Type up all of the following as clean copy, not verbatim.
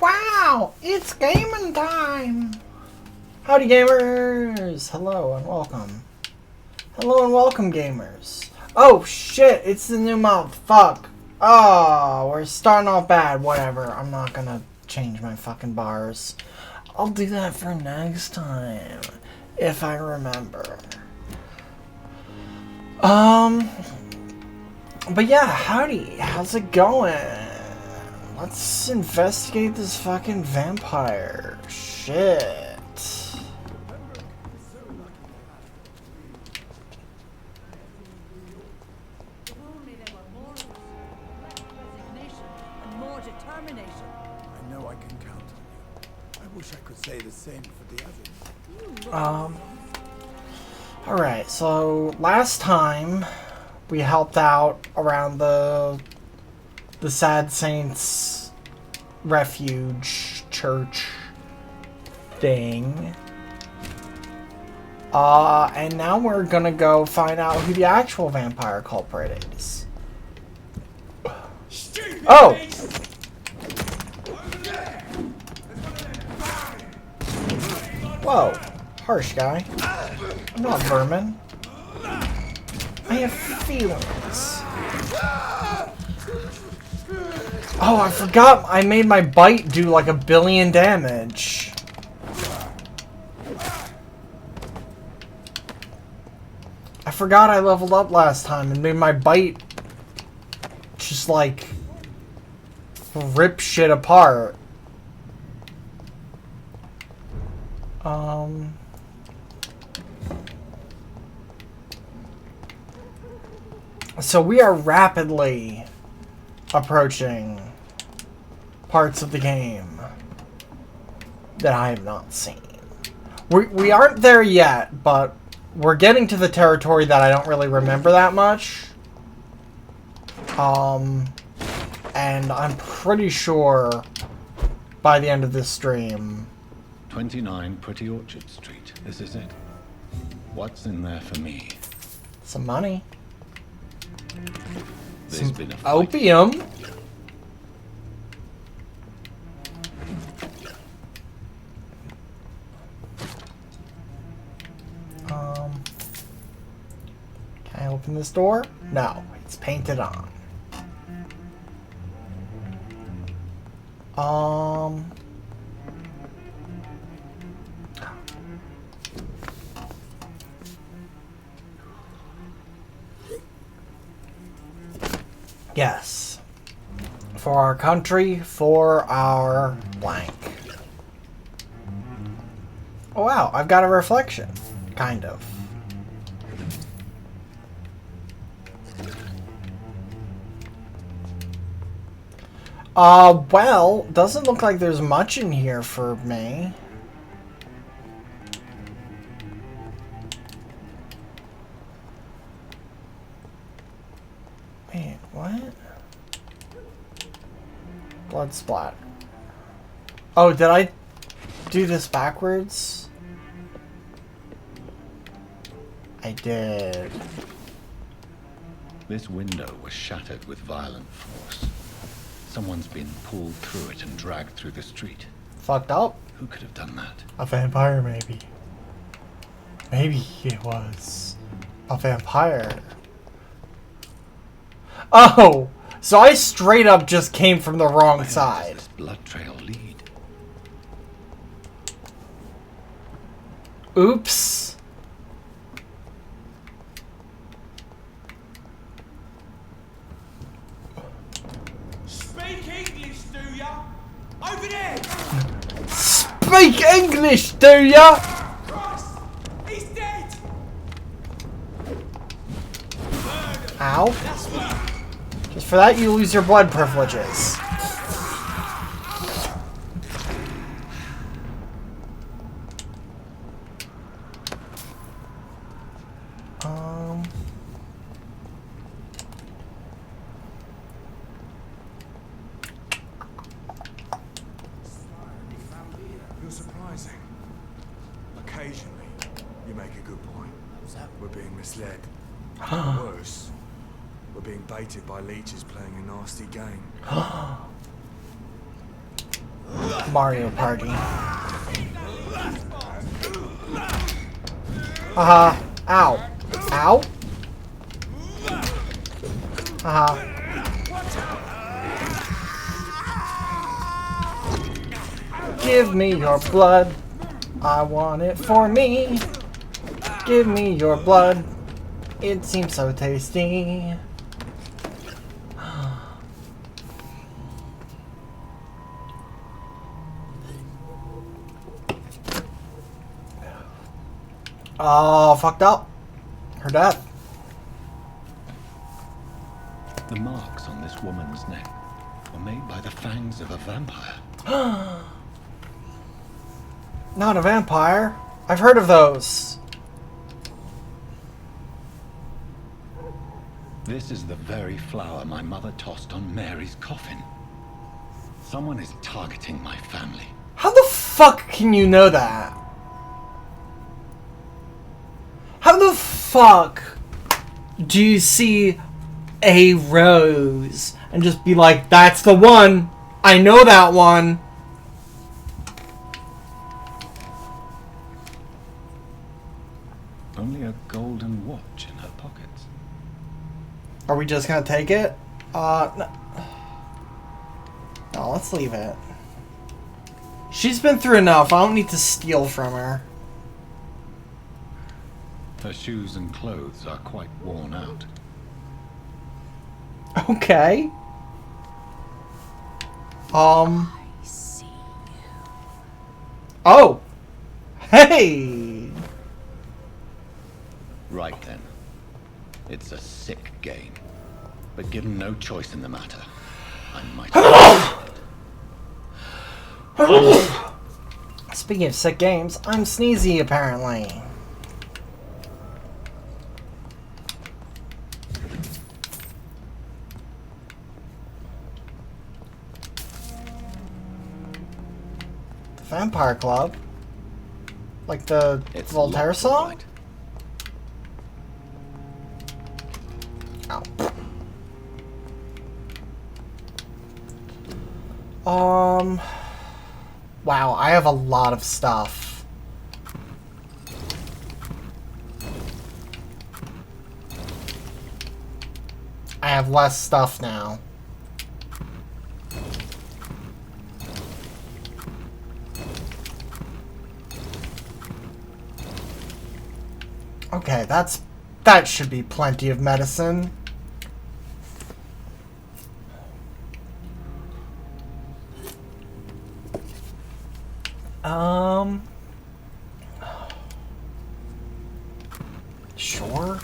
wow! It's gaming time! Howdy gamers! Hello and welcome. Hello and welcome gamers. Oh shit, it's the new month. Fuck. Oh, we're starting off bad. Whatever. I'm not gonna change my fucking bars. I'll do that for next time. If I remember. But yeah, howdy. How's it going? Let's investigate this fucking vampire. Shit. I know I can count on you. I wish I could say the same for the others. Alright, so last time we helped out around the Sad Saints refuge church thing. And now we're gonna go find out who the actual vampire culprit is. Oh! Whoa, harsh guy. I'm not vermin. I have feelings. Oh, I forgot I made my bite do like 1 billion damage. I forgot I leveled up last time and made my bite just like rip shit apart. So we are rapidly approaching parts of the game that I have not seen. We aren't there yet, but we're getting to the territory that I don't really remember that much. And I'm pretty sure by the end of this stream... 29 Pretty Orchard Street, this is it. What's in there for me? Some money. There's Some been a fight. opium. Can I open this door? No, it's painted on. Yes. For our country, for our blank. Oh wow, I've got a reflection. Kind of. Well, doesn't look like there's much in here for me. Wait, what? Blood splat. Oh, did I do this backwards? I did. This window was shattered with violent force. Someone's been pulled through it and dragged through the street. Fucked up? Who could have done that? A vampire, maybe. Maybe it was a vampire. Oh! So I straight up just came from the wrong Where side. does this blood trail lead? Oops. Speak English, do ya? Over there! Speak English, do ya? Christ! He's dead! Ow. That's what... Just for that, you lose your blood privileges. You're surprising. Occasionally, you make a good point. We're being misled. Worse, we're being baited by leeches playing a nasty game. Mario Party. Haha. Ow. Ow. Haha. Give me your blood. I want it for me. Give me your blood. It seems so tasty. Oh, fucked up. Her death. The marks on this woman's neck were made by the fangs of a vampire. Not a vampire. I've heard of those. This is the very flower my mother tossed on Mary's coffin. Someone is targeting my family. How the fuck can you know that? How the fuck do you see a rose and just be like, that's the one? I know that one. Only a golden watch in her pockets. Are we just gonna take it? No. No, let's leave it. She's been through enough. I don't need to steal from her. Her shoes and clothes are quite worn out. Okay. I see you. Oh! Hey! Right then. It's a sick game. But given no choice in the matter, I might have Speaking of sick games, I'm sneezy apparently. The Vampire Club? Like the It's Voltaire locked, song? right? Wow, I have a lot of stuff. I have less stuff now. Okay, that should be plenty of medicine. Sure.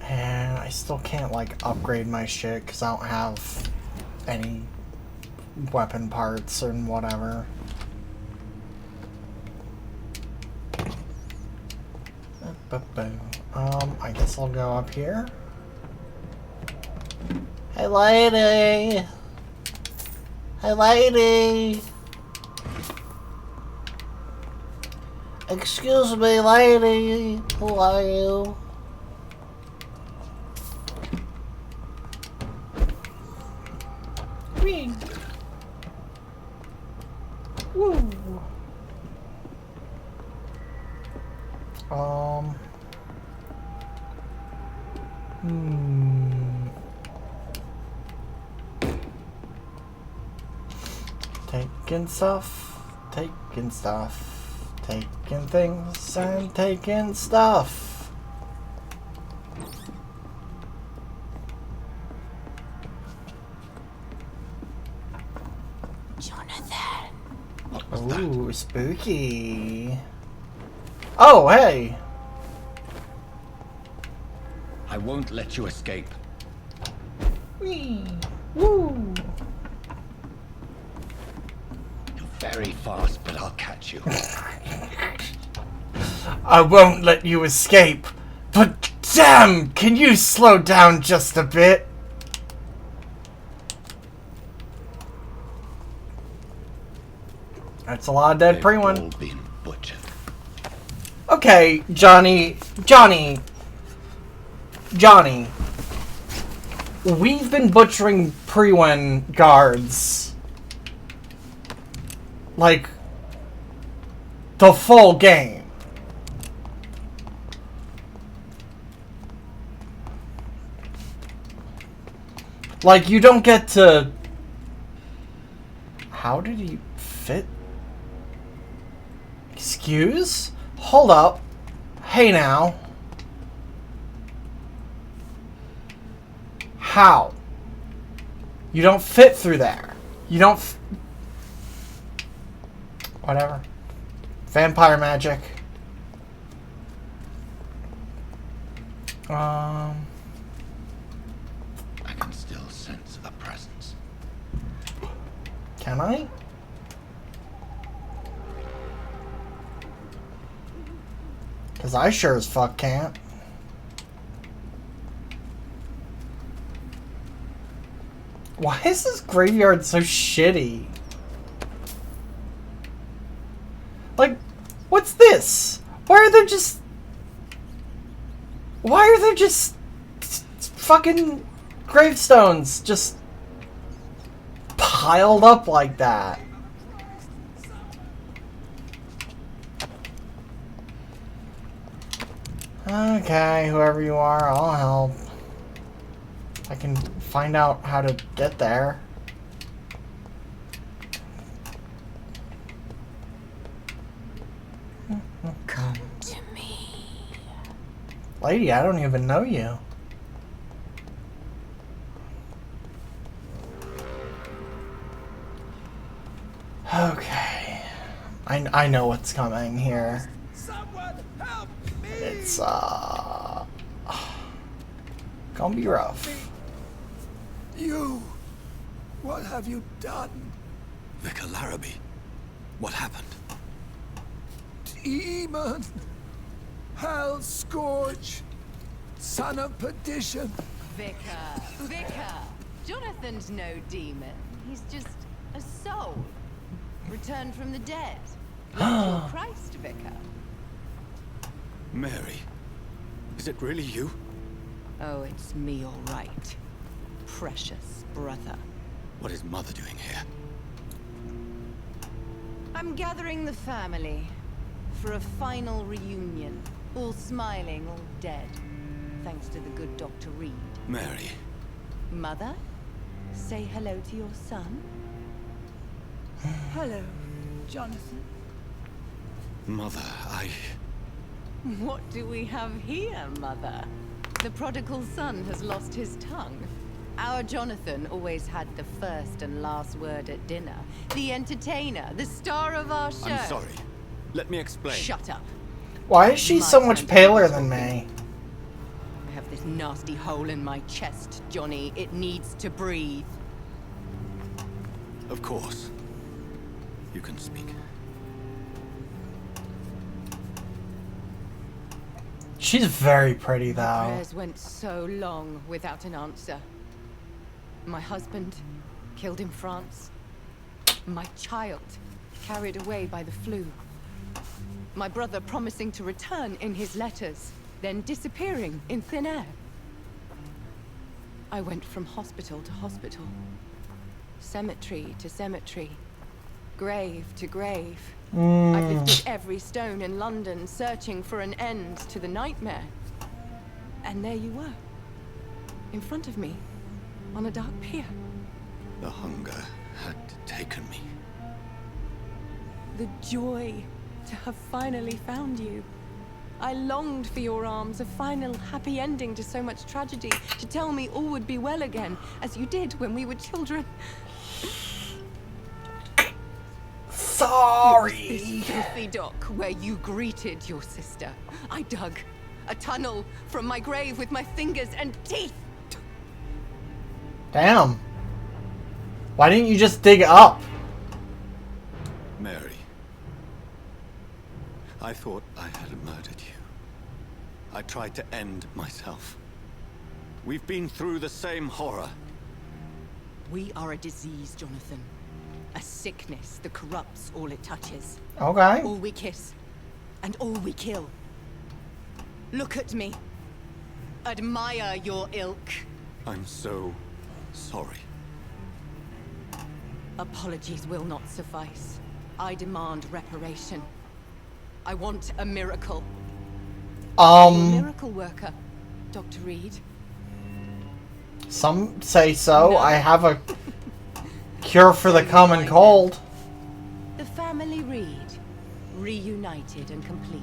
And I still can't, like, upgrade my shit because I don't have any weapon parts and whatever. I guess I'll go up here. Hey, lady! Hey, lady! Excuse me, lady! Who are you? Whee! Woo! Taking stuff, taking stuff, taking things and taking stuff. Jonathan. What was Ooh, spooky. Oh, hey! I won't let you escape. Whee! Woo! You're very fast, but I'll catch you. I won't let you escape, but damn, can you slow down just a bit? That's a lot of dead They've pre-one. all been butchered. Okay, Johnny. We've been butchering Priwen guards. Like, the full game. Like, you don't get to... How did he fit? Excuse? Hold up. Hey now. How? You don't fit through there. You don't... Whatever. Vampire magic. I can still sense a presence. Can I? Because I sure as fuck can't. Why is this graveyard so shitty? Like, what's this? Why are there just fucking gravestones just piled up like that? Okay, whoever you are, I'll help. I can find out how to get there. Come to me. Lady, I don't even know you. Okay. I know what's coming here. Someone help me! It's gonna be rough. You! What have you done? Vicar Larrabee, what happened? Demon! Hell Scourge! Son of perdition! Vicar! Jonathan's no demon. He's just a soul. Returned from the dead. Like your Christ, Vicar. Mary, is it really you? Oh, it's me, all right. Precious brother. What is Mother doing here? I'm gathering the family for a final reunion. All smiling, all dead. Thanks to the good Dr. Reed. Mary. Mother, say hello to your son. Hello, Jonathan. Mother, What do we have here, Mother? The prodigal son has lost his tongue. Our Jonathan always had the first and last word at dinner. The entertainer, the star of our show. I'm sorry. Let me explain. Shut up. Why is she so much paler than me? I have this nasty hole in my chest, Johnny. It needs to breathe. Of course. You can speak. She's very pretty, My though. prayers went so long without an answer. My husband, killed in France. My child, carried away by the flu. My brother promising to return in his letters, then disappearing in thin air. I went from hospital to hospital. Cemetery to cemetery. Grave to grave. I lifted every stone in London, searching for an end to the nightmare. And there you were. In front of me. On a dark pier. The hunger had taken me. The joy to have finally found you. I longed for your arms, a final happy ending to so much tragedy, to tell me all would be well again, as you did when we were children. Sorry. This filthy dock where you greeted your sister. I dug a tunnel from my grave with my fingers and teeth. Damn. Why didn't you just dig up? Mary. I thought I had murdered you. I tried to end myself. We've been through the same horror. We are a disease, Jonathan. A sickness that corrupts all it touches. Okay. All we kiss, and all we kill. Look at me. Admire your ilk. I'm so sorry. Apologies will not suffice. I demand reparation. I want a miracle. A miracle worker, Dr. Reed. Some say so. No. I have a cure for the common cold. The family Reed, reunited and complete,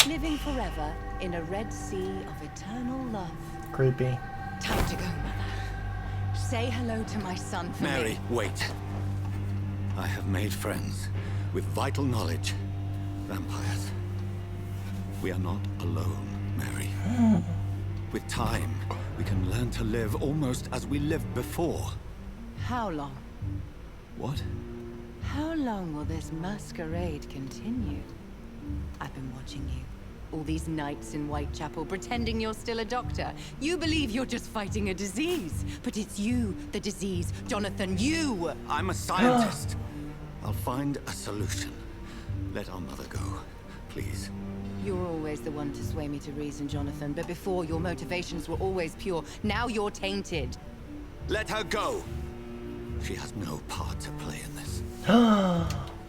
living forever in a red sea of eternal love. Creepy. Time to go, Mother. Say hello to my son for Mary, me. wait. I have made friends with vital knowledge. Vampires. We are not alone, Mary. With time, we can learn to live almost as we lived before. How long? What? How long will this masquerade continue? I've been watching you. All these nights in Whitechapel, pretending you're still a doctor. You believe you're just fighting a disease. But it's you, the disease. Jonathan, you! I'm a scientist. I'll find a solution. Let our mother go, please. You're always the one to sway me to reason, Jonathan. But before, your motivations were always pure. Now you're tainted. Let her go. She has no part to play in this.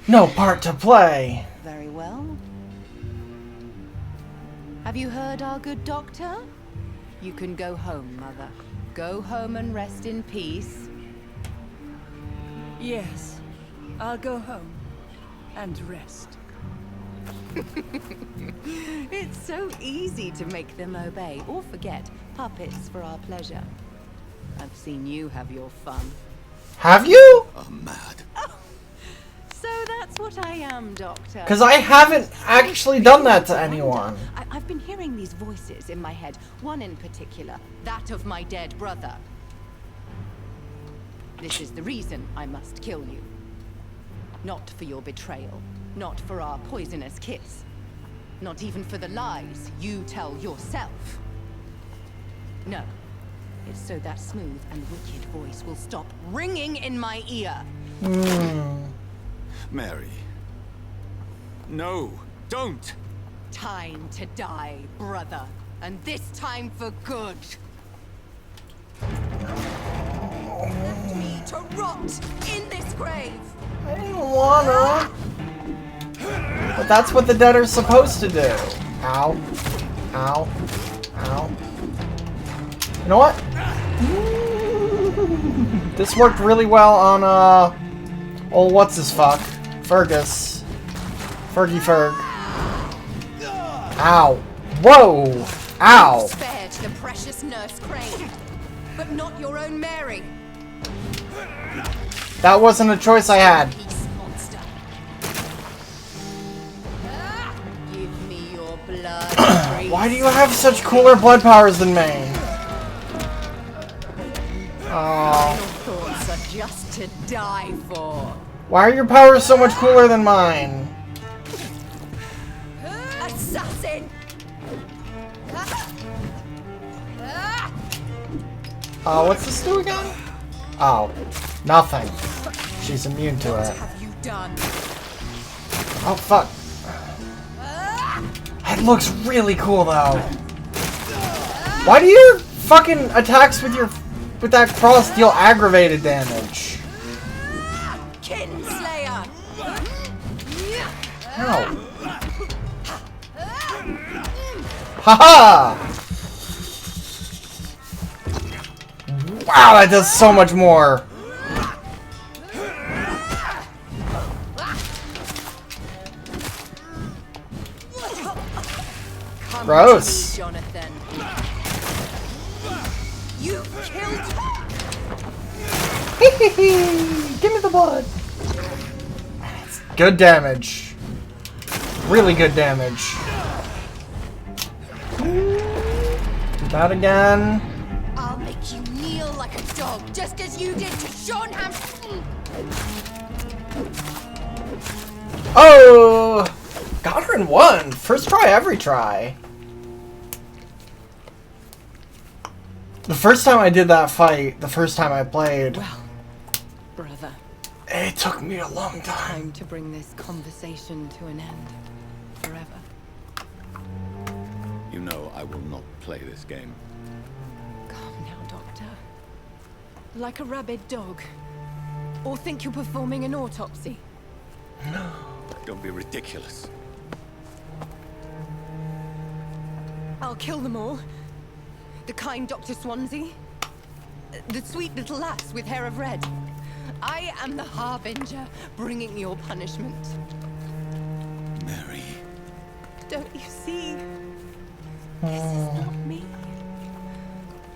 No part to play. Very well. Have you heard our good doctor? You can go home, Mother. Go home and rest in peace. Yes, I'll go home and rest. It's so easy to make them obey or forget. Puppets for our pleasure. I've seen you have your fun. Have you? I'm mad. So that's what I am, Doctor. Because I haven't actually done that to anyone. I've been hearing these voices in my head. One in particular, that of my dead brother. This is the reason I must kill you. Not for your betrayal. Not for our poisonous kiss. Not even for the lies you tell yourself. No. It's so that smooth and wicked voice will stop ringing in my ear. Mary. No, don't! Time to die, brother. And this time for good. Left me to rot in this grave. I didn't wanna. But that's what the dead are supposed to do. Ow. Ow. Ow. You know what? This worked really well on, oh, what's his fuck? Fergus. Fergie Ferg. Ow. Whoa! Ow! Spared the precious Nurse Crane, but not your own Mary. That wasn't a choice I had. Peace monster. Give me your blood. Why do you have such cooler blood powers than me? Oh. Thoughts are just to die for. Why are your powers so much cooler than mine? Assassin! What's this do again? Oh, nothing. She's immune to What it. have you done? Oh, fuck. That looks really cool, though. Why do your fucking attacks with that cross deal aggravated damage? Kinslayer! Ow. Haha! Wow, that does so much more. Gross. Jonathan. You killed her. Give me the blood. Good damage. Really good damage. Do that again. I'll make you kneel like a dog, just as you did to Sean Hampton. Oh! Got her in one. First try, every try. The first time I did that fight, the first time I played, Well, brother, it took me a long time. time to bring this conversation to an end. Forever. You know I will not play this game. Calm now, Doctor. Like a rabid dog. Or think you're performing an autopsy. Don't be ridiculous. I'll kill them all. The kind Dr. Swansea. The sweet little lass with hair of red. I am the Harbinger, bringing your punishment. Mary. Don't you see? This is not me.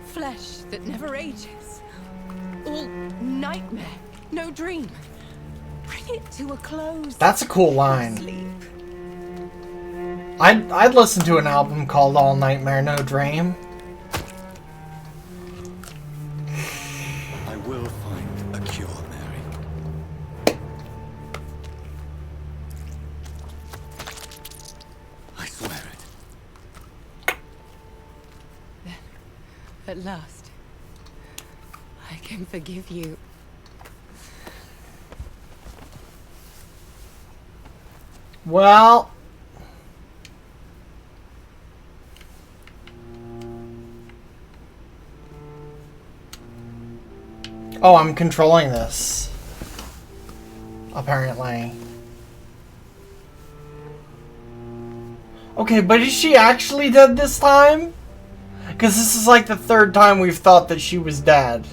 Flesh that never ages. All nightmare, no dream. Bring it to a close. That's a cool line. Sleep. I'd listen to an album called All Nightmare No Dream. I will find a cure, Mary. I swear it. At last, I can forgive you. Well, oh, I'm controlling this. Apparently. Okay, but is she actually dead this time? Because this is like the third time we've thought that she was dead.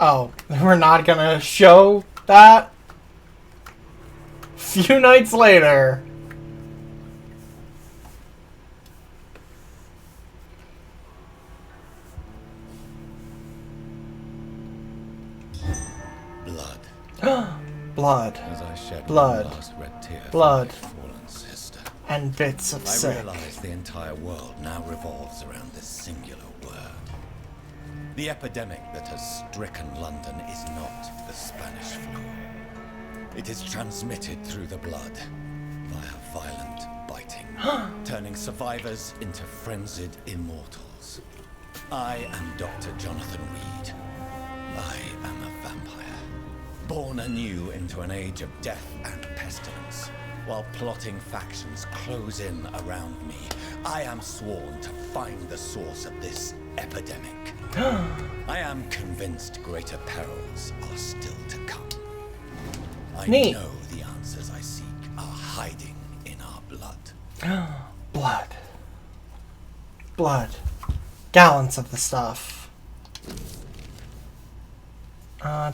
Oh, we're not gonna show that? Few nights later. Blood. Blood. As I shed Blood. one last red tear for Blood. my fallen sister, And bits of I sick. realize the entire world now revolves around this singular word. The epidemic that has stricken London is not the Spanish flu. It is transmitted through the blood via violent biting, turning survivors into frenzied immortals. I am Dr. Jonathan Reed. I am a vampire, born anew into an age of death and pestilence. While plotting factions close in around me, I am sworn to find the source of this epidemic. I am convinced greater perils are still to come. I Neat. know the answers I seek are hiding in our blood. Blood. Blood. Gallons of the stuff.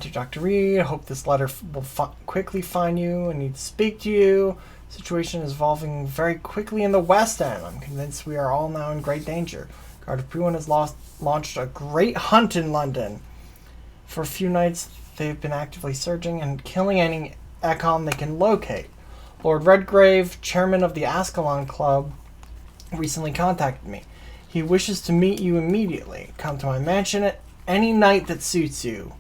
To Dr. Reed, I hope this letter will quickly find you. I need to speak to you. Situation is evolving very quickly in the West End. I'm convinced we are all now in great danger. Guard of Bruin has launched a great hunt in London. For a few nights, they've been actively searching and killing any econ they can locate. Lord Redgrave, chairman of the Ascalon Club, recently contacted me. He wishes to meet you immediately. Come to my mansion at any night that suits you.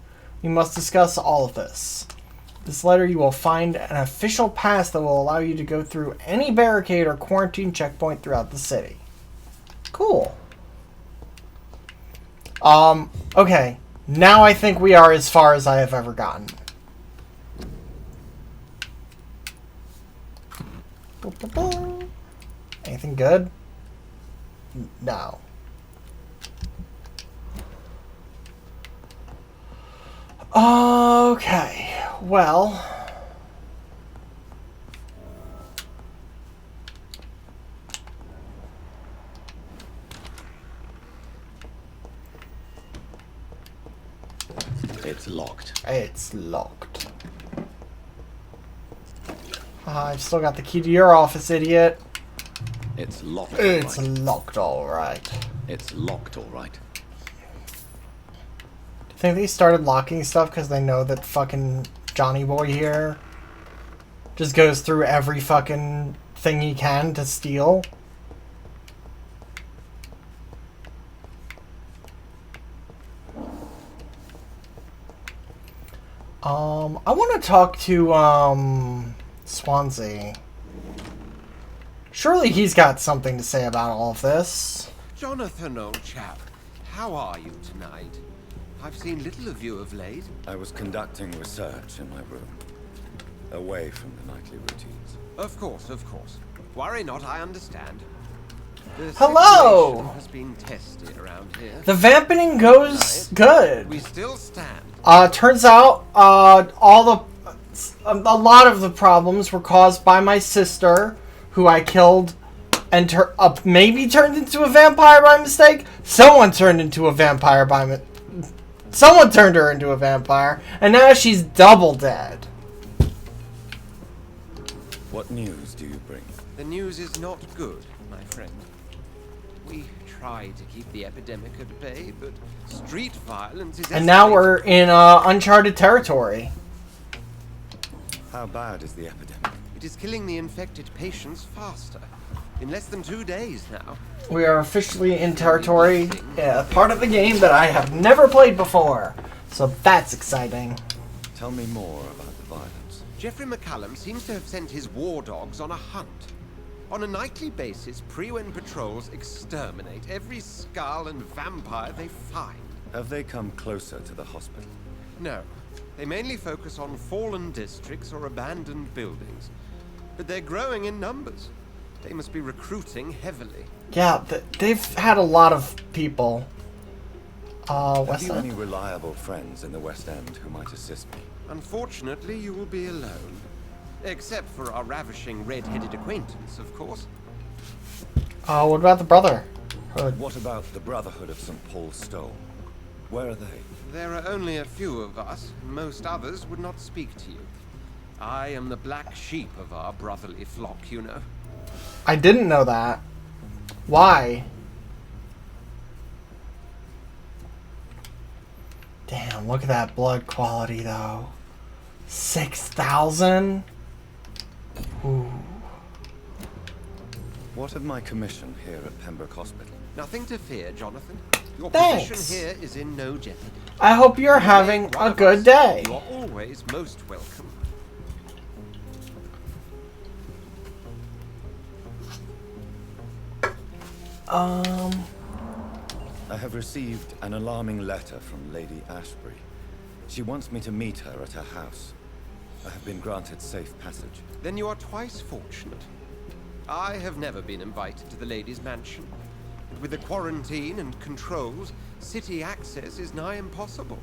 We must discuss all of this. This letter, you will find an official pass that will allow you to go through any barricade or quarantine checkpoint throughout the city. Cool. Okay. Now I think we are as far as I have ever gotten. Anything good? No. Okay. Well. It's locked. It's locked. I've still got the key to your office, idiot. It's locked. It's all right. locked, alright. It's locked, all right. I think they started locking stuff because they know that fucking Johnny Boy here just goes through every fucking thing he can to steal. I want to talk to, Swansea. Surely he's got something to say about all of this. Jonathan, old chap, how are you tonight? I've seen little of you of late. I was conducting research in my room, away from the nightly routines. Of course, of course. Worry not, I understand. The Hello! situation has been tested around here. The vampiring goes good. We still stand. Turns out, a lot of the problems were caused by my sister, who I killed, and maybe turned into a vampire by mistake. Someone turned into a vampire by Someone turned her into a vampire, and now she's double dead. What news do you bring? The news is not good, my friend. We try to keep the epidemic at bay, but street violence is And now we're in uncharted territory. How bad is the epidemic? It is killing the infected patients faster. In less than 2 days now. We are officially in territory, part of the game that I have never played before. So that's exciting. Tell me more about the violence. Jeffrey McCallum seems to have sent his war dogs on a hunt. On a nightly basis, Pre-Wen patrols exterminate every skull and vampire they find. Have they come closer to the hospital? No. They mainly focus on fallen districts or abandoned buildings. But they're growing in numbers. They must be recruiting heavily. Yeah, they've had a lot of people. Have you any reliable friends in the West End who might assist me? Unfortunately, you will be alone. Except for our ravishing red-headed acquaintance, of course. What about the brother? What about the Brotherhood of St. Paul's Stone? Where are they? There are only a few of us. Most others would not speak to you. I am the black sheep of our brotherly flock, you know. I didn't know that. Why? Damn, look at that blood quality, though. 6,000? Ooh. What of my commission here at Pembroke Hospital? Nothing to fear, Jonathan. Your Thanks. position here is in no jeopardy. I hope you're having a good day. You are always most welcome. I have received an alarming letter from Lady Ashbury. She wants me to meet her at her house. I have been granted safe passage. Then you are twice fortunate. I have never been invited to the lady's mansion. And with the quarantine and controls, city access is nigh impossible.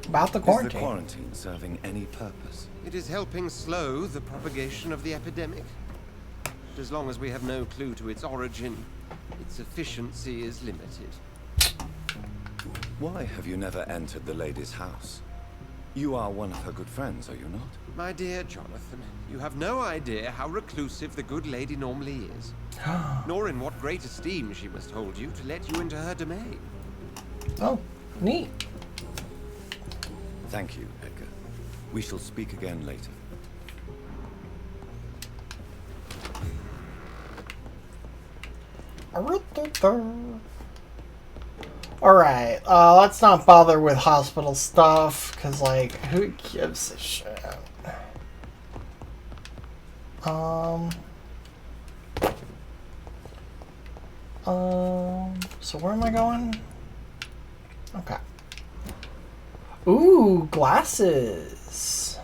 About the quarantine. Is the quarantine serving any purpose? It is helping slow the propagation of the epidemic. But as long as we have no clue to its origin, its efficiency is limited. Why have you never entered the lady's house? You are one of her good friends, are you not? My dear Jonathan, you have no idea how reclusive the good lady normally is. Nor in what great esteem she must hold you to let you into her domain. Oh, neat. Thank you, Edgar. We shall speak again later. Alright, let's not bother with hospital stuff, because, like, who gives a shit? So where am I going? Okay. Ooh, glasses.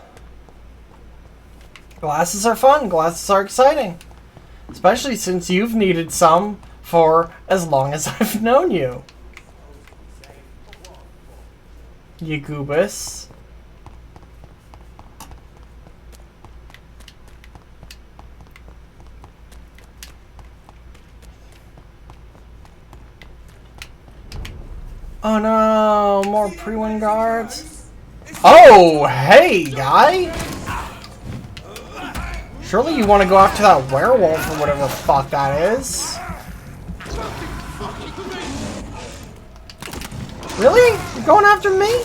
Glasses are fun. Glasses are exciting. Especially since you've needed some for as long as I've known you. You goobus. Oh no, more pre-win guards. Oh, hey, guy. Surely you want to go after that werewolf or whatever the fuck that is. Really? You're going after me?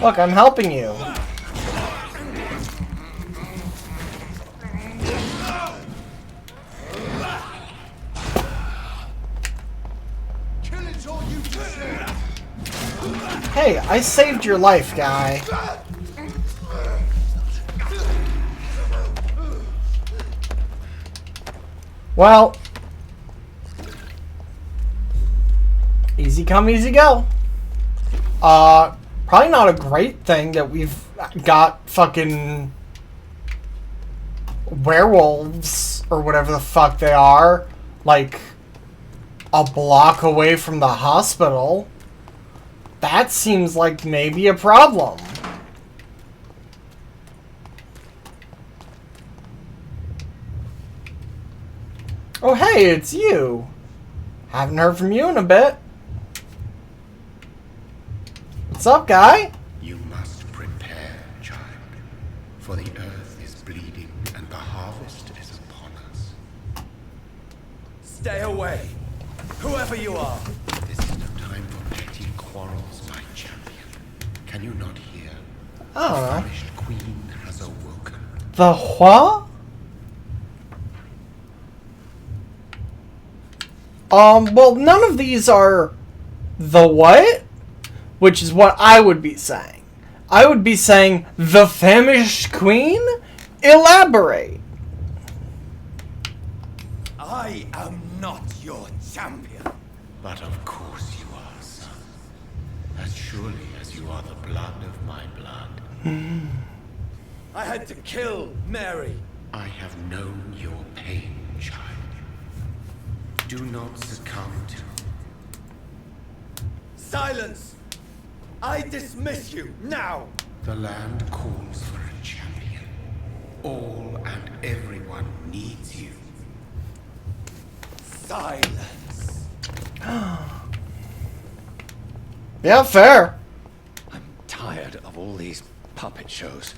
Look, I'm helping you. Hey, I saved your life, guy. Well, easy come, easy go. Probably not a great thing that we've got fucking werewolves or whatever the fuck they are, like a block away from the hospital. That seems like maybe a problem. Oh hey, it's you. Haven't heard from you in a bit. What's up, guy? You must prepare, child, for the earth is bleeding and the harvest is upon us. Stay away, whoever you are. This is no time for petty quarrels, my champion. Can you not hear? I don't know. The famished queen has awoken. The what? Well, none of these are the what? Which is what I would be saying. I would be saying, the famished queen? Elaborate. I am not your champion. But of course you are, son. As surely as you are the blood of my blood. I had to kill Mary. I have known your pain, child. Do not succumb to... Silence! I dismiss you, now! The land calls for a champion. All and everyone needs you. Silence! Yeah, fair. I'm tired of all these puppet shows.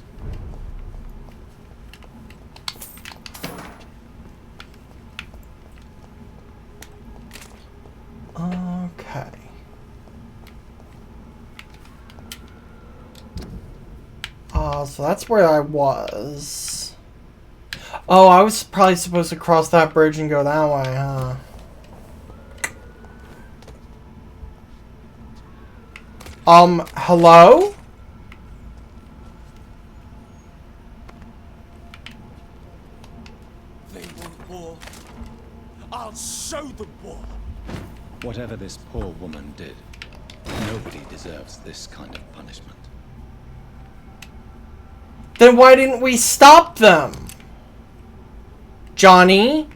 Okay. So that's where I was. Oh, I was probably supposed to cross that bridge and go that way, huh? Hello? They want war. I'll show them war. Whatever this poor woman did, nobody deserves this kind of punishment. Then why didn't we stop them? Johnny?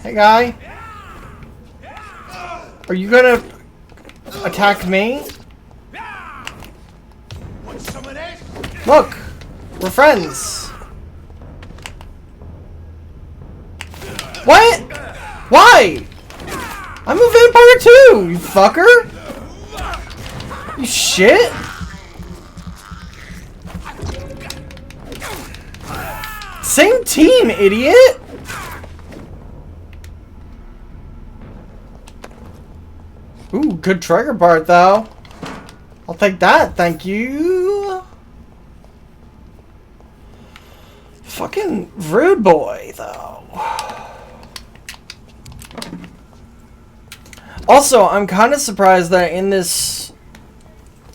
Hey, guy. Are you gonna attack me? Look, we're friends. What? Why? I'm a vampire too, you fucker. You shit. Same team, idiot. Ooh, good trigger part though. I'll take that, thank you. Fucking rude boy though. Also, I'm kind of surprised that in this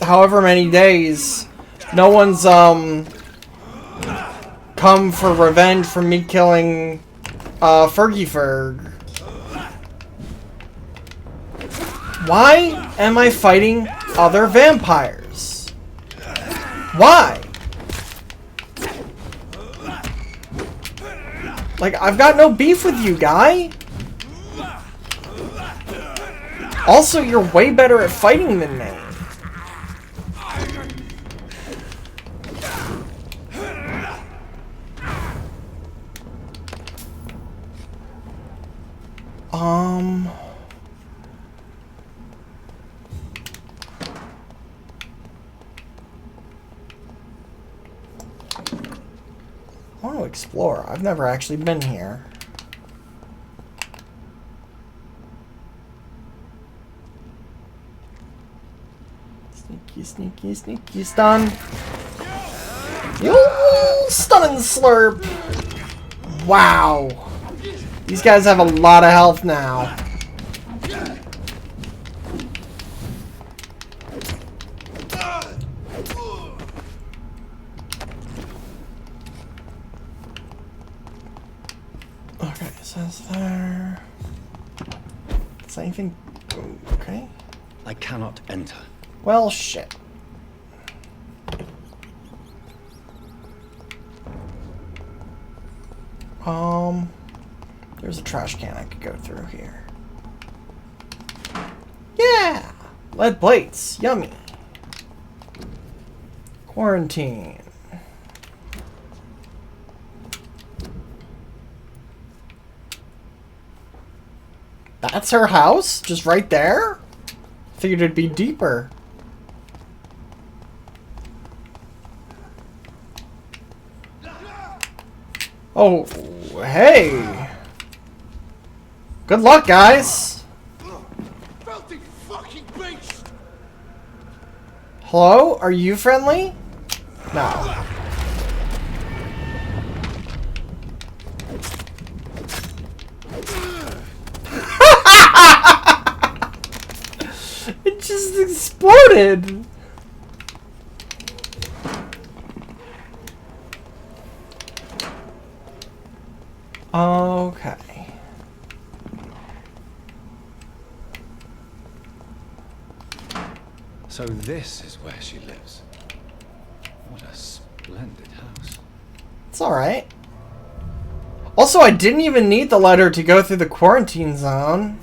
however many days, no one's come for revenge for me killing Fergie Ferg. Why am I fighting other vampires? Why? Like, I've got no beef with you, guy. Also, you're way better at fighting than me. I want to explore. I've never actually been here. Sneaky, sneaky, sneaky stun. Yo, stun and slurp. Wow. These guys have a lot of health now. Okay, so that's there. Is anything... Okay. I cannot enter. Well, shit. There's a trash can I could go through here. Yeah! Lead plates. Yummy. Quarantine. That's her house? Just right there? Figured it'd be deeper. Oh, hey. Good luck, guys. Filthy fucking beast! Hello? Are you friendly? No. It just exploded. Okay. So this is where she lives. What a splendid house. It's alright. Also, I didn't even need the letter to go through the quarantine zone.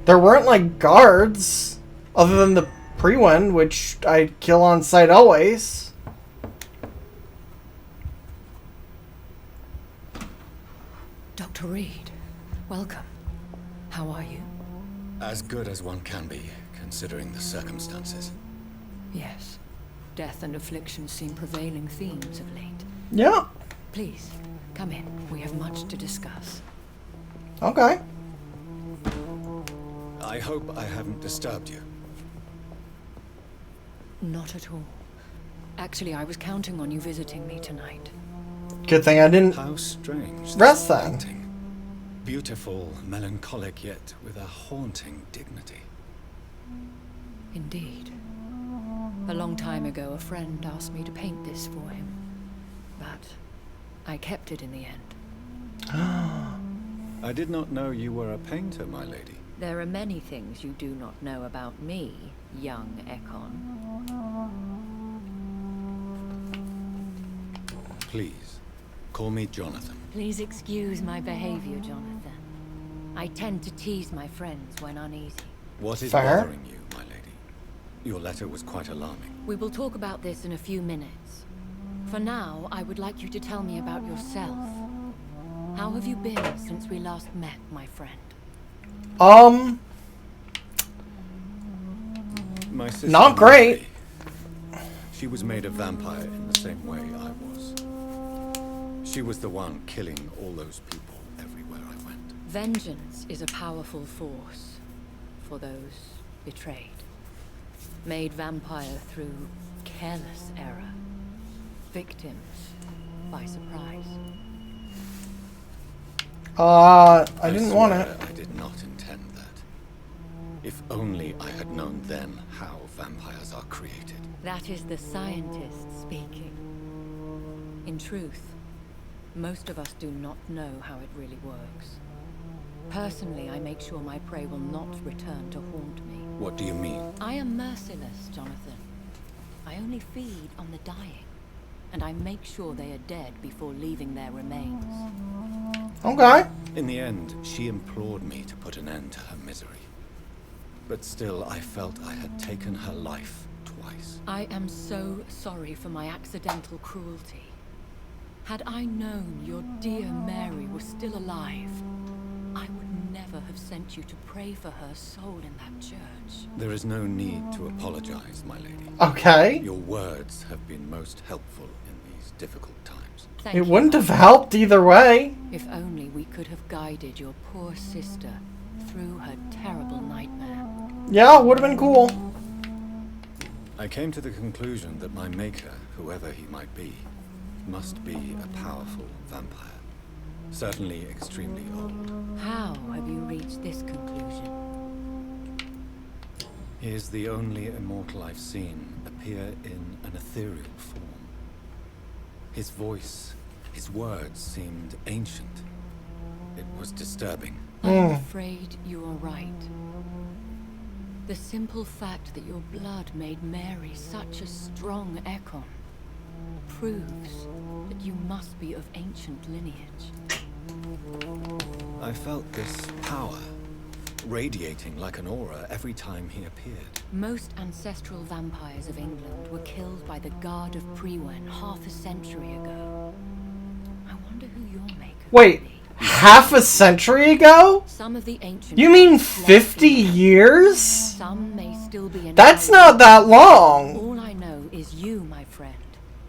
There weren't, like, guards. Other than the pre-one, which I kill on sight always. Dr. Reed, welcome. How are you? As good as one can be, considering the circumstances. Yes. Death and affliction seem prevailing themes of late. Yeah. Please, come in. We have much to discuss. Okay. I hope I haven't disturbed you. Not at all. Actually, I was counting on you visiting me tonight. Good thing I didn't How strange. rest this then. painting. Beautiful, melancholic, yet with a haunting dignity. Indeed. A long time ago, a friend asked me to paint this for him. But I kept it in the end. I did not know you were a painter, my lady. There are many things you do not know about me, young Ekon. Please, call me Jonathan. Please excuse my behavior, Jonathan. I tend to tease my friends when uneasy. What is Fair. bothering you, my lady? Your letter was quite alarming. We will talk about this in a few minutes. For now, I would like you to tell me about yourself. How have you been since we last met, my friend? My sister Not great. Mary, she was made a vampire in the same way I was. She was the one killing all those people everywhere I went. Vengeance is a powerful force for those betrayed. Made vampire through careless error. Victims by surprise. I didn't want it. I did not intend that. If only I had known then how vampires are created. That is the scientist speaking. In truth, most of us do not know how it really works. Personally, I make sure my prey will not return to haunt me. What do you mean? I am merciless, Jonathan. I only feed on the dying, and I make sure they are dead before leaving their remains. Okay. In the end, she implored me to put an end to her misery. But still, I felt I had taken her life twice. I am so sorry for my accidental cruelty. Had I known your dear Mary was still alive, I would never have sent you to pray for her soul in that church. There is no need to apologize, my lady. Okay. Your words have been most helpful in these difficult times. Thank It you, wouldn't my have friend. helped either way. If only we could have guided your poor sister through her terrible nightmare. Yeah, it would have been cool. I came to the conclusion that my maker, whoever he might be, must be a powerful vampire. Certainly extremely old. How have you reached this conclusion? He is the only immortal I've seen appear in an ethereal form. His voice, his words seemed ancient. It was disturbing. I'm afraid you are right. The simple fact that your blood made Mary such a strong Ekon proves that you must be of ancient lineage. I felt this power radiating like an aura every time he appeared. Most ancestral vampires of England were killed by the Guard of Priwen half a century ago. I wonder who your maker Wait, could be. half a century ago? Some of the ancient You mean ones fled 50 England. years? Some may still be in That's hiding. not that long. All I know is you, my friend,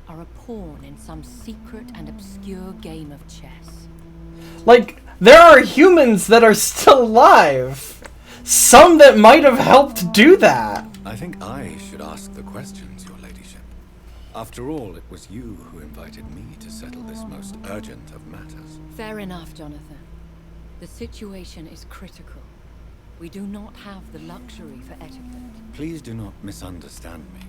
are a pawn in some secret and obscure game of chess. Like, there are humans that are still alive. Some that might have helped do that. I think I should ask the questions, your ladyship. After all, it was you who invited me to settle this most urgent of matters. Fair enough, Jonathan. The situation is critical. We do not have the luxury for etiquette. Please do not misunderstand me.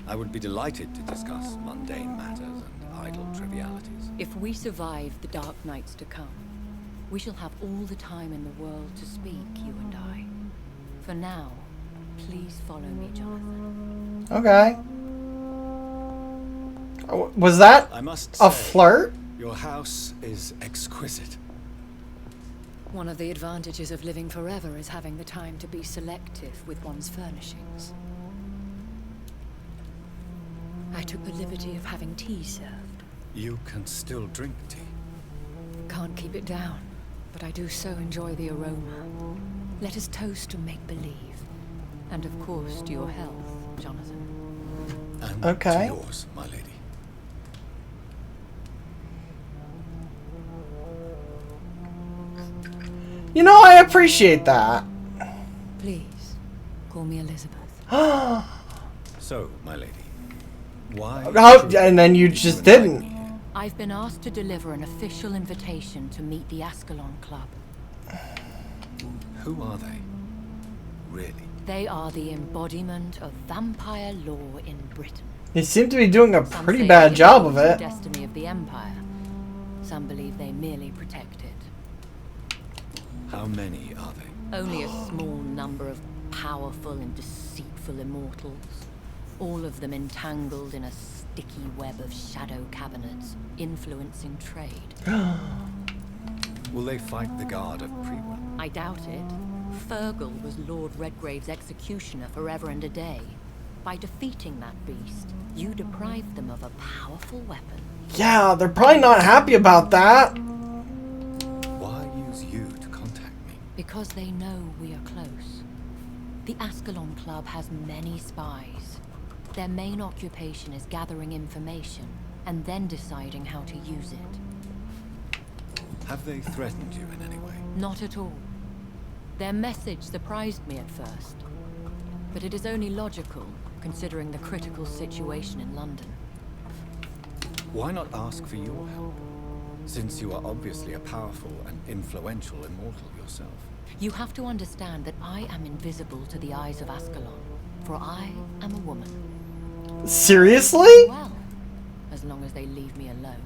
I would be delighted to discuss mundane matters and idle trivialities. If we survive the dark nights to come, we shall have all the time in the world to speak, you and I. For now, please follow me, Jonathan. Okay. Was that I must a say, flirt? your house is exquisite. One of the advantages of living forever is having the time to be selective with one's furnishings. I took the liberty of having tea served. You can still drink tea. Can't keep it down, but I do so enjoy the aroma. Let us toast to make-believe. And of course, to your health, Jonathan. And Okay. to yours, my lady. You know, I appreciate that. Please, call me Elizabeth. So, my lady, why... How, and then you just invite me didn't. here? I've been asked to deliver an official invitation to meet the Ascalon Club. Who are they? Really? They are the embodiment of vampire law in Britain. You seem to be doing a Some pretty say bad they job of oppose the it. destiny of the Empire. Some believe they merely protect it. How many are they? Only a small number of powerful and deceitful immortals. All of them entangled in a sticky web of shadow cabinets, influencing trade. Will they fight the Guard of Priwen? I doubt it. Fergal was Lord Redgrave's executioner forever and a day. By defeating that beast, you deprived them of a powerful weapon. Yeah, they're probably not happy about that. Why use you to contact me? Because they know we are close. The Ascalon Club has many spies. Their main occupation is gathering information and then deciding how to use it. Have they threatened you in any way? Not at all. Their message surprised me at first. But it is only logical, considering the critical situation in London. Why not ask for your help? Since you are obviously a powerful and influential immortal yourself. You have to understand that I am invisible to the eyes of Ascalon, for I am a woman. Seriously? Well, as long as they leave me alone.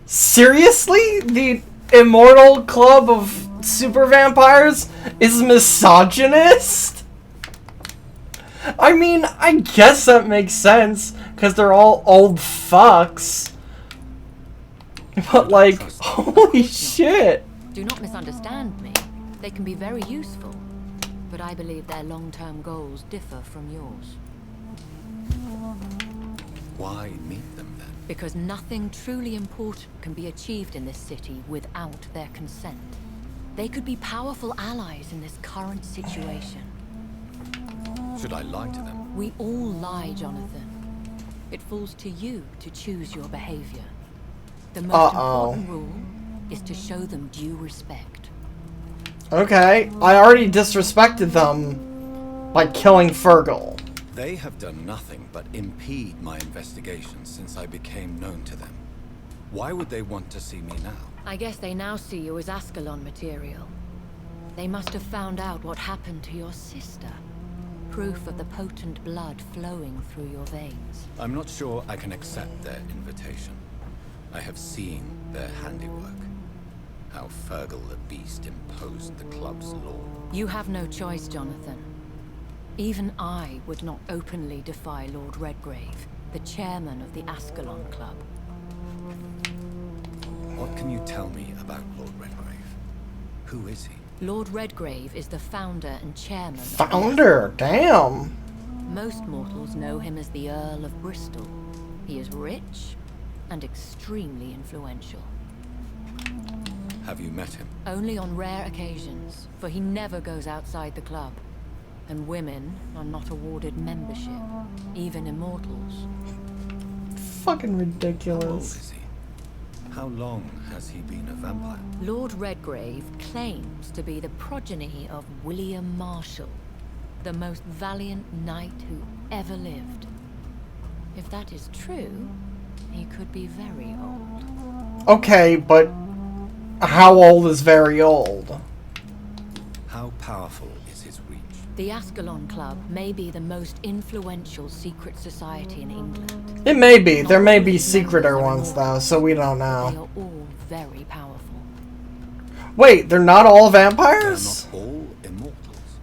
Seriously? The Immortal Club of Super Vampires is misogynist? I mean, I guess that makes sense, because they're all old fucks. But like, holy shit. Do not misunderstand me. They can be very useful, but I believe their long-term goals differ from yours. Why meet them then? Because nothing truly important can be achieved in this city without their consent. They could be powerful allies in this current situation. Should I lie to them? We all lie, Jonathan. It falls to you to choose your behavior. The most important rule is to show them due respect. Okay, I already disrespected them by killing Fergal. They have done nothing but impede my investigation since I became known to them. Why would they want to see me now? I guess they now see you as Ascalon material. They must have found out what happened to your sister. Proof of the potent blood flowing through your veins. I'm not sure I can accept their invitation. I have seen their handiwork. How Fergal the Beast imposed the club's law. You have no choice, Jonathan. Even I would not openly defy Lord Redgrave, the chairman of the Ascalon Club. What can you tell me about Lord Redgrave? Who is he? Lord Redgrave is the founder and chairman. Founder? Damn. Most mortals know him as the Earl of Bristol. He is rich and extremely influential. Have you met him? Only on rare occasions, for he never goes outside the club. And women are not awarded membership, even immortals. Fucking How old ridiculous. is he? How long has he been a vampire? Lord Redgrave claims to be the progeny of William Marshall, the most valiant knight who ever lived. If that is true, he could be very old. Okay, but how old is very old? How powerful is his reach? The Ascalon Club may be the most influential secret society in England. It may be. There may be Not all its secreter members are ones, though, immortals. so we don't They know. are all very powerful. Wait, they're not all They are vampires? not all immortals.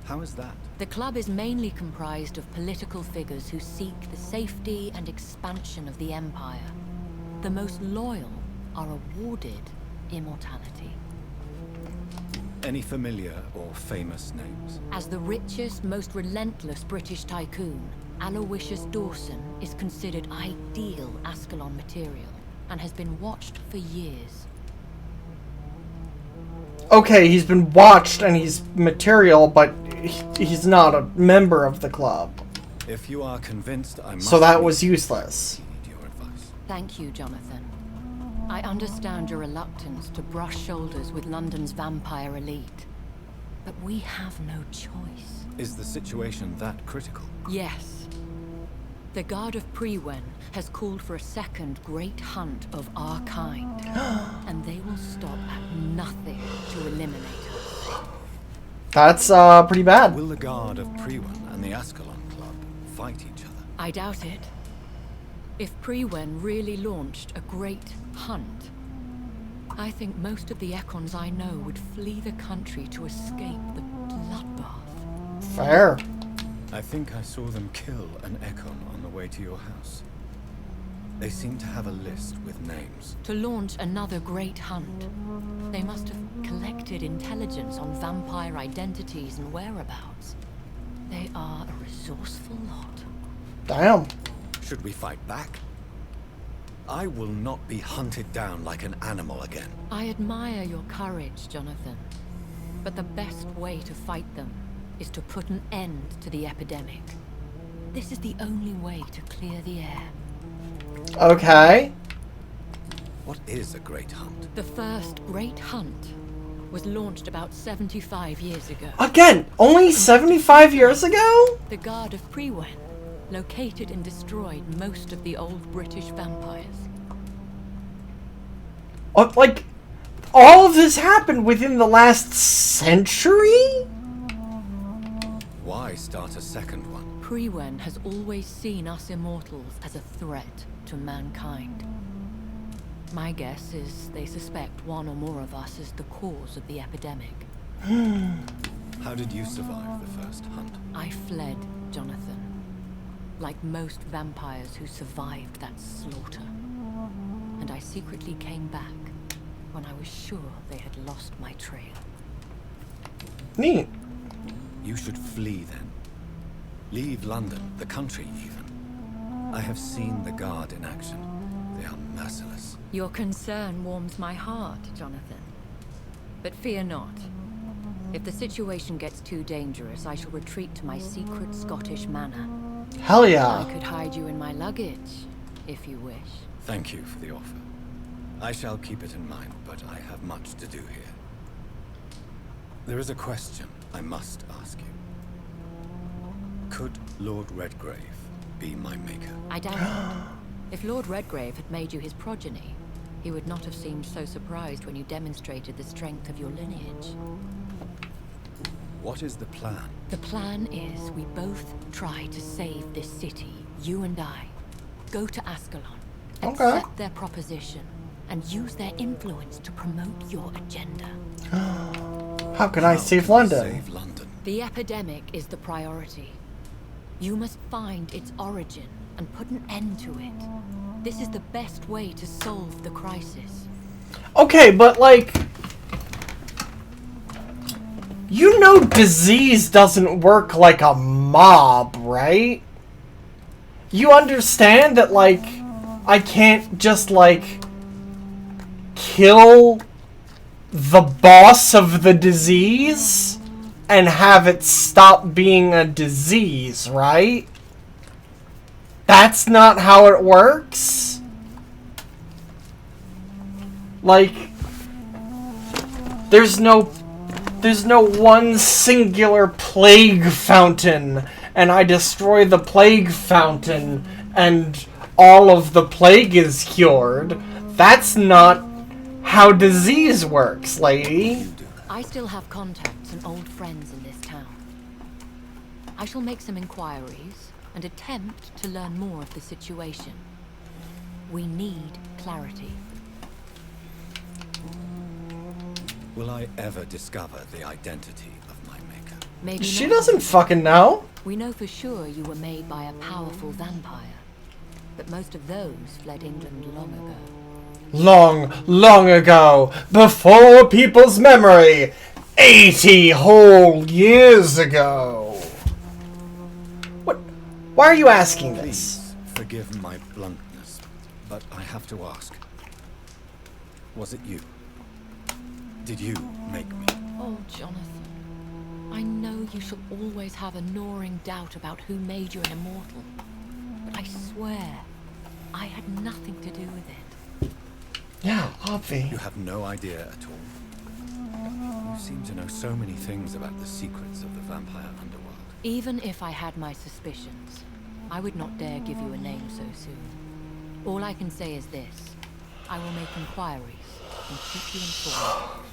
How is that? The club is mainly comprised of political figures who seek the safety and expansion of the Empire. The most loyal are awarded immortality. Any familiar or famous names? As the richest, most relentless British tycoon, Aloysius Dawson is considered ideal Ascalon material and has been watched for years. Okay, he's been watched and he's material, but he's not a member of the club. If you are convinced, I must. So that meet was you. useless. I need your advice. Thank you, Jonathan. I understand your reluctance to brush shoulders with London's vampire elite. But we have no choice. Is the situation that critical? Yes. The Guard of Prewen has called for a second great hunt of our kind. And they will stop at nothing to eliminate us. That's pretty bad. Will the Guard of Prewen and the Ascalon Club fight each other? I doubt it. If Prewen really launched a great hunt, I think most of the Econs I know would flee the country to escape the bloodbath. Fair. I think I saw them kill an Econ on the way to your house. They seem to have a list with names. To launch another great hunt, they must have collected intelligence on vampire identities and whereabouts. They are a resourceful lot. Damn. Should we fight back? I will not be hunted down like an animal again. I admire your courage, Jonathan. But the best way to fight them is to put an end to the epidemic. This is the only way to clear the air. Okay. What is a great hunt? The first great hunt was launched about 75 years ago. Again, only 75 years ago? The Guard of Prewen located and destroyed most of the old British vampires. Like, all of this happened within the last century? Why start a second one? Prewen has always seen us immortals as a threat to mankind. My guess is they suspect one or more of us as the cause of the epidemic. How did you survive the first hunt? I fled, Jonathan. Like most vampires who survived that slaughter. And I secretly came back when I was sure they had lost my trail. Neat. You should flee then. Leave London, the country even. I have seen the Guard in action. They are merciless. Your concern warms my heart, Jonathan. But fear not. If the situation gets too dangerous, I shall retreat to my secret Scottish manor. Hell yeah. I could hide you in my luggage, if you wish. Thank you for the offer. I shall keep it in mind, but I have much to do here. There is a question I must ask you. Could Lord Redgrave be my maker? I doubt it. If Lord Redgrave had made you his progeny, he would not have seemed so surprised when you demonstrated the strength of your lineage. What is the plan? The plan is we both try to save this city, you and I. Go to Ascalon, accept their proposition, and use their influence to promote your agenda. How can I save London? Save London. The epidemic is the priority. You must find its origin and put an end to it. This is the best way to solve the crisis. Okay, but like... You know disease doesn't work like a mob, right? You understand that, like, I can't just, like, kill the boss of the disease and have it stop being a disease, right? That's not how it works. Like, there's no one singular plague fountain, and I destroy the plague fountain, and all of the plague is cured. That's not how disease works, lady. I still have contacts and old friends in this town. I shall make some inquiries and attempt to learn more of the situation. We need clarity. Will I ever discover the identity of my maker? Maybe She not. doesn't fucking know. We know for sure you were made by a powerful vampire, but most of those fled England long ago. Long ago, before people's memory, 80 whole years ago. What? Why are you asking this? Please forgive my bluntness, but I have to ask. Was it you? Did you make me? Oh, Jonathan. I know you shall always have a gnawing doubt about who made you an immortal. But I swear, I had nothing to do with it. Yeah, Obvi. You have no idea at all. You seem to know so many things about the secrets of the vampire underworld. Even if I had my suspicions, I would not dare give you a name so soon. All I can say is this. I will make inquiries and keep you informed.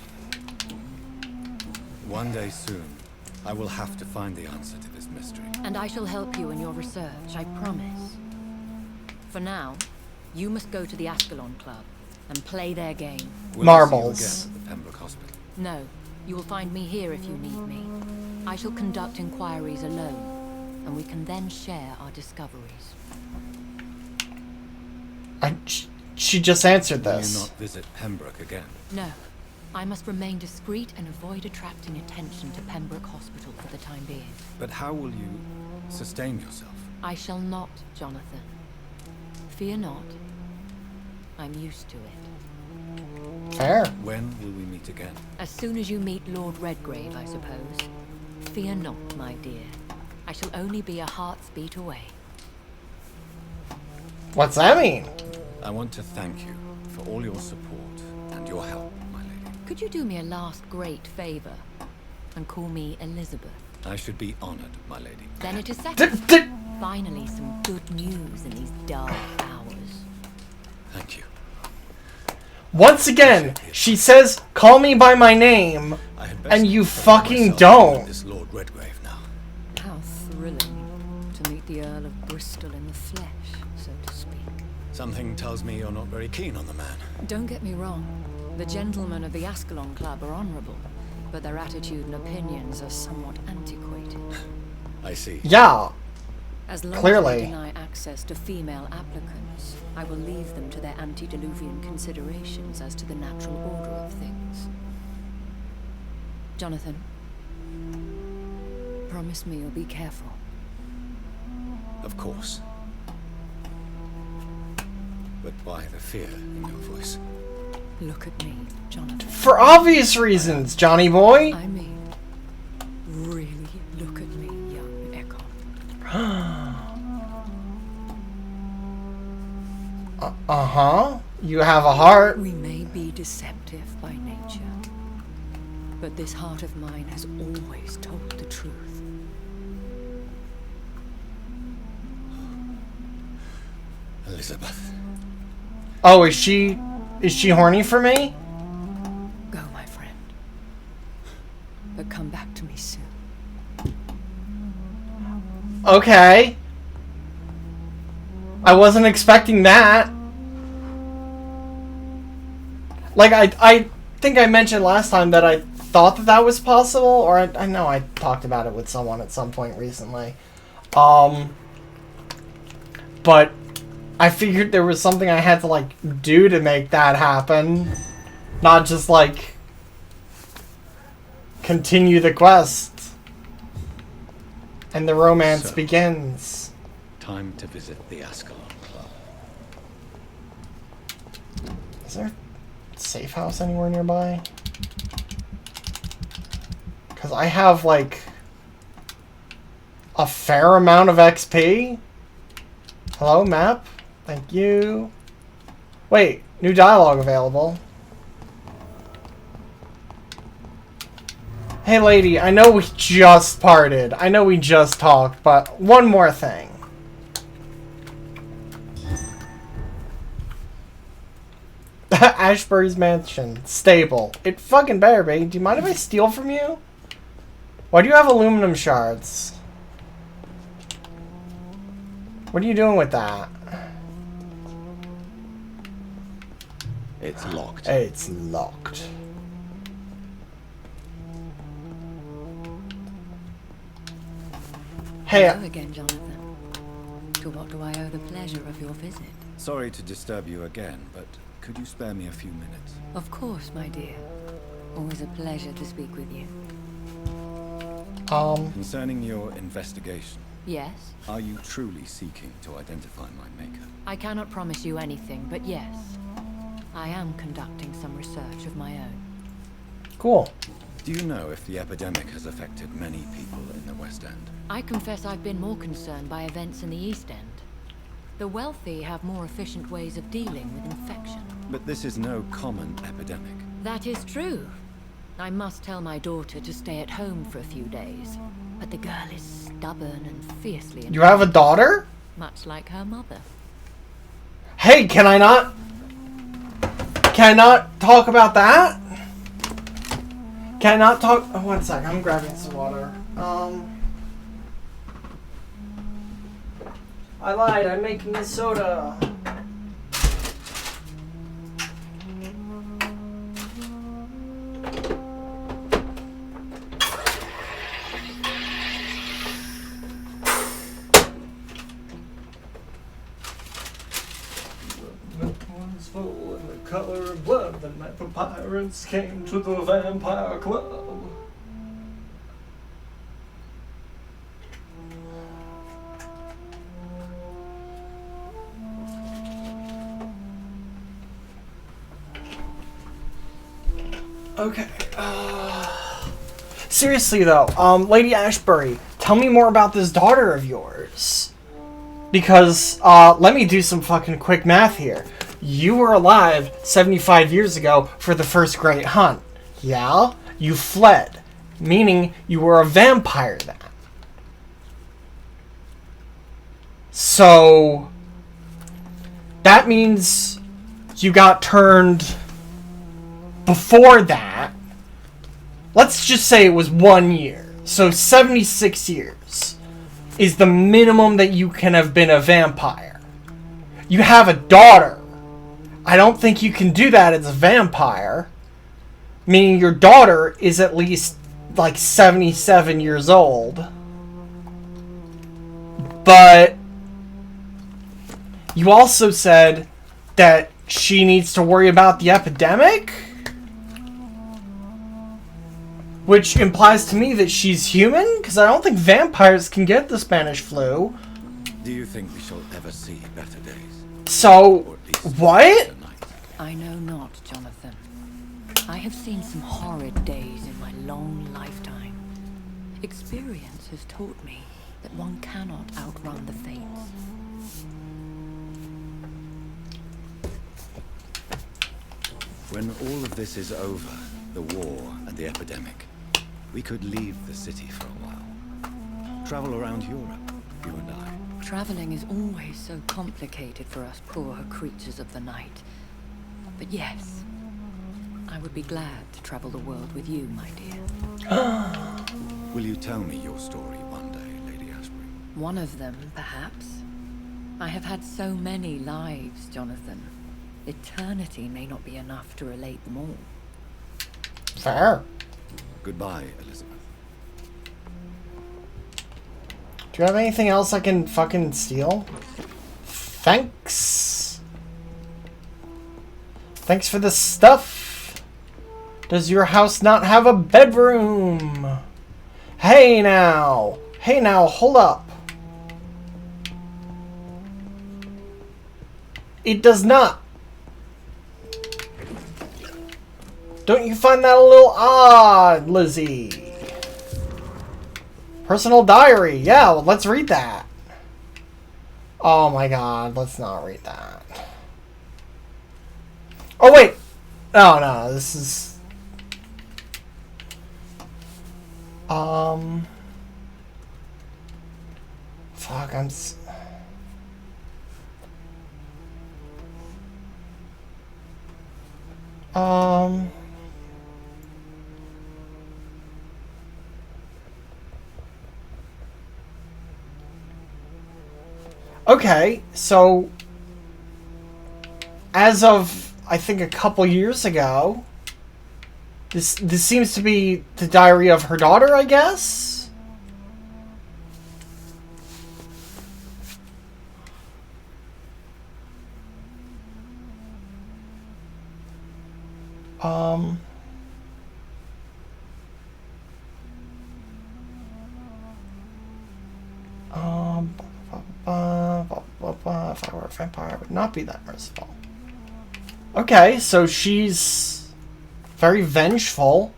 One day soon, I will have to find the answer to this mystery. And I shall help you in your research, I promise. For now, you must go to the Ascalon Club and play their game. Will Marbles. I see you again at the Pembroke Hospital? No, you will find me here if you need me. I shall conduct inquiries alone, and we can then share our discoveries. She just answered Will this. you not visit Pembroke again? No, I must remain discreet and avoid attracting attention to Pembroke Hospital for the time being. But how will you sustain yourself? I shall not, Jonathan. Fear not. I'm used to it. Fair. When will we meet again? As soon as you meet Lord Redgrave, I suppose. Fear not, my dear. I shall only be a heart's beat away. What's that mean? I want to thank you for all your support and your help, my lady. Could you do me a last great favor and call me Elizabeth? I should be honored, my lady. Then it is settled. Finally, some good news in these dark hours. Thank you. Once again, she says, call me by my name, I had best and you prepare fucking myself don't. with this Lord Redgrave now. How thrilling to meet the Earl of Bristol in the flesh, so to speak. Something tells me you're not very keen on the man. Don't get me wrong. The gentlemen of the Ascalon Club are honorable, but their attitude and opinions are somewhat antiquated. I see. Yeah. As long Clearly. as they deny access to female applicants, I will leave them to their antediluvian considerations as to the natural order of things. Jonathan, promise me you'll be careful. Of course. But why the fear in your voice? Look at me, Jonathan. For obvious reasons, Johnny boy. I mean, really look at me, young Ekon. Uh-huh. You have a heart. We may be deceptive by nature, but this heart of mine has always told the truth. Elizabeth. Oh, is she horny for me? Go, my friend. But come back to me soon. Okay. I wasn't expecting that. Like, I think I mentioned last time that I thought that was possible, or I know I talked about it with someone at some point recently. But I figured there was something I had to, like, do to make that happen. Not just, like, continue the quest. And the romance begins. Time to visit the Ascalon Club. Is there a safe house anywhere nearby? Because I have, like, a fair amount of XP. Hello, map. Thank you. Wait, new dialogue available. Hey, lady, I know we just parted. I know we just talked, but one more thing. Ashbury's mansion. Stable. It fucking better be. Do you mind if I steal from you? Why do you have aluminum shards? What are you doing with that? It's locked. It's locked. Hey. Hello again, Jonathan. To what do I owe the pleasure of your visit? Sorry to disturb you again, but could you spare me a few minutes? Of course, my dear. Always a pleasure to speak with you. Concerning your investigation. Yes? Are you truly seeking to identify my maker? I cannot promise you anything, but yes. I am conducting some research of my own. Cool. Do you know if the epidemic has affected many people in the West End? I confess I've been more concerned by events in the East End. The wealthy have more efficient ways of dealing with infection. But this is no common epidemic. That is true. I must tell my daughter to stay at home for a few days. But the girl is stubborn and fiercely... You have a daughter? Much like her mother. Hey, can I not talk about that? Can I not talk... Oh, one sec, I'm grabbing some water. I lied, I'm making a soda. Full in the color of blood. The night pirates came to the Vampire Club. Okay. Seriously though, Lady Ashbury, tell me more about this daughter of yours. Because, let me do some fucking quick math here. You were alive 75 years ago for the first Great Hunt. Yeah? You fled. Meaning you were a vampire then. So... that means you got turned before that. Let's just say it was 1 year. So 76 years is the minimum that you can have been a vampire. You have a daughter. I don't think you can do that as a vampire. Meaning your daughter is at least like 77 years old. But you also said that she needs to worry about the epidemic? Which implies to me that she's human? Because I don't think vampires can get the Spanish flu. Do you think we shall ever see better days? So, what? I know not, Jonathan. I have seen some horrid days in my long lifetime. Experience has taught me that one cannot outrun the fates. When all of this is over, the war and the epidemic, we could leave the city for a while. Travel around Europe, you and I. Traveling is always so complicated for us poor creatures of the night. But yes, I would be glad to travel the world with you, my dear. Will you tell me your story one day, Lady Ashbury? One of them, perhaps. I have had so many lives, Jonathan. Eternity may not be enough to relate them all. Fair. Goodbye, Elizabeth. Do you have anything else I can fucking steal? Thanks. Thanks for the stuff. Does your house not have a bedroom? Hey now. Hey now, hold up. It does not. Don't you find that a little odd, Lizzie? Personal diary. Yeah, well, let's read that. Oh my god, let's not read that. Oh, wait. Oh, no, this is... Fuck, I'm... Okay, so as of I think a couple years ago, this seems to be the diary of her daughter, I guess. If I were a vampire, I would not be that merciful. Okay, so she's very vengeful.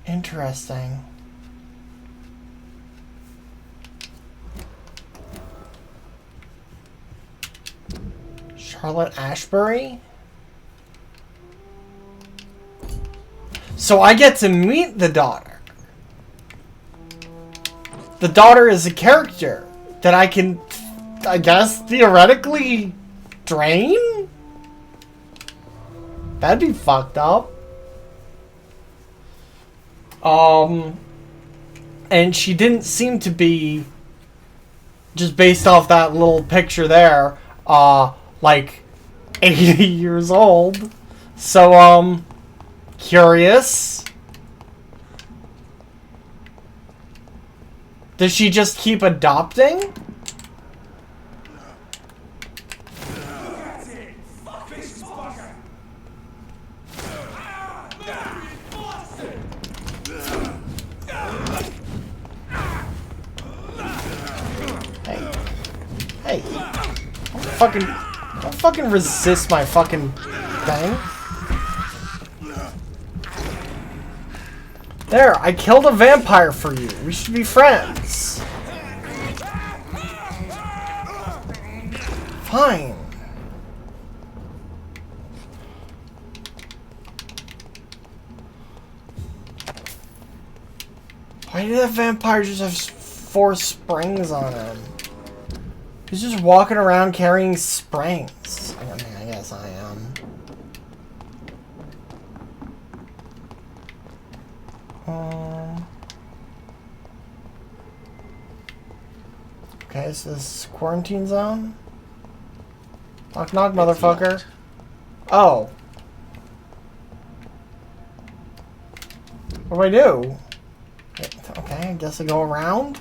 Interesting. Charlotte Ashbury? So I get to meet the daughter. The daughter is a character that I can, I guess, theoretically drain? That'd be fucked up. And she didn't seem to be, just based off that little picture there, like 80 years old. So, curious. Does she just keep adopting? Hey, don't fucking resist my fucking thing. There, I killed a vampire for you. We should be friends. Fine. Why did that vampire just have 4 springs on him? He's just walking around carrying springs. I mean, I guess I am. Okay, so this is quarantine zone? Knock knock, motherfucker. Oh. What do I do? Okay, I guess I go around.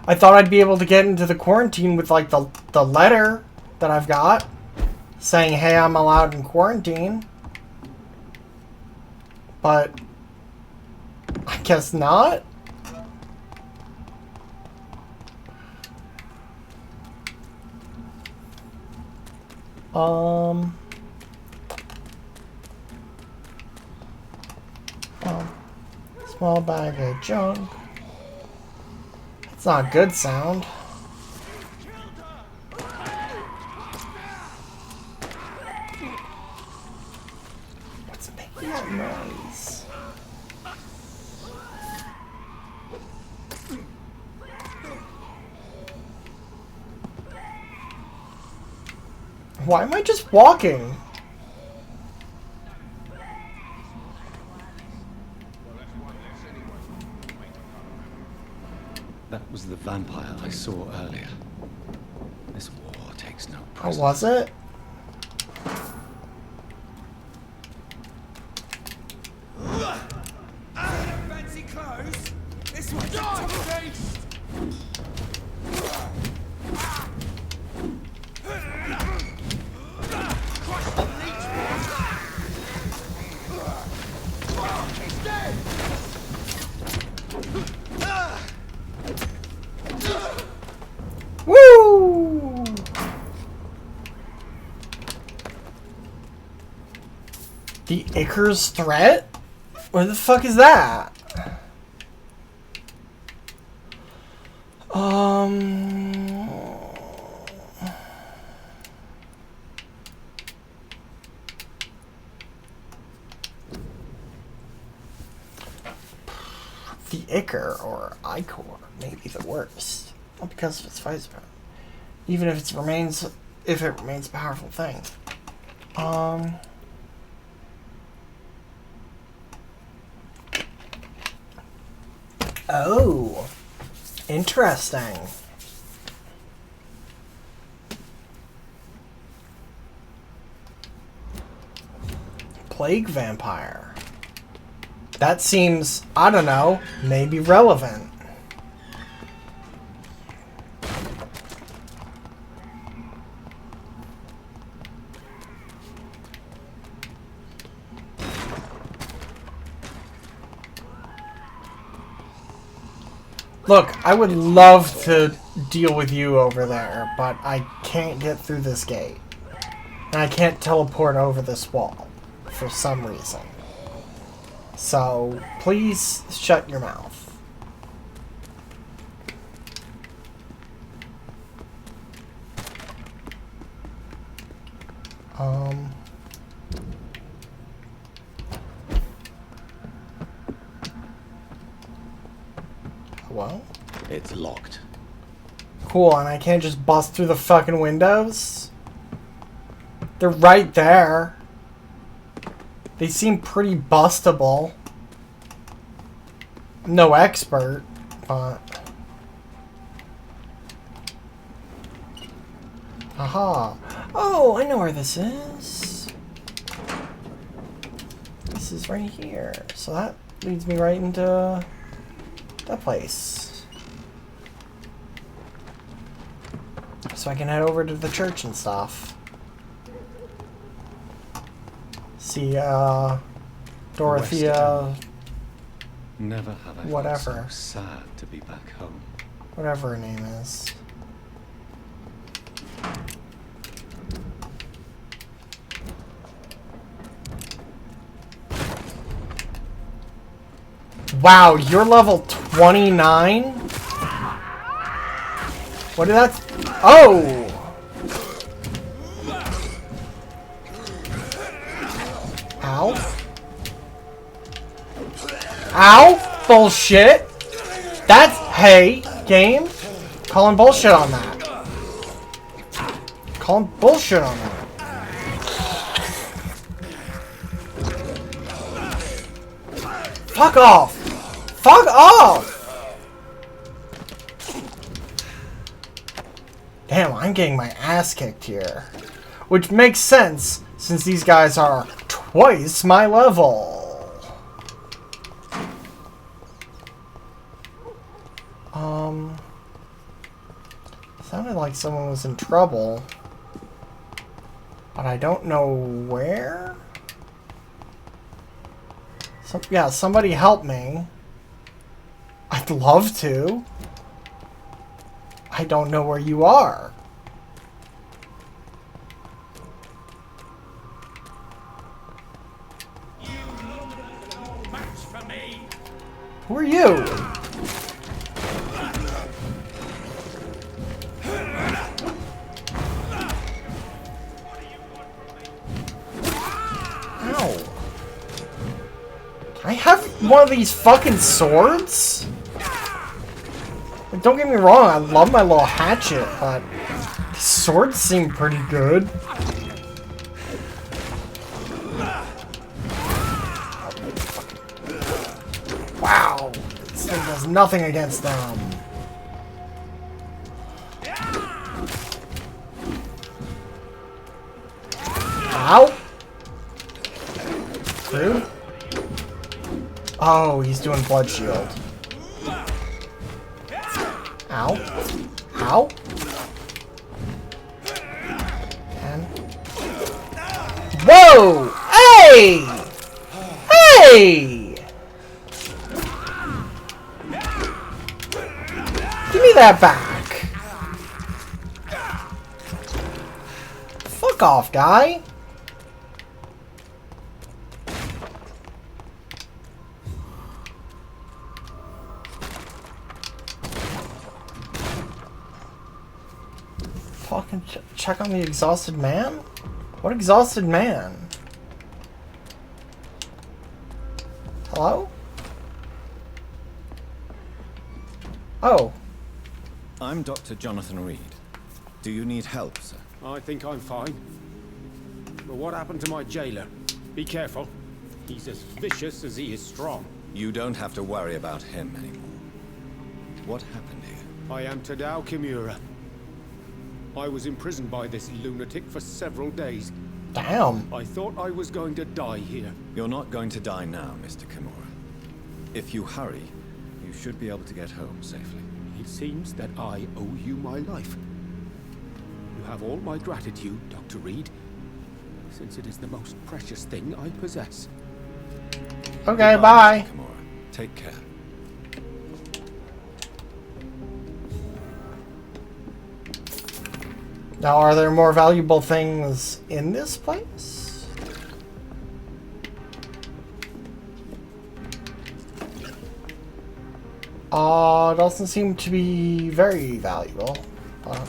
I thought I'd be able to get into the quarantine with, like, the letter that I've got saying, hey, I'm allowed in quarantine. But I Guess not. Small bag of junk. That's not a good sound. What's making that noise? Why am I just walking? That was the vampire I saw earlier. This war takes no Oh, precedent. was it? Fancy clothes? This one's a tough taste. He's dead. Woo! The Icarus threat? What the fuck is that? The Icar, or Icor, may be the worst. Not because of its vice power. Even if it remains a powerful thing. Oh. Interesting. Plague vampire. That seems, I don't know, maybe relevant. Look, I would love to deal with you over there, but I can't get through this gate. And I can't teleport over this wall for some reason. So, please shut your mouth. Well, It's locked. cool, and I can't just bust through the fucking windows? They're right there. They seem pretty bustable. I'm no expert, but... Aha. Oh, I know where this is. This is right here. So that leads me right into that place. So I can head over to the church and stuff. See, Dorothea, Never have I whatever. felt so sad to be back home. whatever her name is. Wow, you're level 29? What did that... Oh! Ow. Ow! Bullshit! That's... Hey, game. Calling bullshit on that. Calling bullshit on that. Fuck off! Fuck off! Damn, I'm getting my ass kicked here. Which makes sense, since these guys are twice my level. Sounded like someone was in trouble. But I don't know where? Yeah, somebody help me. I'd love to. I don't know where you are. Who are you? Ow. Can I have one of these fucking swords? Like, don't get me wrong, I love my little hatchet, but these swords seem pretty good. Wow, this thing does nothing against them. Ow! Through? Oh, he's doing blood shield. Ow. Ow. And... Whoa! Hey! Hey! Give me that back. Fuck off, guy. Fucking check on the exhausted man? What exhausted man? Hello? Oh. I'm Dr. Jonathan Reed. Do you need help, sir? I think I'm fine. But what happened to my jailer? Be careful. He's as vicious as he is strong. You don't have to worry about him anymore. What happened here? I am Tadao Kimura. I was imprisoned by this lunatic for several days. Damn. I thought I was going to die here. You're not going to die now, Mr. Kimura. If you hurry, you should be able to get home safely. It seems that I owe you my life. You have all my gratitude, Dr. Reed, since it is the most precious thing I possess. Okay, Goodbye, bye. Mr. Kimura. Take care. Now, are there more valuable things in this place? Doesn't seem to be very valuable. Ow.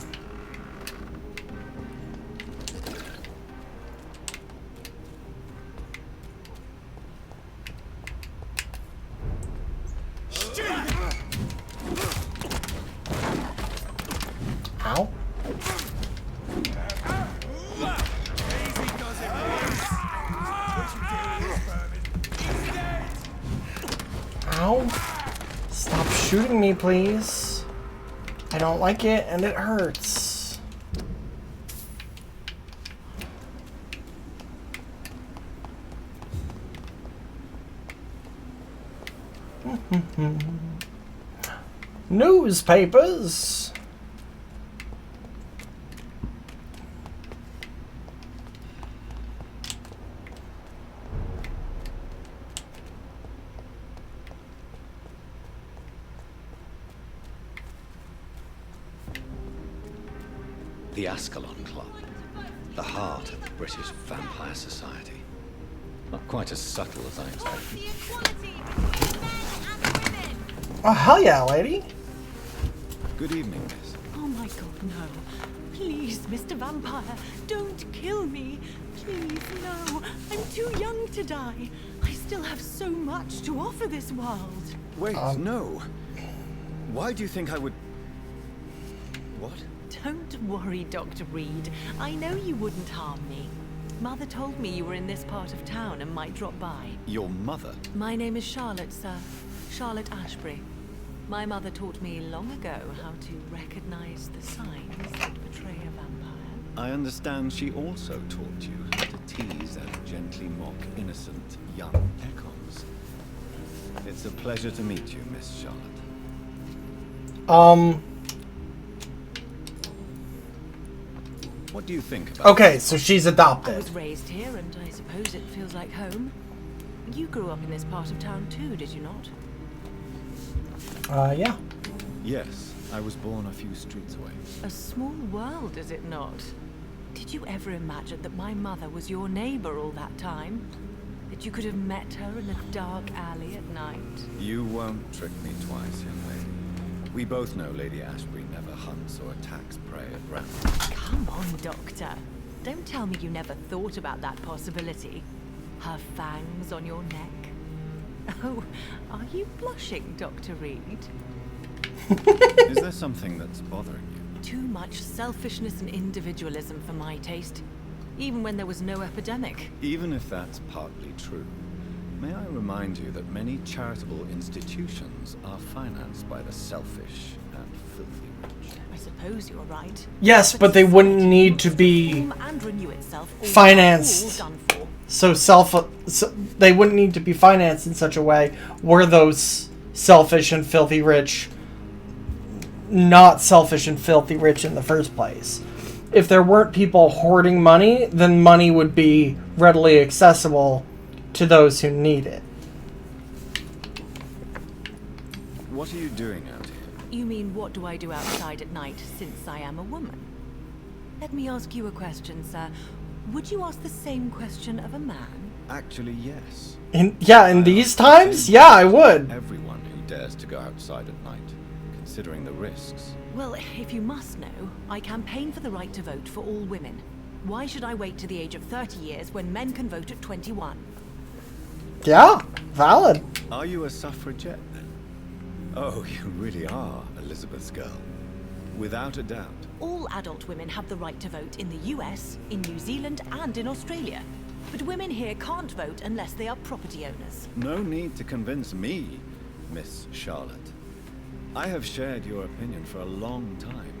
Ow. Stop shooting me, please. I don't like it, and it hurts. Newspapers. The Ascalon Club. The heart of the British Vampire Society. Not quite as subtle as I expected. Oh, hell yeah, lady. Good evening, miss. Oh my god, no. Please, Mr. Vampire, don't kill me. Please, no. I'm too young to die. I still have so much to offer this world. Wait, no. Why do you think I would... What? Don't worry, Dr. Reed. I know you wouldn't harm me. Mother told me you were in this part of town and might drop by. Your mother? My name is Charlotte, sir. Charlotte Ashbury. My mother taught me long ago how to recognize the signs that betray a vampire. I understand she also taught you how to tease and gently mock innocent young Ekons. It's a pleasure to meet you, Miss Charlotte. What do you think about Okay, so she's adopted. I was raised here, and I suppose it feels like home. You grew up in this part of town too, did you not? Yeah. Yes, I was born a few streets away. A small world, is it not? Did you ever imagine that my mother was your neighbor all that time? That you could have met her in a dark alley at night? You won't trick me twice, young lady. We both know Lady Ashbury never hunts or attacks prey at random. Come on, Doctor. Don't tell me you never thought about that possibility. Her fangs on your neck. Oh, are you blushing, Dr. Reed? Is there something that's bothering you? Too much selfishness and individualism for my taste. Even when there was no epidemic. Even if that's partly true, may I remind you that many charitable institutions are financed by the selfish and filthy rich. I suppose you're right. Yes, but they wouldn't need to be and renew itself, financed. all done for. So they wouldn't need to be financed in such a way where those selfish and filthy rich not selfish and filthy rich in the first place. If there weren't people hoarding money, then money would be readily accessible to those who need it. What are you doing out here? You mean, what do I do outside at night since I am a woman? Let me ask you a question, sir. Would you ask the same question of a man? Actually, yes. In these times? Yeah, I would. Everyone who dares to go outside at night, considering the risks. Well, if you must know, I campaign for the right to vote for all women. Why should I wait to the age of 30 years when men can vote at 21? Yeah, valid. Are you a suffragette then? Oh, you really are Elizabeth's girl. Without a doubt. All adult women have the right to vote in the US, in New Zealand, and in Australia. But women here can't vote unless they are property owners. No need to convince me, Miss Charlotte. I have shared your opinion for a long time.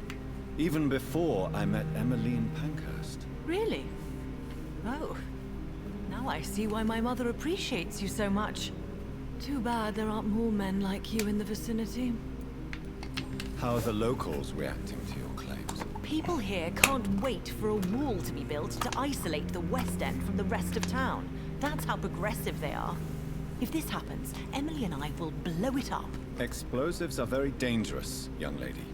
Even before I met Emmeline Pankhurst. Really? Oh. Now I see why my mother appreciates you so much. Too bad there aren't more men like you in the vicinity. How are the locals reacting to your claims? People here can't wait for a wall to be built to isolate the West End from the rest of town. That's how progressive they are. If this happens, Emily and I will blow it up. Explosives are very dangerous, young lady.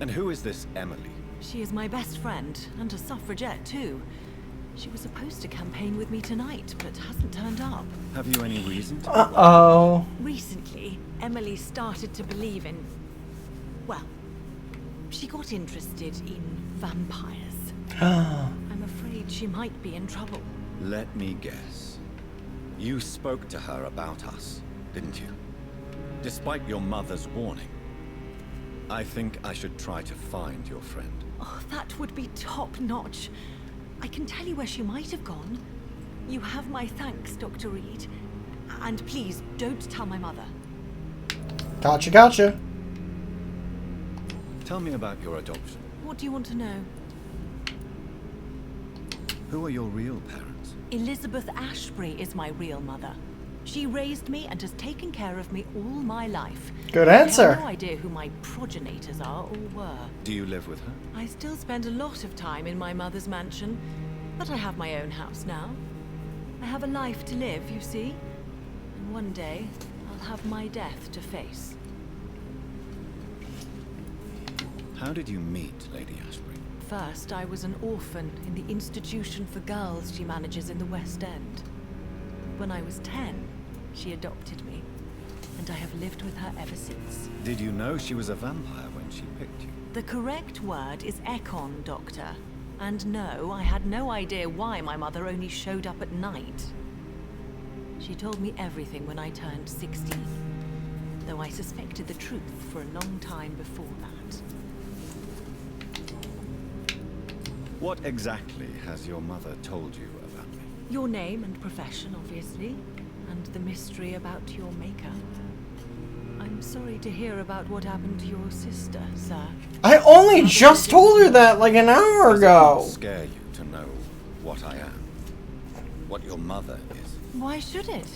And who is this Emily? She is my best friend, and a suffragette too. She was supposed to campaign with me tonight, but hasn't turned up. Have you any reason to? Uh-oh. Recently, Emily started to believe in... well, she got interested in vampires. I'm afraid she might be in trouble. Let me guess. You spoke to her about us, didn't you? Despite your mother's warning. I think I should try to find your friend. Oh, that would be top-notch. I can tell you where she might have gone. You have my thanks, Dr. Reed. And please, don't tell my mother. Gotcha, gotcha. Tell me about your adoption. What do you want to know? Who are your real parents? Elizabeth Ashbury is my real mother. She raised me and has taken care of me all my life. Good answer. I have no idea who my progenitors are or were. Do you live with her? I still spend a lot of time in my mother's mansion, but I have my own house now. I have a life to live, you see. And one day, I'll have my death to face. How did you meet Lady Ashbury? First, I was an orphan in the institution for girls she manages in the West End. When I was 10, she adopted me, and I have lived with her ever since. Did you know she was a vampire when she picked you? The correct word is Ekon, Doctor. And no, I had no idea why my mother only showed up at night. She told me everything when I turned 16, though I suspected the truth for a long time before that. What exactly has your mother told you about me? Your name and profession, obviously, and the mystery about your maker. I'm sorry to hear about what happened to your sister, sir. I only just told her that like an hour ago. Does it scare you to know what I am? What your mother is? Why should it?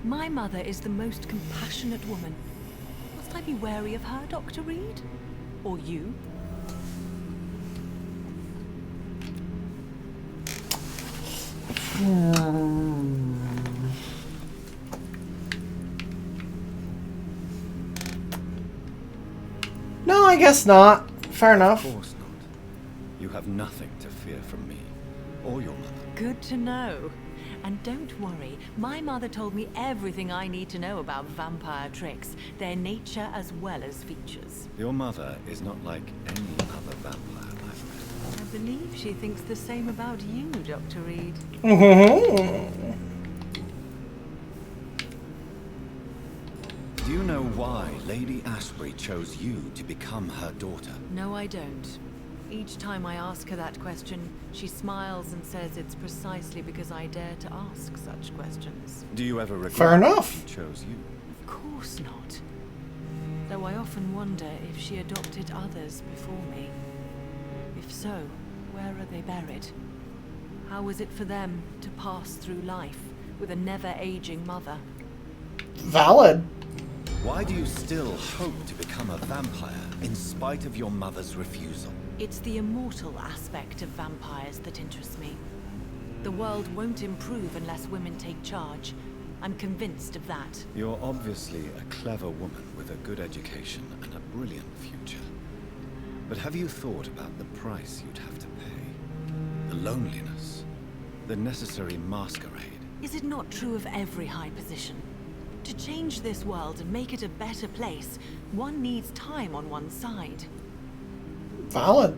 My mother is the most compassionate woman. Must I be wary of her, Dr. Reed? Or you? No, I guess not. Fair enough. Of course not. You have nothing to fear from me, or your mother. Good to know. And don't worry, my mother told me everything I need to know about vampire tricks, their nature as well as features. Your mother is not like any other vampire I've met. I believe she thinks the same about you, Dr. Reed. Do you know why Lady Ashbury chose you to become her daughter? No, I don't. Each time I ask her that question, she smiles and says it's precisely because I dare to ask such questions. Do you ever regret Fair enough. she chose you? Of course not. Though I often wonder if she adopted others before me. If so, where are they buried? How was it for them to pass through life with a never-aging mother? Valid. Why do you still hope to become a vampire in spite of your mother's refusal? It's the immortal aspect of vampires that interests me. The world won't improve unless women take charge. I'm convinced of that. You're obviously a clever woman with a good education and a brilliant future. But have you thought about the price you'd have to pay? The loneliness, the necessary masquerade. Is it not true of every high position? To change this world and make it a better place, one needs time on one's side. Valid.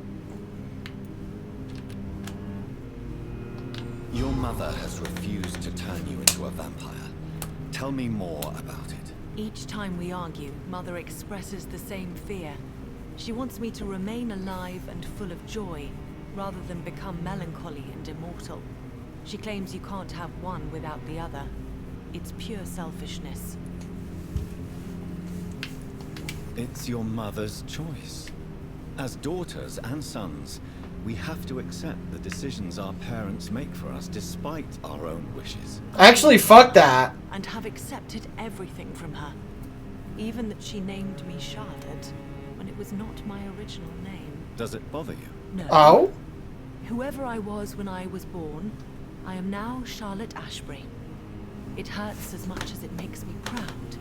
Your mother has refused to turn you into a vampire. Tell me more about it. Each time we argue, Mother expresses the same fear. She wants me to remain alive and full of joy, rather than become melancholy and immortal. She claims you can't have one without the other. It's pure selfishness. It's your mother's choice. As daughters and sons, we have to accept the decisions our parents make for us despite our own wishes. Actually, fuck that. And have accepted everything from her. Even that she named me Charlotte, when it was not my original name. Does it bother you? No. Oh? Whoever I was when I was born, I am now Charlotte Ashbury. It hurts as much as it makes me proud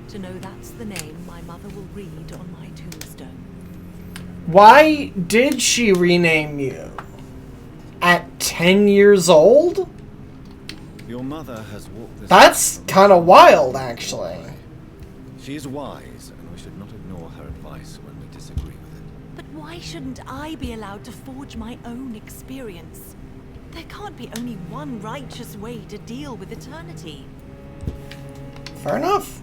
to know that's the name my mother will read on my tombstone. Why did she rename you? At 10 years old? Your mother has walked this That's kind of wild, actually. She is wise, and we should not ignore her advice when we disagree with it. But why shouldn't I be allowed to forge my own experience? There can't be only one righteous way to deal with eternity. Fair enough.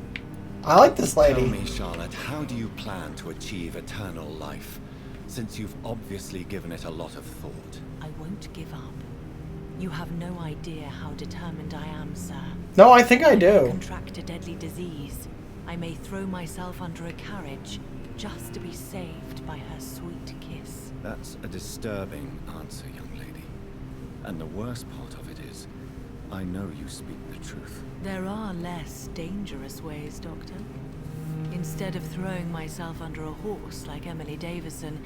I like this lady. Tell me, Charlotte, how do you plan to achieve eternal life, since you've obviously given it a lot of thought? I won't give up. You have no idea how determined I am, sir. No, I think I If I do. contract a deadly disease, I may throw myself under a carriage just to be saved by her sweet kiss. That's a disturbing answer, young lady. And the worst part of it is, I know you speak the truth. There are less dangerous ways, Doctor. Instead of throwing myself under a horse like Emily Davison,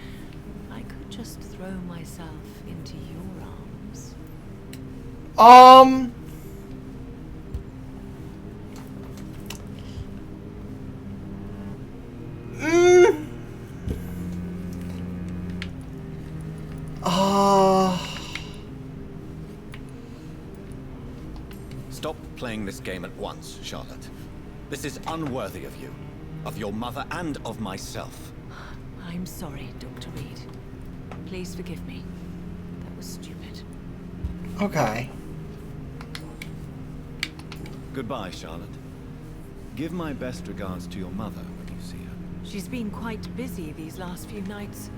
I could just throw myself into your arms. Stop playing this game at once, Charlotte. This is unworthy of you, of your mother, and of myself. I'm sorry, Dr. Reed. Please forgive me. That was stupid. Okay. Goodbye, Charlotte. Give my best regards to your mother when you see her. She's been quite busy these last few nights.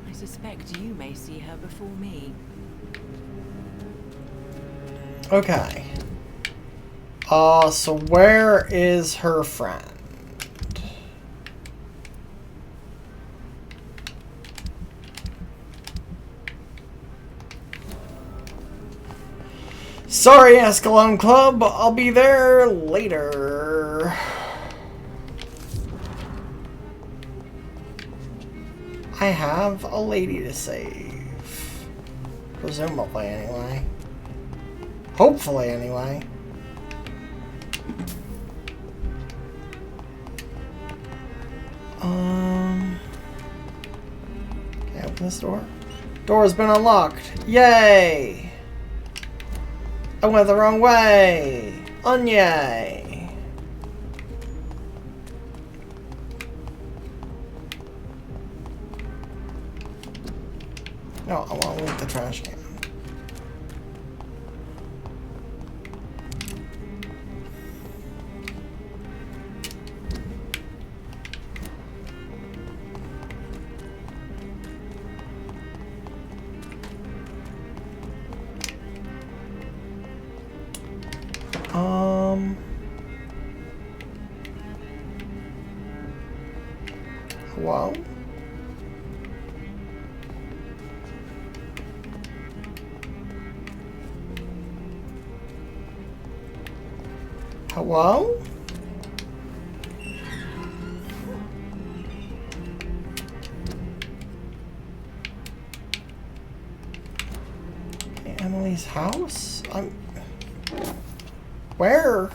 I suspect you may see her before me. Okay. So where is her friend? Sorry, Escalon Club. I'll be there later. I have a lady to save. Presumably, anyway. Hopefully, anyway. this door? Door's been unlocked. Yay! I went the wrong way. Unyay. No, I want to loot the trash can. Hello? Hello? Emily's house? Where?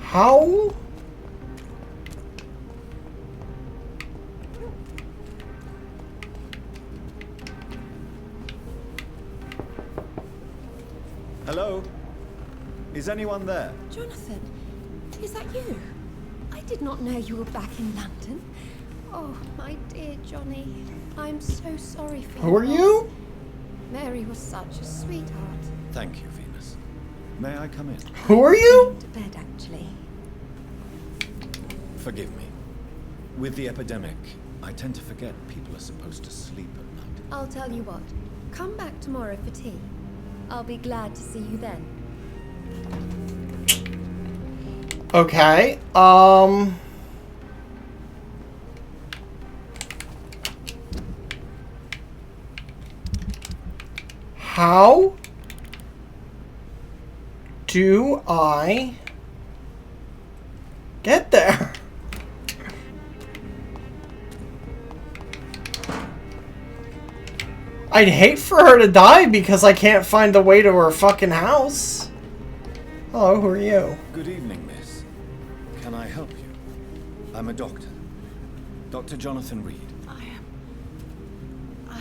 How? Hello? Is anyone there? Jonathan, is that you? I did not know you were back in London. Oh, my dear Johnny. I'm so sorry for you. Who are you? Mary was such a sweetheart. Thank you, Venus. May I come in? Who are you? To bed, actually. Forgive me. With the epidemic, I tend to forget people are supposed to sleep at night. I'll tell you what. Come back tomorrow for tea. I'll be glad to see you then. Okay, how do I get there? I'd hate for her to die because I can't find the way to her fucking house. Hello, who are you? Good evening, miss. Can I help you? I'm a doctor. Dr. Jonathan Reed. I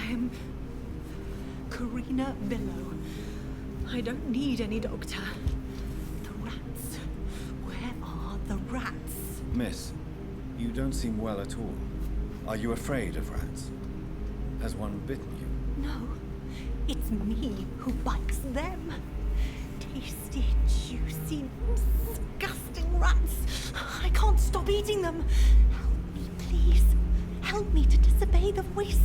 am Karina Billow. I don't need any doctor. The rats. Where are the rats? Miss, you don't seem well at all. Are you afraid of rats? Has one bitten you? No, it's me who bites them. Tasty, juicy, disgusting rats. I can't stop eating them. Help me, please. Help me to disobey the voice.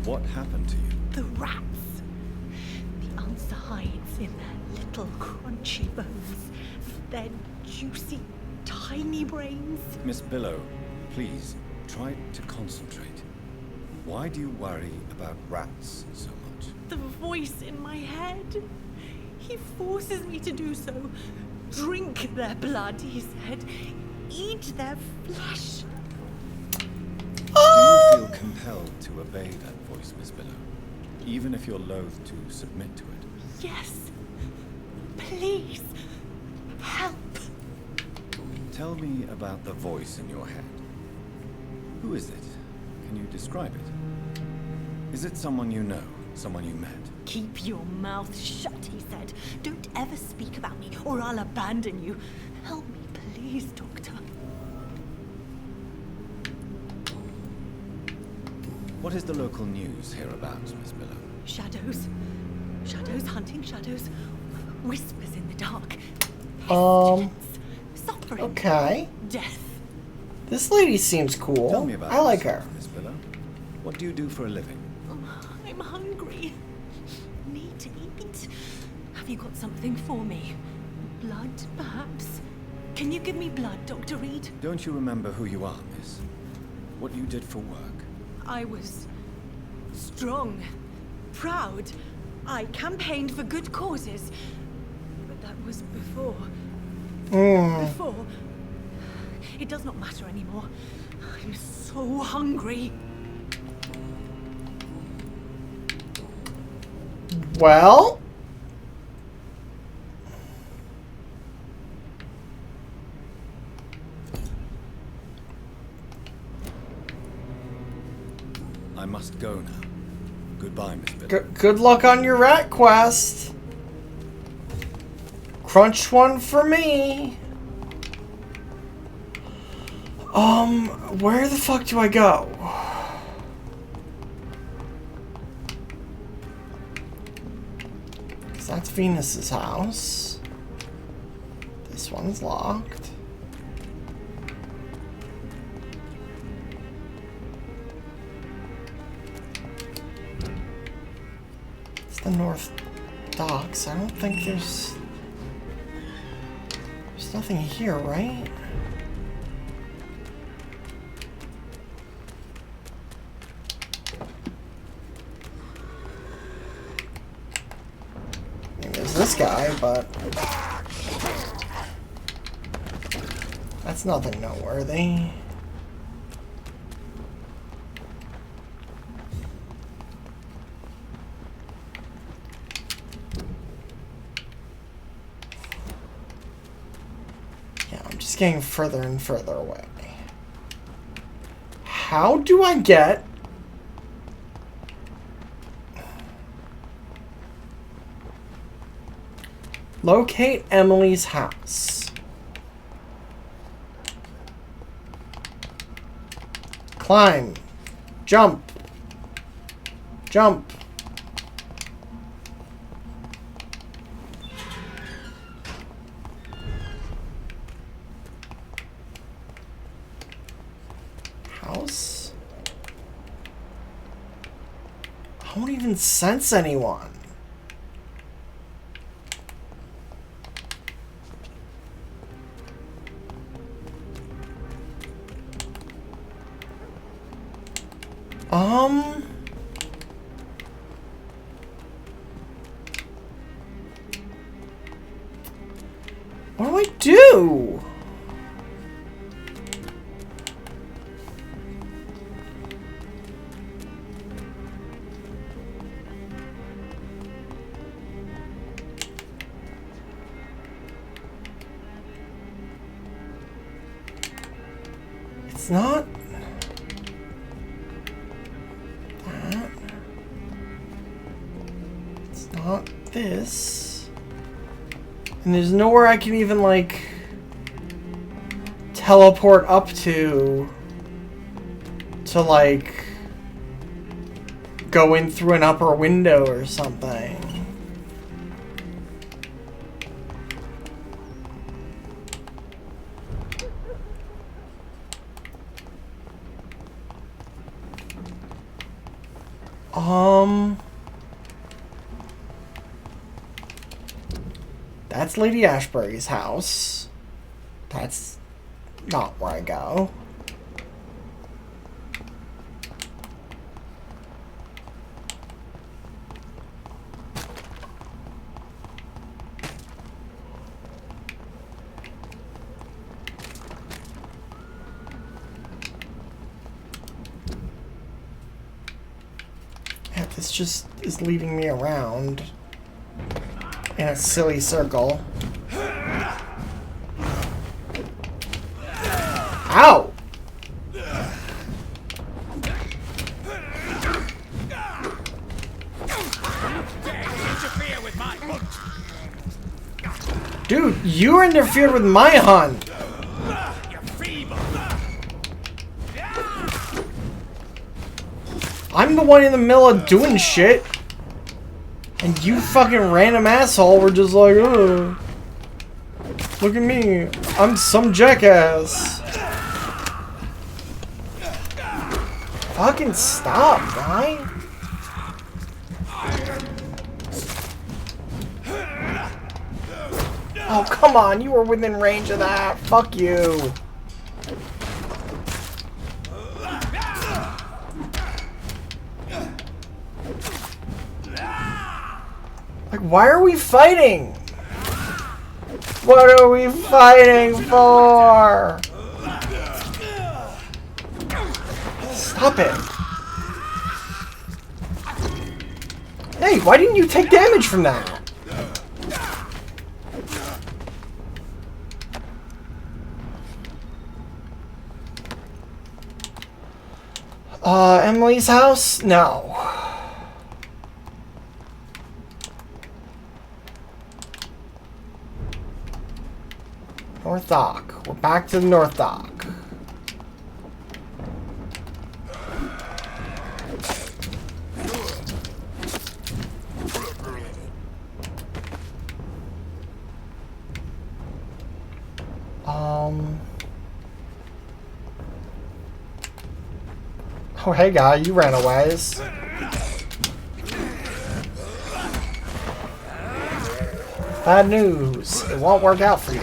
What happened to you? The rats. The answer hides in their little crunchy bones. Their juicy, tiny brains. Miss Billow, please, try to concentrate. Why do you worry about rats so much? The voice in my head. He forces me to do so. Drink their blood, he said. Eat their flesh. Do you feel compelled to obey that voice, Miss Billow? Even if you're loath to submit to it? Yes. Please. Help. Tell me about the voice in your head. Who is it? Can you describe it? Is it someone you know? Someone you met? Keep your mouth shut, he said. Don't ever speak about me, or I'll abandon you. Help me, please, Doctor. What is the local news hereabouts, Miss Billow? Shadows. Shadows hunting shadows. Whispers in the dark. Suffering. Okay. Death. This lady seems cool. Tell me about I like yourself, her. Miss Billow. What do you do for a living? I'm hungry. Need to eat. Have you got something for me? Blood, perhaps? Can you give me blood, Dr. Reed? Don't you remember who you are, miss? What you did for work? I was strong, proud. I campaigned for good causes. But That was before. Mm. Before. It does not matter anymore. I'm so hungry. Well, I must go now. Goodbye, Miss Biddle. good luck on your rat quest. Crunch one for me. Where the fuck do I go? Because that's Venus's house. This one's locked. It's the North Docks. I don't think there's nothing here, right? There's this guy, but that's nothing noteworthy. Yeah, I'm just getting further and further away. How do I get locate Emily's house? Climb. Jump. Jump. House? I don't even sense anyone. What do I do? It's not that. It's not this. And there's nowhere I can even, like, teleport up to, like, go in through an upper window or something. That's Lady Ashbury's house. That's not where I go. Yeah, this just is leading me around in a silly circle. Ow! Dude, you interfered with my hunt! I'm the one in the middle of doing shit. And you fucking random asshole were just like, ugh. Look at me. I'm some jackass. Fucking stop, guy. Oh, come on. You were within range of that. Fuck you. Like, why are we fighting? What are we fighting for? Stop it. Hey, why didn't you take damage from that? Emily's house? No. North Dock. We're back to the North Dock. Oh, hey guy, you ran a ways. Bad news. It won't work out for you.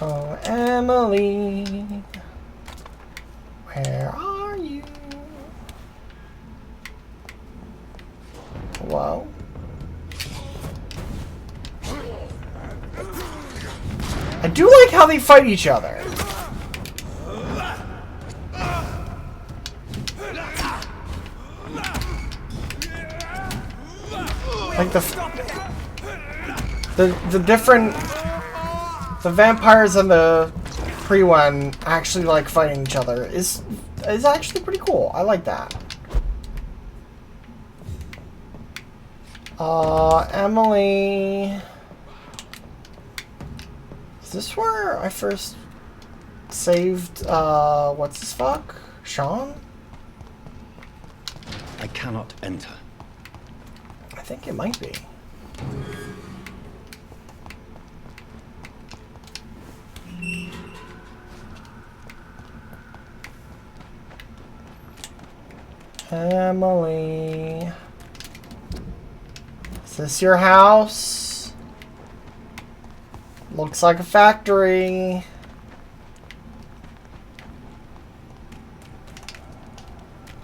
Oh, Emily, where are you? Hello? I do like how they fight each other. Like the different the vampires and the pre-one actually like fighting each other is actually pretty cool. I like that. Emily. Is this where I first saved what's his fuck? Sean? I cannot enter. I think it might be. Emily. Is this your house? Looks like a factory.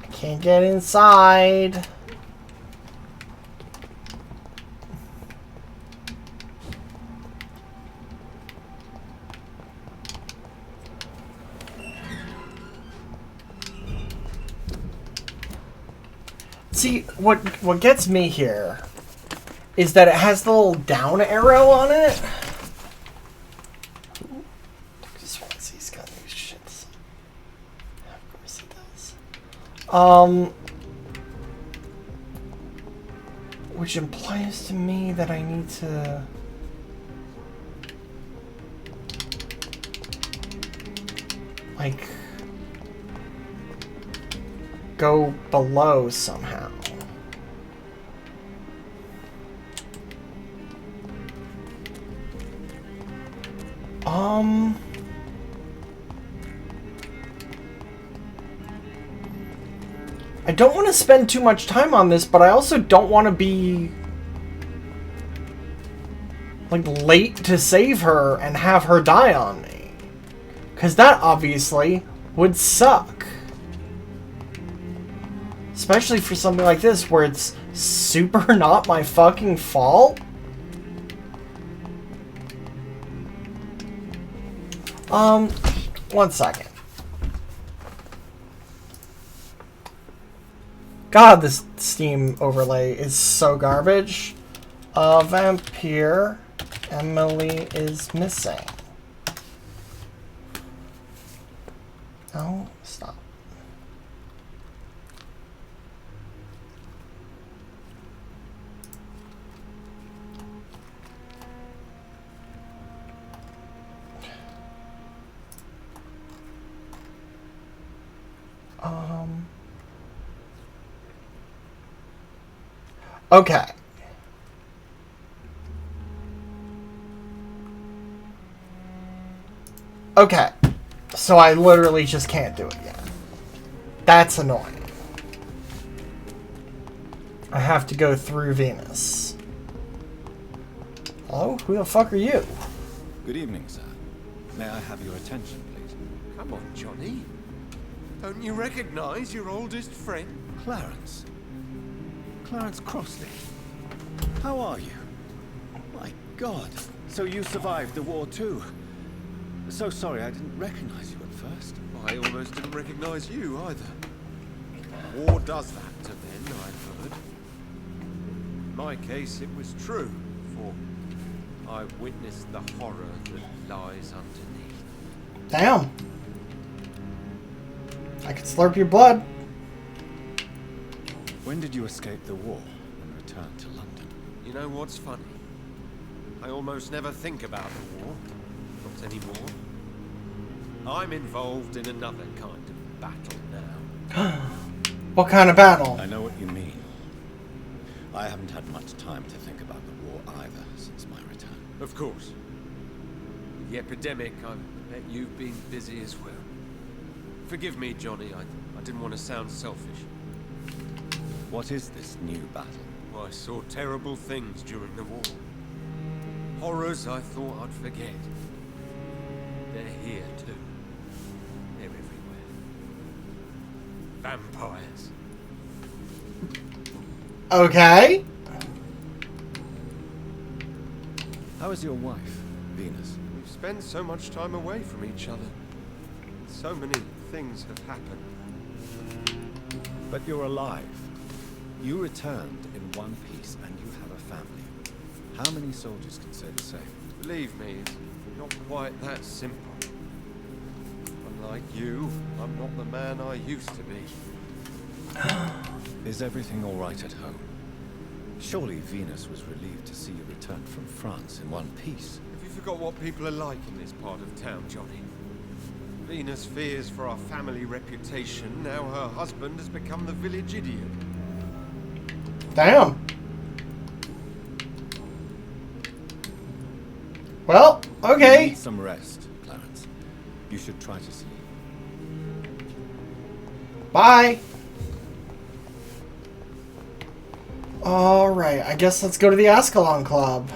I can't get inside. See, what gets me here is that it has the little down arrow on it. Swansea's got these shits. Of course he does. Which implies to me that I need to like go below somehow. I don't want to spend too much time on this, but I also don't want to be like late to save her and have her die on me. 'Cause that obviously would suck. Especially for something like this where it's super not my fucking fault. One second. God, this Steam overlay is so garbage. Vampyr. Emily is missing. No, stop. Okay. Okay. So I literally just can't do it yet. That's annoying. I have to go through Venus. Hello? Who the fuck are you? Good evening, sir. May I have your attention, please? Come on, Johnny. Don't you recognize your oldest friend? Clarence. Clarence Crossley. How are you? My God. So you survived the war too. So sorry I didn't recognize you at first. I almost didn't recognize you either. War does that to men, I've heard. In my case, it was true, for I witnessed the horror that lies underneath. Damn. I could slurp your blood. When did you escape the war and return to London? You know what's funny? I almost never think about the war. Not anymore. I'm involved in another kind of battle now. What kind of battle? I know what you mean. I haven't had much time to think about the war either since my return. Of course. The epidemic, I bet you've been busy as well. Forgive me, Johnny, I didn't want to sound selfish. What is this new battle? I saw terrible things during the war. Horrors I thought I'd forget. They're here too. They're everywhere. Vampires. Okay. How is your wife, Venus? We've spent so much time away from each other. So many things have happened. But you're alive. You returned in one piece and you have a family. How many soldiers can say the same? Believe me, it's not quite that simple. Unlike you, I'm not the man I used to be. Is everything all right at home? Surely Venus was relieved to see you return from France in one piece. Have you forgot what people are like in this part of town, Johnny? Venus fears for our family reputation. Now her husband has become the village idiot. Damn. Well, okay. You need some rest, Clarence. You should try to sleep. Bye. Alright, I guess let's go to the Ascalon Club.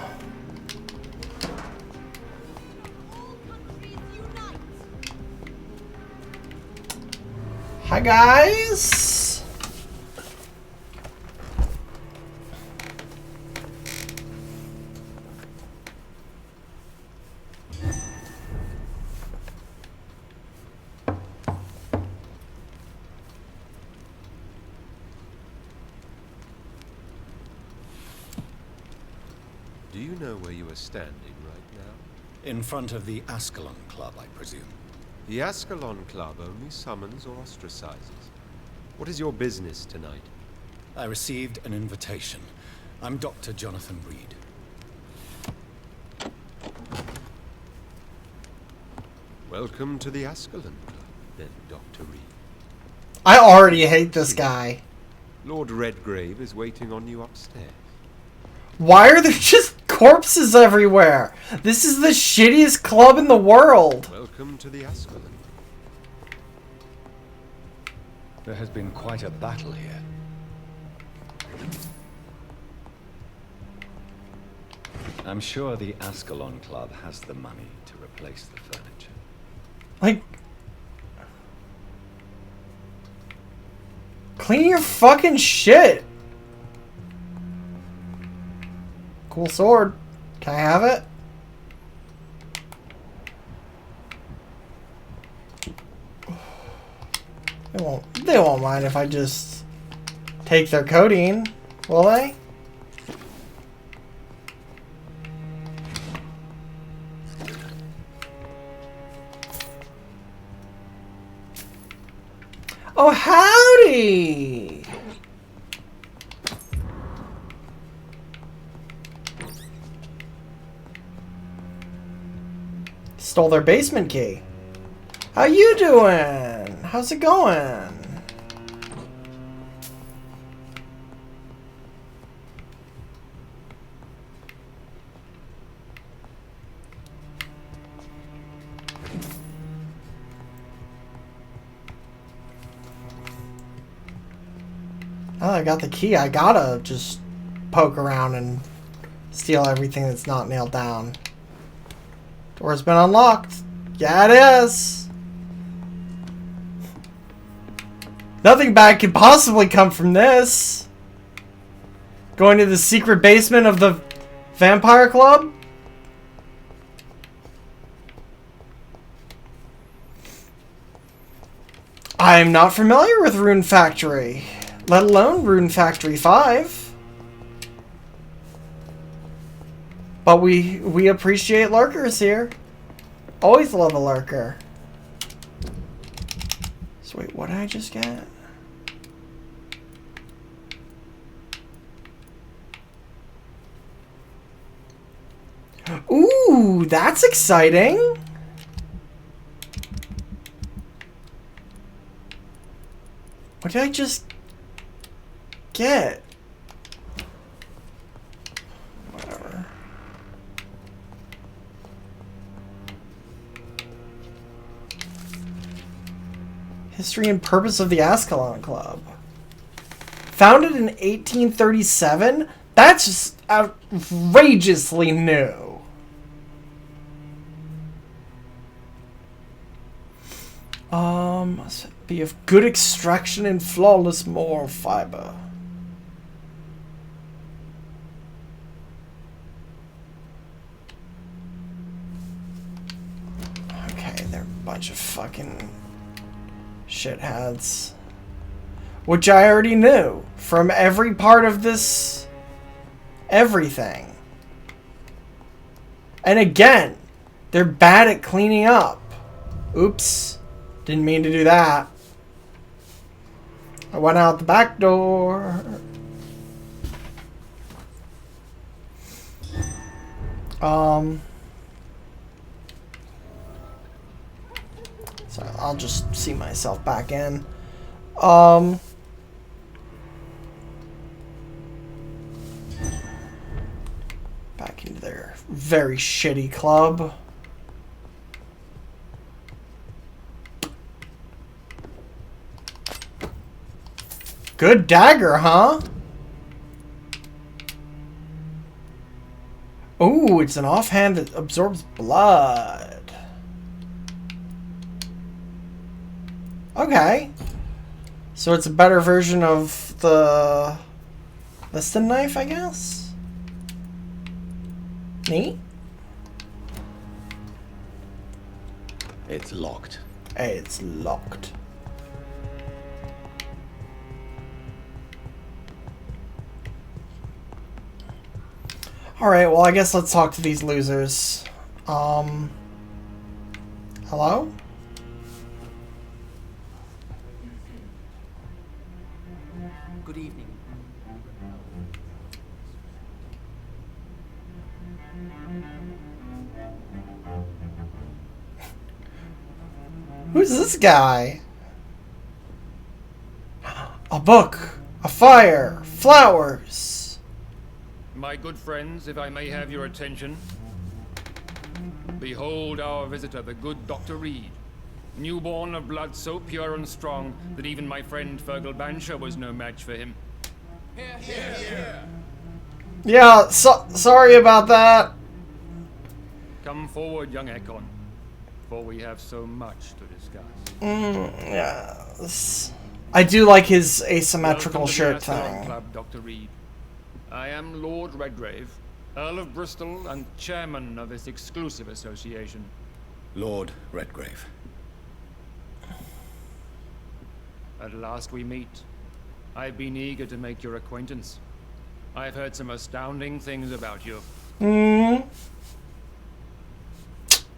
Hi, guys. Do you know where you are standing right now? In front of the Ascalon Club, I presume. The Ascalon Club only summons or ostracizes. What is your business tonight? I received an invitation. I'm Dr. Jonathan Reed. Welcome to the Ascalon Club, then, Dr. Reed. I already hate this guy. Lord Redgrave is waiting on you upstairs. Why are there just corpses everywhere? This is the shittiest club in the world. Welcome to the Ascalon. There has been quite a battle here. I'm sure the Ascalon Club has the money to replace the furniture. Like, clean your fucking shit. Cool sword. Can I have it? They won't mind if I just take their codeine, will they? Oh, howdy! Stole their basement key. How you doing? How's it going? Now that I got the key, I gotta just poke around and steal everything that's not nailed down. Door's been unlocked. Yeah, it is. Nothing bad could possibly come from this. Going to the secret basement of the Vampire Club? I am not familiar with Rune Factory, let alone Rune Factory 5. But we appreciate lurkers here. Always love a lurker. So wait, what did I just get? Ooh, that's exciting. What did I just get? Whatever. History and purpose of the Ascalon Club. Founded in 1837? That's just outrageously new. Must be of good extraction and flawless moral fiber. Okay, they're a bunch of fucking shitheads. Which I already knew from every part of this. Everything. And again, they're bad at cleaning up. Oops. Didn't mean to do that. I went out the back door. So I'll just see myself back in. Back into their very shitty club. Good dagger, huh? Ooh, it's an offhand that absorbs blood. Okay. So it's a better version of the Liston knife, I guess? Neat. It's locked. It's locked. Alright, well I guess let's talk to these losers. Hello? Good evening. Who's this guy? A book, a fire, flowers. My good friends, if I may have your attention. Behold our visitor, the good Dr. Reed. Newborn of blood so pure and strong that even my friend Fergal Bansher was no match for him. Yeah, sorry about that. Come forward, young Ekon, for we have so much to discuss. Yes. I do like his asymmetrical shirt thing. Club, Dr. Reed. I am Lord Redgrave, Earl of Bristol and chairman of this exclusive association. Lord Redgrave. At last we meet. I've been eager to make your acquaintance. I've heard some astounding things about you.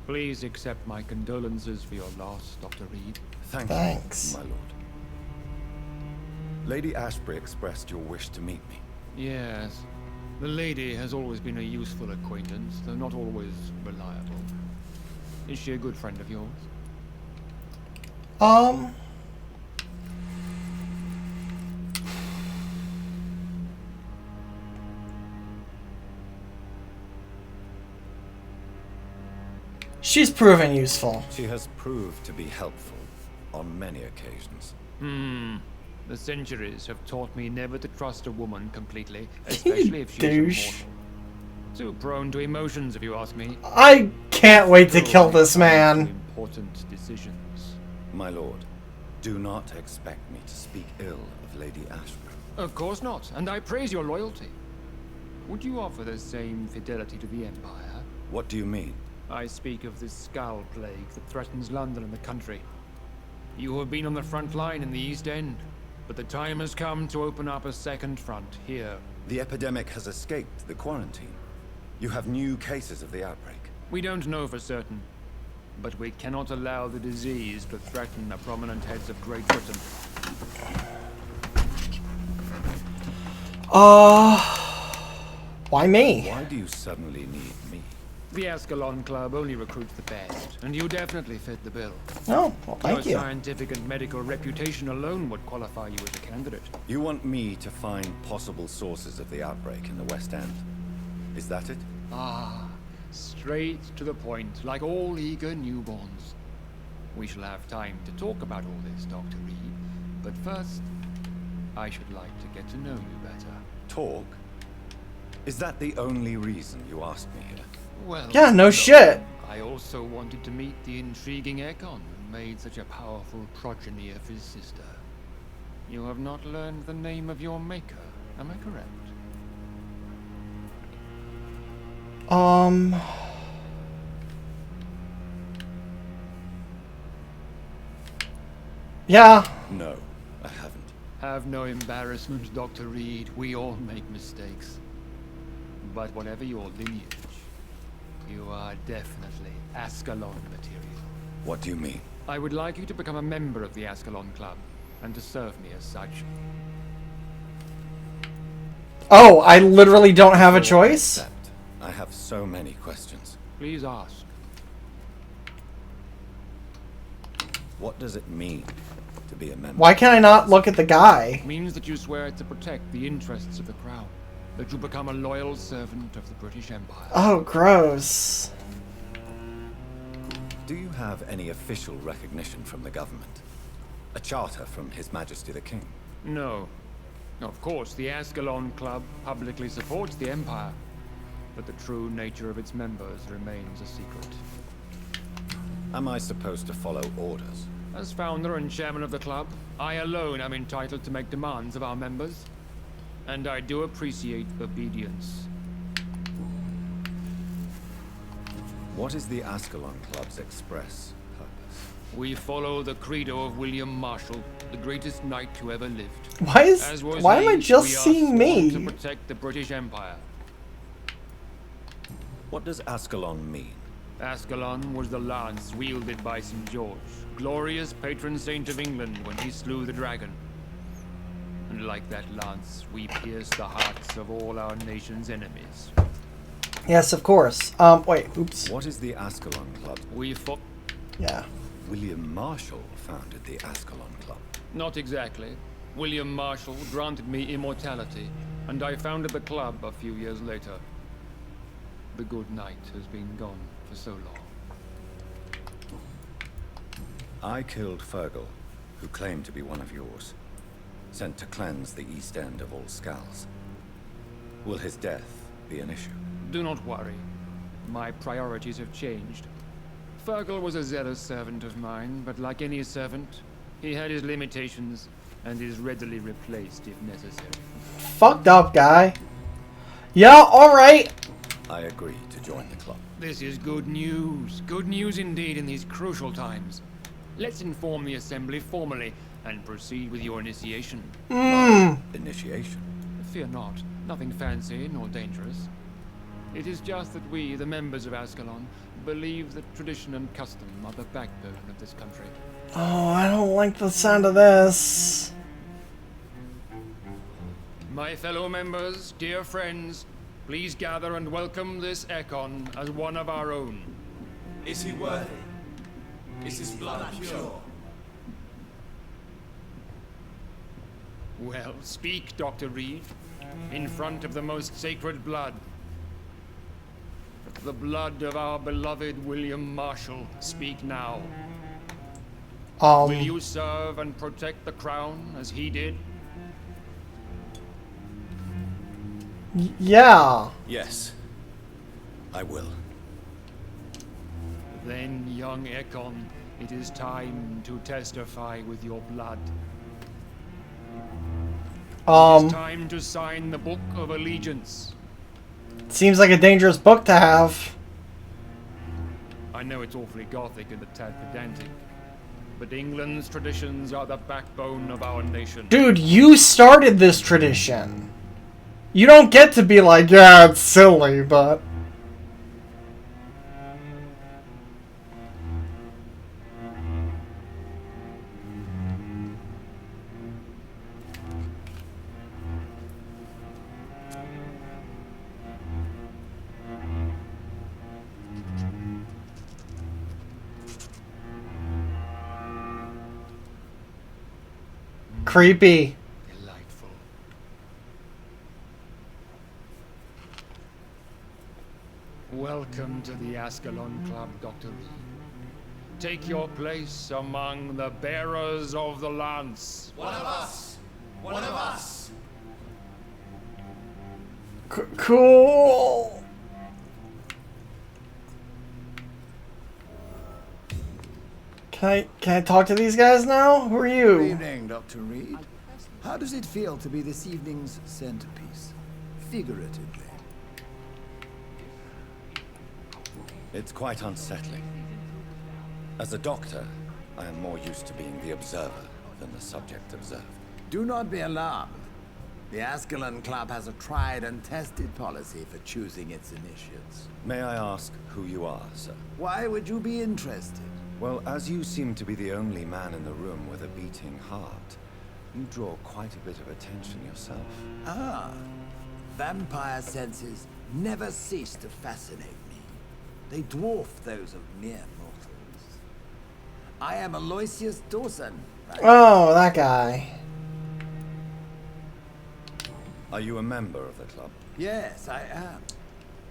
Please accept my condolences for your loss, Dr. Reed. Thanks, my lord. Lady Ashbury expressed your wish to meet me. Yes. The lady has always been a useful acquaintance, though not always reliable. Is she a good friend of yours? She's proven useful. She has proved to be helpful on many occasions. The centuries have taught me never to trust a woman completely, especially if she is immortal. Too prone to emotions, if you ask me. I can't wait to kill this man. important decisions. My lord, do not expect me to speak ill of Lady Ashbury. Of course not, and I praise your loyalty. Would you offer the same fidelity to the Empire? What do you mean? I speak of this Skull Plague that threatens London and the country. You have been on the front line in the East End, but the time has come to open up a second front here. The epidemic has escaped the quarantine. You have new cases of the outbreak. We don't know for certain, but we cannot allow the disease to threaten the prominent heads of Great Britain. Why me? Why do you suddenly need me? The Ascalon Club only recruits the best, and you definitely fit the bill. Oh, well, thank you. Your scientific and medical reputation alone would qualify you as a candidate. You want me to find possible sources of the outbreak in the West End? Is that it? Ah, straight to the point, like all eager newborns. We shall have time to talk about all this, Dr. Reed. But first, I should like to get to know you better. Talk? Is that the only reason you asked me here? Well, yeah, no shit. I also wanted to meet the intriguing Ekon who made such a powerful progeny of his sister. You have not learned the name of your maker, am I correct? Yeah. No, I haven't. Have no embarrassment, Dr. Reed. We all make mistakes. But whatever your lineage, you are definitely Ascalon material. What do you mean? I would like you to become a member of the Ascalon Club, and to serve me as such. Oh, I literally don't have a choice? Except I have so many questions. Please ask. What does it mean to be a member? Why can I not look at the guy? It means that you swear to protect the interests of the Crown. That you become a loyal servant of the British Empire. Oh, gross. Do you have any official recognition from the government? A charter from His Majesty the King? No. Of course, the Ascalon Club publicly supports the Empire, but the true nature of its members remains a secret. Am I supposed to follow orders? As founder and chairman of the club, I alone am entitled to make demands of our members. And I do appreciate obedience. What is the Ascalon Club's express purpose? We follow the credo of William Marshall, the greatest knight who ever lived. Why am I just seeing me? To protect the British Empire. What does Ascalon mean? Ascalon was the lance wielded by St. George, glorious patron saint of England when he slew the dragon. And like that lance, we pierce the hearts of all our nation's enemies. Yes, of course. Wait, oops. What is the Ascalon Club? We fought... Yeah. William Marshall founded the Ascalon Club. Not exactly. William Marshall granted me immortality, and I founded the club a few years later. The good knight has been gone for so long. I killed Fergal, who claimed to be one of yours. Sent to cleanse the East End of all skulls. Will his death be an issue? Do not worry. My priorities have changed. Fergal was a zealous servant of mine, but like any servant, he had his limitations and is readily replaced if necessary. Fucked up guy. Yeah, alright. I agree to join the club. This is good news. Good news indeed in these crucial times. Let's inform the Assembly formally and proceed with your initiation. Initiation? Fear not. Nothing fancy nor dangerous. It is just that we, the members of Ascalon, believe that tradition and custom are the backbone of this country. Oh, I don't like the sound of this. My fellow members, dear friends, please gather and welcome this Ekon as one of our own. Is he worthy? Is his blood pure? Well, speak, Dr. Reed, in front of the most sacred blood. The blood of our beloved William Marshall. Speak now. Will you serve and protect the crown as he did? Yeah. Yes, I will. Then, young Ekon, it is time to testify with your blood. It is time to sign the Book of Allegiance. Seems like a dangerous book to have. I know it's awfully gothic and a tad pedantic, but England's traditions are the backbone of our nation. Dude, you started this tradition. You don't get to be like, yeah, it's silly, but... Creepy. Delightful. Welcome to the Ascalon Club, Dr. Reed. Take your place among the bearers of the lance. One of us! One of us! Cool. Can I talk to these guys now? Who are you? Good evening, Dr. Reed. How does it feel to be this evening's centerpiece? Figuratively. It's quite unsettling. As a doctor, I am more used to being the observer than the subject observed. Do not be alarmed. The Ascalon Club has a tried and tested policy for choosing its initiates. May I ask who you are, sir? Why would you be interested? Well, as you seem to be the only man in the room with a beating heart, you draw quite a bit of attention yourself. Ah, vampire senses never cease to fascinate me. They dwarf those of mere mortals. I am Aloysius Dawson. Right? Oh, that guy. Are you a member of the club? Yes, I am.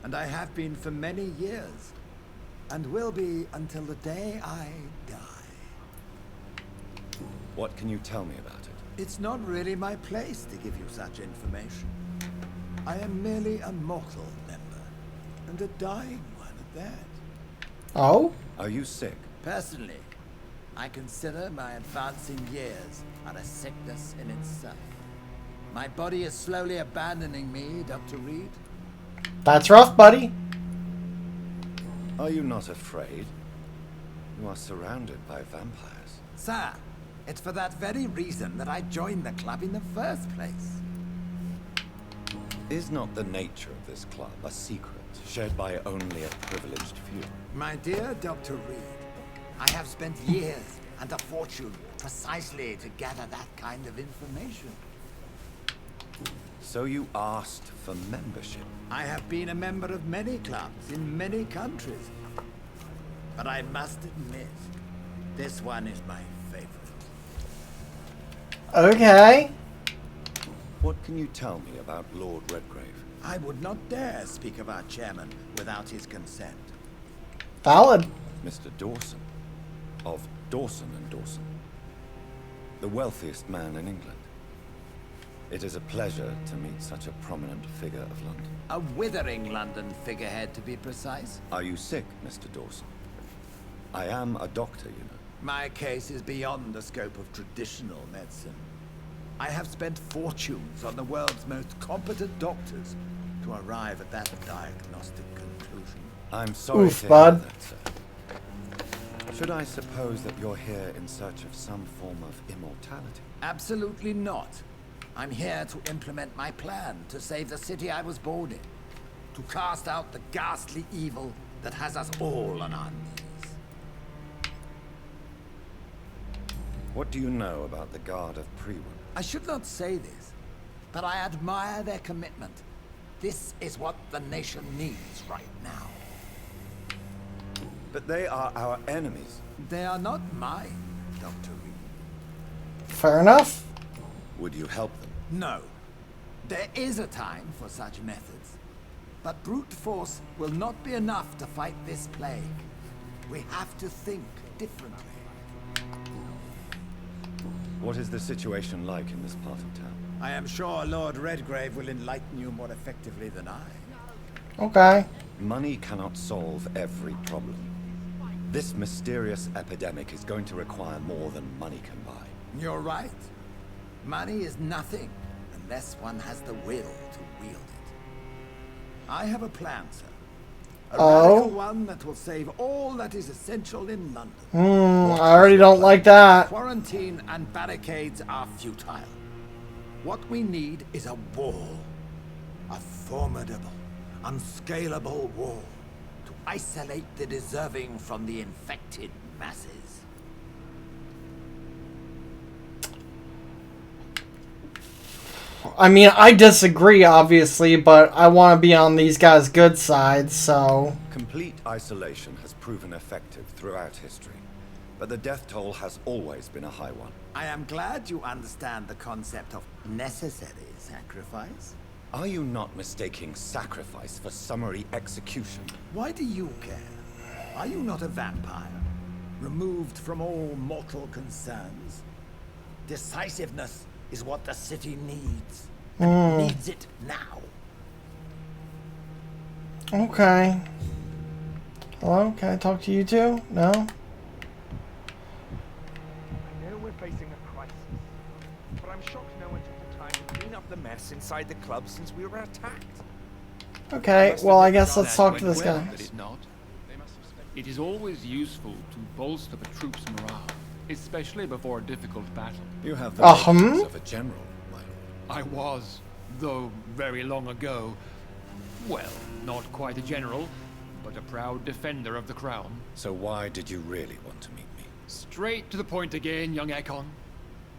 And I have been for many years. And will be until the day I die. What can you tell me about it? It's not really my place to give you such information. I am merely a mortal member, and a dying one at that. Oh? Are you sick? Personally, I consider my advancing years are a sickness in itself. My body is slowly abandoning me, Dr. Reed. That's rough, buddy. Are you not afraid? You are surrounded by vampires. Sir, it's for that very reason that I joined the club in the first place. Is not the nature of this club a secret shared by only a privileged few? My dear Dr. Reed, I have spent years and a fortune precisely to gather that kind of information. So you asked for membership? I have been a member of many clubs in many countries. But I must admit, this one is my favorite. Okay. What can you tell me about Lord Redgrave? I would not dare speak of our chairman without his consent. Valid. Mr. Dawson, of Dawson and Dawson, the wealthiest man in England. It is a pleasure to meet such a prominent figure of London. A withering London figurehead, to be precise. Are you sick, Mr. Dawson? I am a doctor, you know. My case is beyond the scope of traditional medicine. I have spent fortunes on the world's most competent doctors to arrive at that diagnostic conclusion. I'm sorry Oof, to bud. hear that, sir. Should I suppose that you're here in search of some form of immortality? Absolutely not. I'm here to implement my plan to save the city I was born in. To cast out the ghastly evil that has us all on our knees. What do you know about the Guard of Prewen? I should not say this, but I admire their commitment. This is what the nation needs right now. But they are our enemies. They are not mine, Dr. Reed. Fair enough. Would you help them? No. There is a time for such methods. But brute force will not be enough to fight this plague. We have to think differently. What is the situation like in this part of town? I am sure Lord Redgrave will enlighten you more effectively than I. Okay. Money cannot solve every problem. This mysterious epidemic is going to require more than money can buy. You're right. Money is nothing unless one has the will to wield it. I have a plan, sir. A radical one that will save all that is essential in London. I already don't like that. Quarantine and barricades are futile. What we need is a wall. A formidable, unscalable wall to isolate the deserving from the infected masses. I mean, I disagree, obviously, but I want to be on these guys' good side, so... Complete isolation has proven effective throughout history, but the death toll has always been a high one. I am glad you understand the concept of necessary sacrifice. Are you not mistaking sacrifice for summary execution? Why do you care? Are you not a vampire, removed from all mortal concerns? Decisiveness is what the city needs. And needs it now. Okay. Hello? Can I talk to you too? No? I know we're facing a crisis, but I'm shocked no one took the time to clean up the mess inside the club since we were attacked. Okay, well, I guess let's talk to this guy. But it not. It is always useful to bolster the troops' morale, especially before a difficult battle. You have the makings of a general, my lord. I was, though very long ago. Well, not quite a general, but a proud defender of the crown. So why did you really want to meet me? Straight to the point again, young Ekon.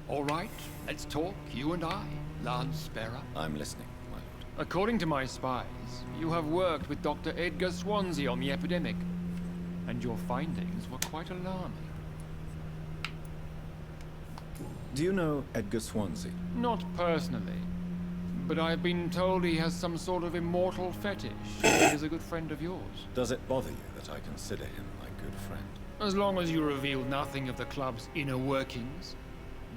All right, let's talk, you and I, Lance Sparrow. I'm listening, my lord. According to my spies, you have worked with Dr. Edgar Swansea on the epidemic, and your findings were quite alarming. Do you know Edgar Swansea? Not personally, but I've been told he has some sort of immortal fetish. He is a good friend of yours. Does it bother you that I consider him my good friend? As long as you reveal nothing of the club's inner workings,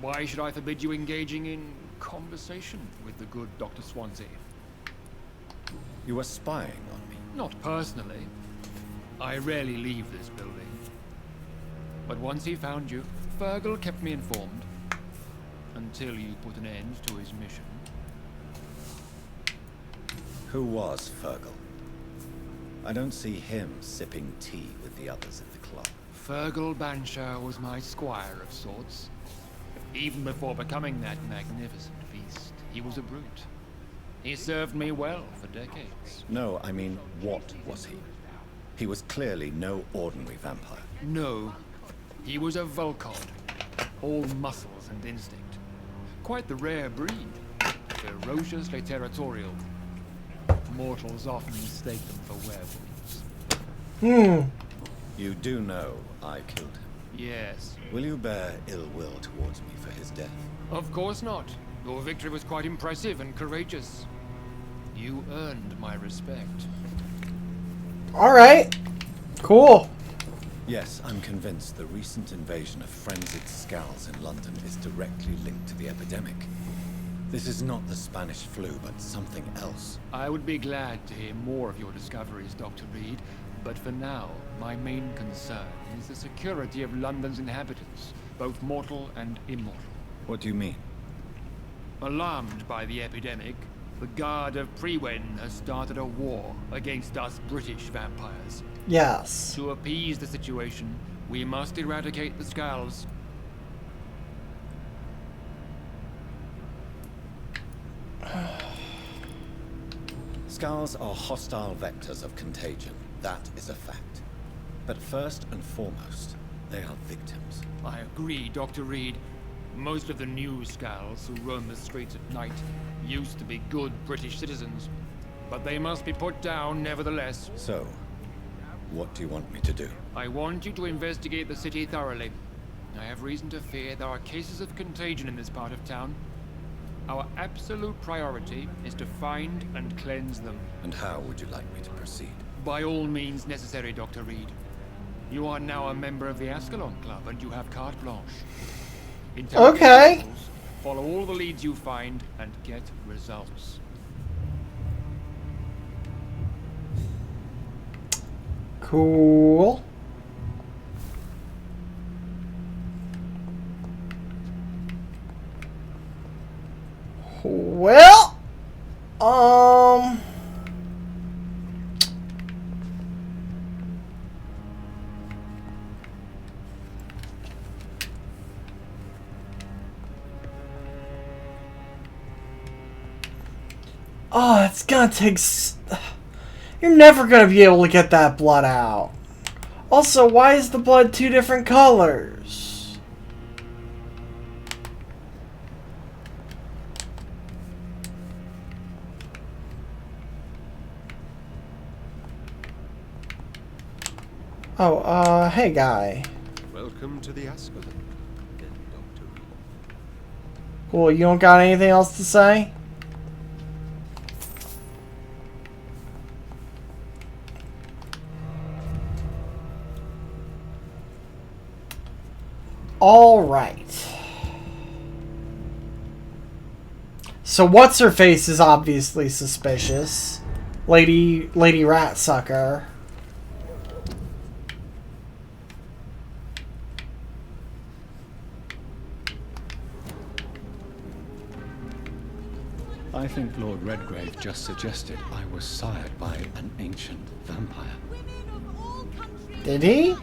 why should I forbid you engaging in conversation with the good Dr. Swansea? You were spying on me? Not personally. I rarely leave this building. But once he found you, Fergal kept me informed. Until you put an end to his mission. Who was Fergal? I don't see him sipping tea with the others at the club. Fergal Banshire was my squire of sorts. Even before becoming that magnificent beast, he was a brute. He served me well for decades. No, I mean, what was he? He was clearly no ordinary vampire. No, he was a Volcod, all muscles and instinct. Quite the rare breed, ferociously territorial. Mortals often mistake them for werewolves. You do know I killed him? Yes. Will you bear ill will towards me for his death? Of course not. Your victory was quite impressive and courageous. You earned my respect. Alright. Cool. Yes, I'm convinced the recent invasion of frenzied skulls in London is directly linked to the epidemic. This is not the Spanish flu, but something else. I would be glad to hear more of your discoveries, Dr. Reed, but for now, my main concern is the security of London's inhabitants, both mortal and immortal. What do you mean? Alarmed by the epidemic, the Guard of Prewen has started a war against us British vampires. Yes. To appease the situation, we must eradicate the skulls. Skulls are hostile vectors of contagion. That is a fact. But first and foremost, they are victims. I agree, Dr. Reed. Most of the new skulls who roam the streets at night used to be good British citizens, but they must be put down nevertheless. So, what do you want me to do? I want you to investigate the city thoroughly. I have reason to fear there are cases of contagion in this part of town. Our absolute priority is to find and cleanse them. And how would you like me to proceed? By all means necessary, Dr. Reed. You are now a member of the Ascalon Club, and you have carte blanche. Okay. Follow all the leads you find, and get results. Cool. Oh, it's gonna take... You're never gonna be able to get that blood out. Also, why is the blood two different colors? Oh, hey guy. Welcome to the Ascot. Cool, you don't got anything else to say? Alright. So what's her face is obviously suspicious. Lady Ratsucker. I think Lord Redgrave just suggested I was sired by an ancient vampire. Did he?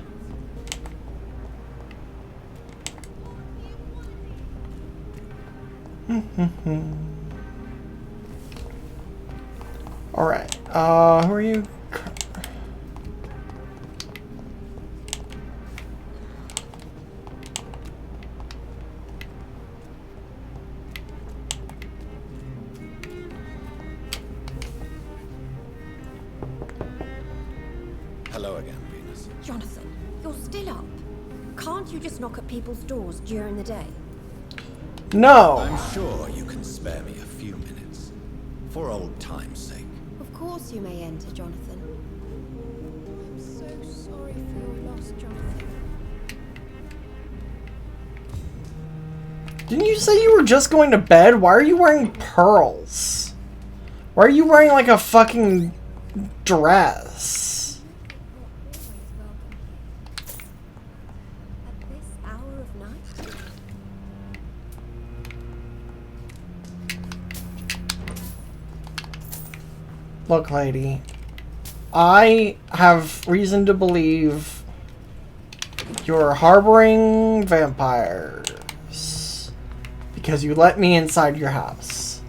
Alright, who are you? Hello again, Venus. Jonathan, you're still up. Can't you just knock at people's doors during the day? No. I'm sure you can spare me a few minutes. For old time's sake. Of course you may enter, Jonathan. I'm so sorry for your loss, Jonathan. Didn't you say you were just going to bed? Why are you wearing pearls? Why are you wearing like a fucking dress? At this hour of night? Look, lady, I have reason to believe you're harboring vampires because you let me inside your house.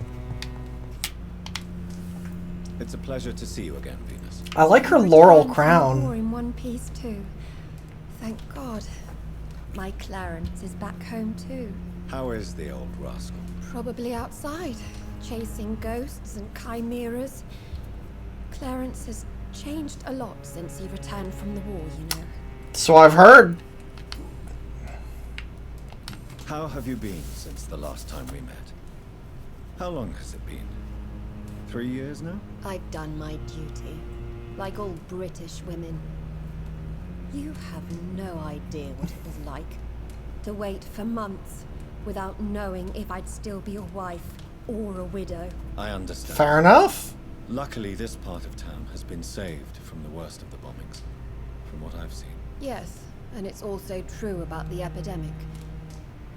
It's a pleasure to see you again, Venus. I like her laurel War crown. in one piece too. Thank God. My Clarence is back home too. How is the old rascal? Probably outside, chasing ghosts and chimeras. Clarence has changed a lot since he returned from the war, you know. So I've heard. How have you been since the last time we met? How long has it been? 3 years now? I've done my duty, like all British women. You have no idea what it was like to wait for months without knowing if I'd still be a wife or a widow. I understand. Fair enough. Luckily, this part of town has been saved from the worst of the bombings, from what I've seen. Yes, and it's also true about the epidemic.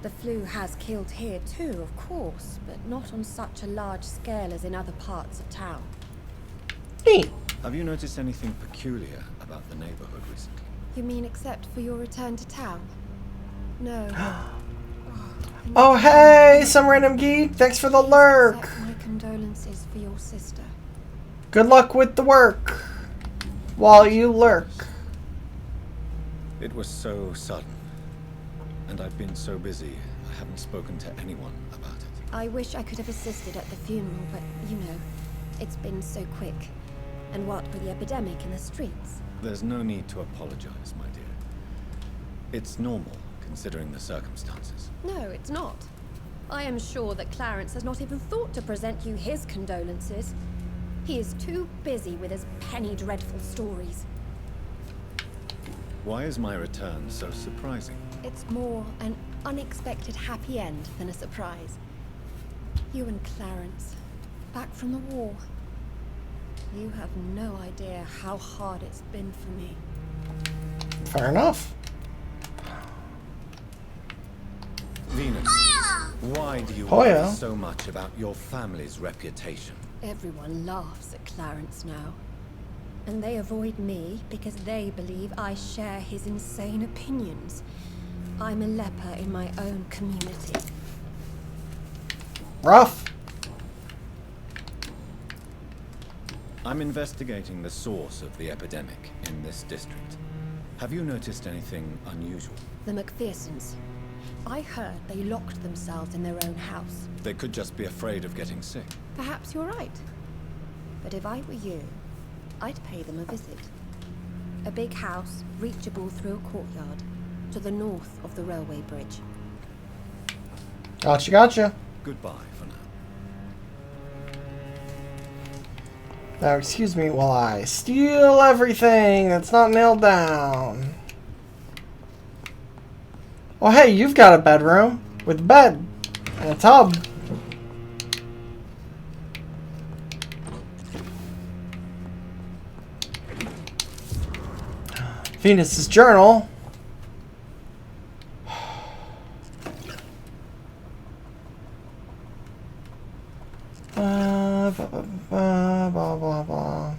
The flu has killed here too, of course, but not on such a large scale as in other parts of town. Have you noticed anything peculiar about the neighborhood recently? You mean except for your return to town? No. Oh, hey, some random geek. Thanks for the lurk. Accept my condolences for your sister. Good luck with the work while you lurk. It was so sudden, and I've been so busy, I haven't spoken to anyone about it. I wish I could have assisted at the funeral, but you know, it's been so quick. And what with the epidemic in the streets? There's no need to apologize, my dear. It's normal, considering the circumstances. No, it's not. I am sure that Clarence has not even thought to present you his condolences. He is too busy with his penny dreadful stories. Why is my return so surprising? It's more an unexpected happy end than a surprise. You and Clarence, back from the war. You have no idea how hard it's been for me. Fair enough. Venus, why do you Hoya. worry so much about your family's reputation? Everyone laughs at Clarence now. And they avoid me because they believe I share his insane opinions. I'm a leper in my own community. Rough. I'm investigating the source of the epidemic in this district. Have you noticed anything unusual? The McPhersons. I heard they locked themselves in their own house. They could just be afraid of getting sick. Perhaps you're right. But if I were you, I'd pay them a visit. A big house, reachable through a courtyard, to the north of the railway bridge. Gotcha, gotcha. Goodbye for now. Now, excuse me while I steal everything that's not nailed down. Oh, hey, you've got a bedroom with a bed and a tub. Venus's journal. Blah, blah, blah, blah.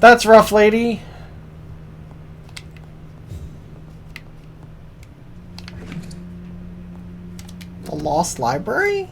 That's rough, lady. The Lost Library?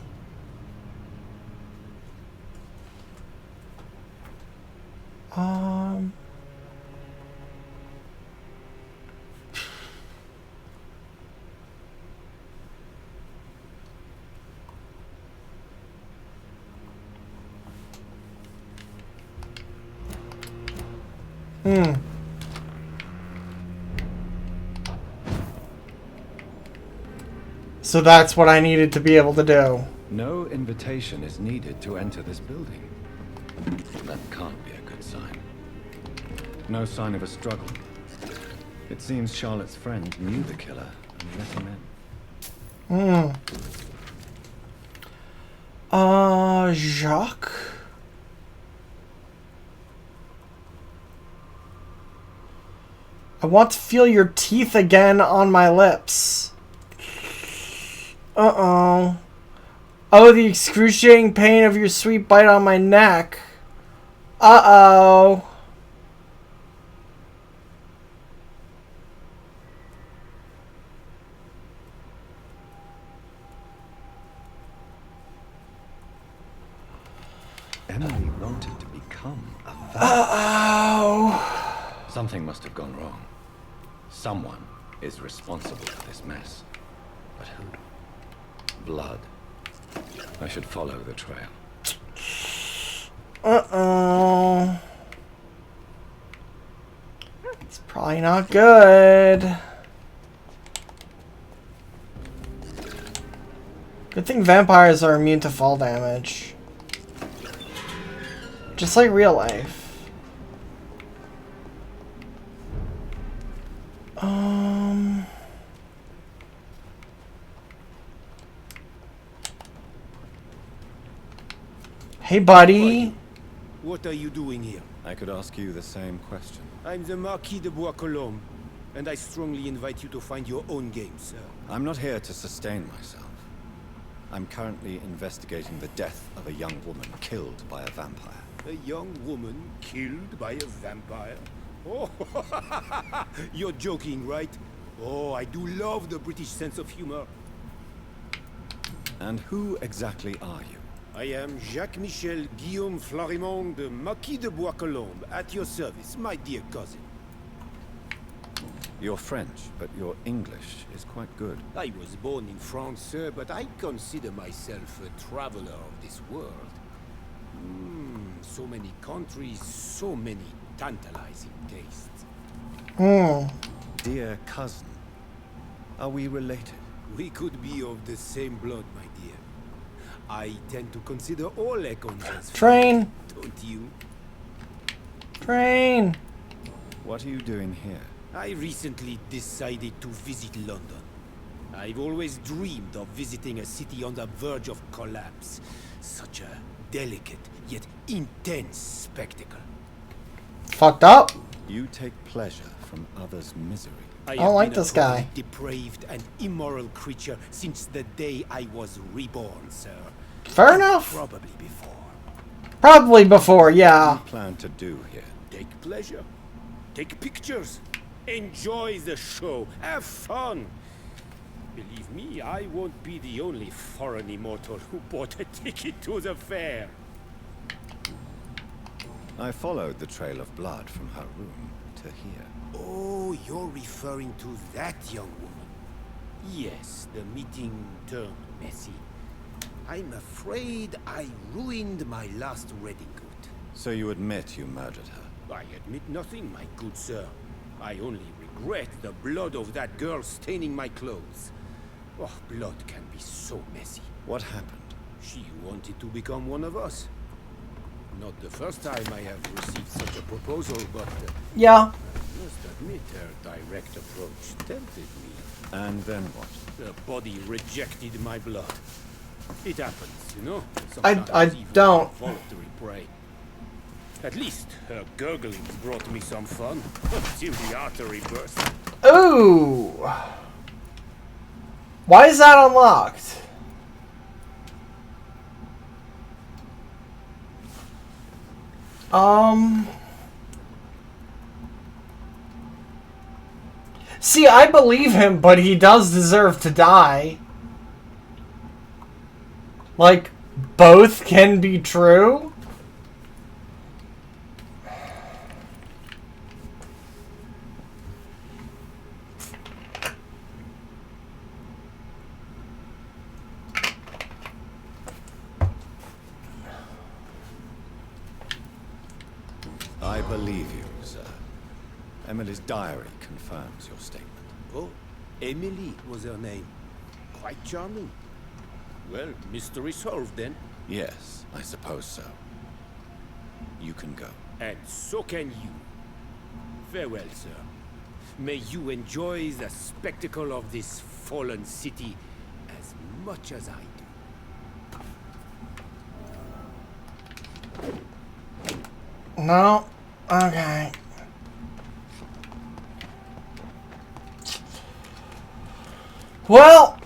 So that's what I needed to be able to do. No invitation is needed to enter this building. That can't be a good sign. No sign of a struggle. It seems Charlotte's friend knew the killer and let him in. Jacques? I want to feel your teeth again on my lips. Uh-oh. Oh, the excruciating pain of your sweet bite on my neck. Uh-oh. Emily wanted to become a vampire. Uh-oh. Something must have gone wrong. Someone is responsible for this mess. But who? Blood. I should follow the trail. Uh-oh. It's probably not good. Good thing vampires are immune to fall damage. Just like real life. Hey, buddy. What are you doing here? I could ask you the same question. I'm the Marquis de Bois-Colombes, and I strongly invite you to find your own game, sir. I'm not here to sustain myself. I'm currently investigating the death of a young woman killed by a vampire. A young woman killed by a vampire? Oh, you're joking, right? Oh, I do love the British sense of humor. And who exactly are you? I am Jacques-Michel Guillaume Florimond, the Marquis de Bois-Colombes, at your service, my dear cousin. You're French, but your English is quite good. I was born in France, sir, but I consider myself a traveler of this world. So many countries, so many tantalizing tastes. Dear cousin, are we related? We could be of the same blood, my dear. I tend to consider all econs as Train! fun, don't you? Train! What are you doing here? I recently decided to visit London. I've always dreamed of visiting a city on the verge of collapse. Such a delicate, yet intense spectacle. Fucked up? You take pleasure from others' misery. I don't like this guy. A depraved and immoral creature since the day I was reborn, sir. Fair enough. Probably before. Probably before, yeah. What do you plan to do here? Take pleasure. Take pictures. Enjoy the show. Have fun. Believe me, I won't be the only foreign immortal who bought a ticket to the fair. I followed the trail of blood from her room to here. Oh, you're referring to that young woman. Yes, the meeting turned messy. I'm afraid I ruined my last wedding good. So you admit you murdered her? I admit nothing, my good sir. I only regret the blood of that girl staining my clothes. Oh, blood can be so messy. What happened? She wanted to become one of us. Not the first time I have received such a proposal, but... yeah. I must admit her direct approach tempted me. And then what? The body rejected my blood. It happens, you know? I don't. Voluntary prey. At least her gurgling brought me some fun, until the artery burst. Ooh! Why is that unlocked? See, I believe him, but he does deserve to die. Like, both can be true? I believe you, sir. Emily's diary confirms your statement. Oh, Emily was her name. Quite charming. Well, mystery solved then. Yes, I suppose so. You can go. And so can you. Farewell, sir. May you enjoy the spectacle of this fallen city as much as I do. No. Okay. Well,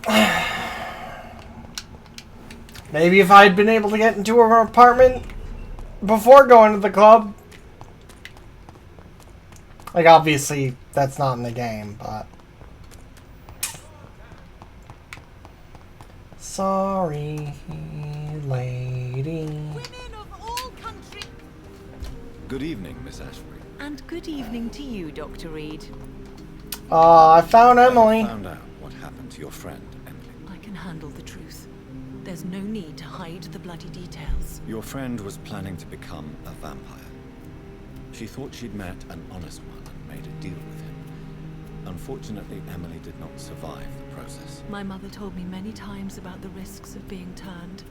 maybe if I had been able to get into her apartment before going to the club. Like, obviously, that's not in the game, but... Sorry, lady. Good evening, Miss Ashbury. And good evening to you, Dr. Reed. I found Emily. I found out what happened to your friend, Emily. I can handle the truth. There's no need to hide the bloody details. Your friend was planning to become a vampire. She thought she'd met an honest one and made a deal with him. Unfortunately, Emily did not survive the process. My mother told me many times about the risks of being turned.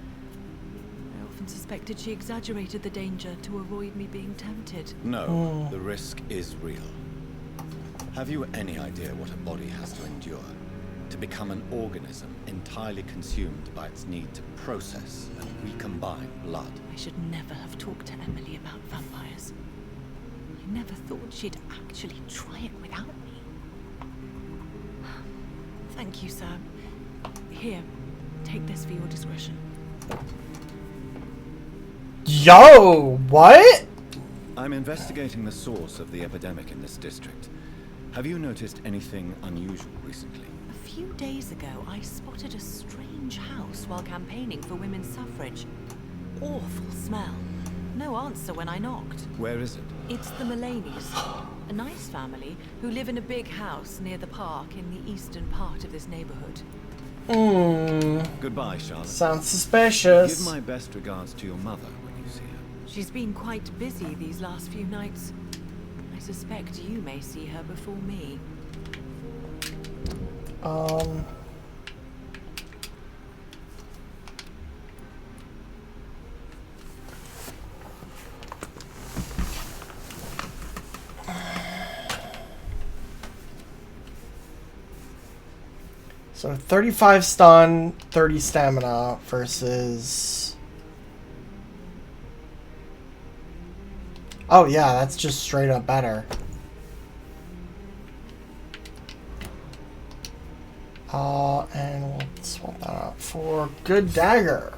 I often suspected she exaggerated the danger to avoid me being tempted. No, the risk is real. Have you any idea what a body has to endure? To become an organism entirely consumed by its need to process and recombine blood. I should never have talked to Emily about vampires. I never thought she'd actually try it without me. Thank you, sir. Here, take this for your discretion. Yo, what? I'm investigating the source of the epidemic in this district. Have you noticed anything unusual recently? A few days ago, I spotted a strange house while campaigning for women's suffrage. Awful smell. No answer when I knocked. Where is it? It's the Mullaney's, a nice family who live in a big house near the park in the eastern part of this neighborhood. Goodbye, Charlotte. Sounds suspicious. Give my best regards to your mother when you see her. She's been quite busy these last few nights. I suspect you may see her before me. So 35 stun, 30 stamina versus... Oh yeah, that's just straight up better. And we'll swap that out for good dagger.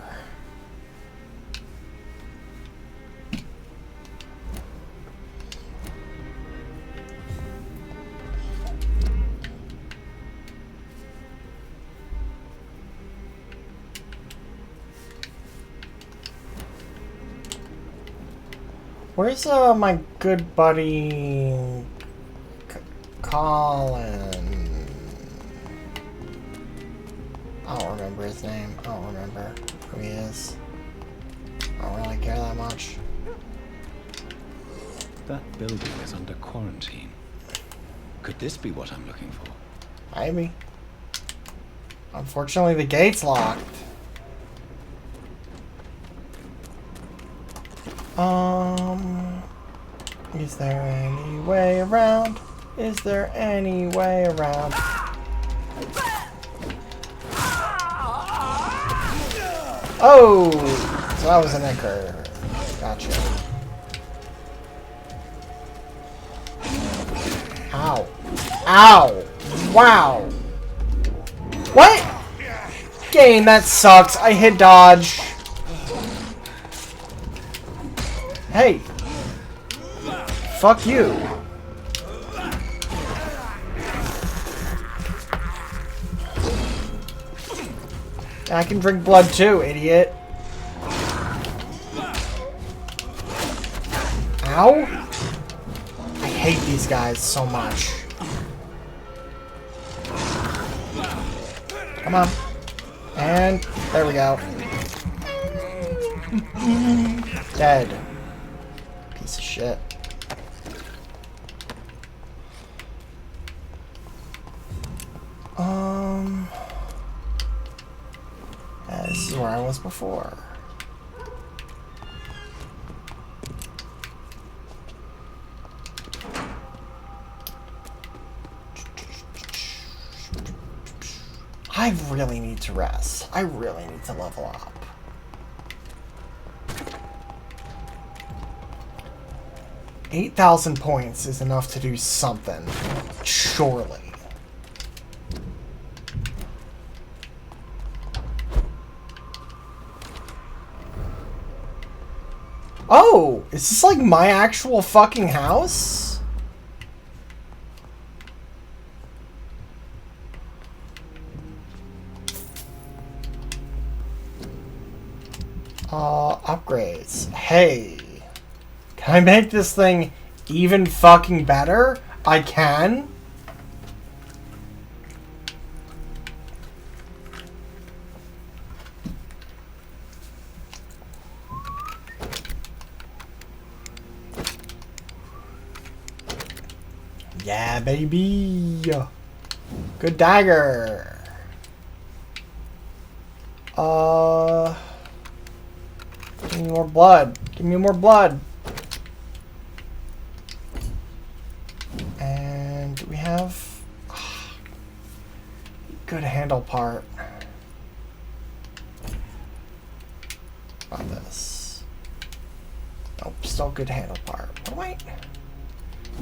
Where's my good buddy Colin? I don't remember his name. I don't remember who he is. I don't really care that much. That building is under quarantine. Could this be what I'm looking for? Maybe. Unfortunately, the gate's locked. Is there any way around? Is there any way around? Oh! So that was an anchor. Gotcha. Ow. Ow! Wow! What? Game, that sucks. I hit dodge. Hey! Fuck you! I can drink blood too, idiot. Ow! I hate these guys so much. Come on. And there we go. Dead. Piece of shit. Yeah, this is where I was before. I really need to rest. I really need to level up. $8,000 points is enough to do something. Surely. Oh! Is this like my actual fucking house? Upgrades. Hey. Can I make this thing even fucking better? I can? Yeah, baby. Good dagger. Give me more blood. Give me more blood. And we have good handle part. About this. Nope, still good handle part. What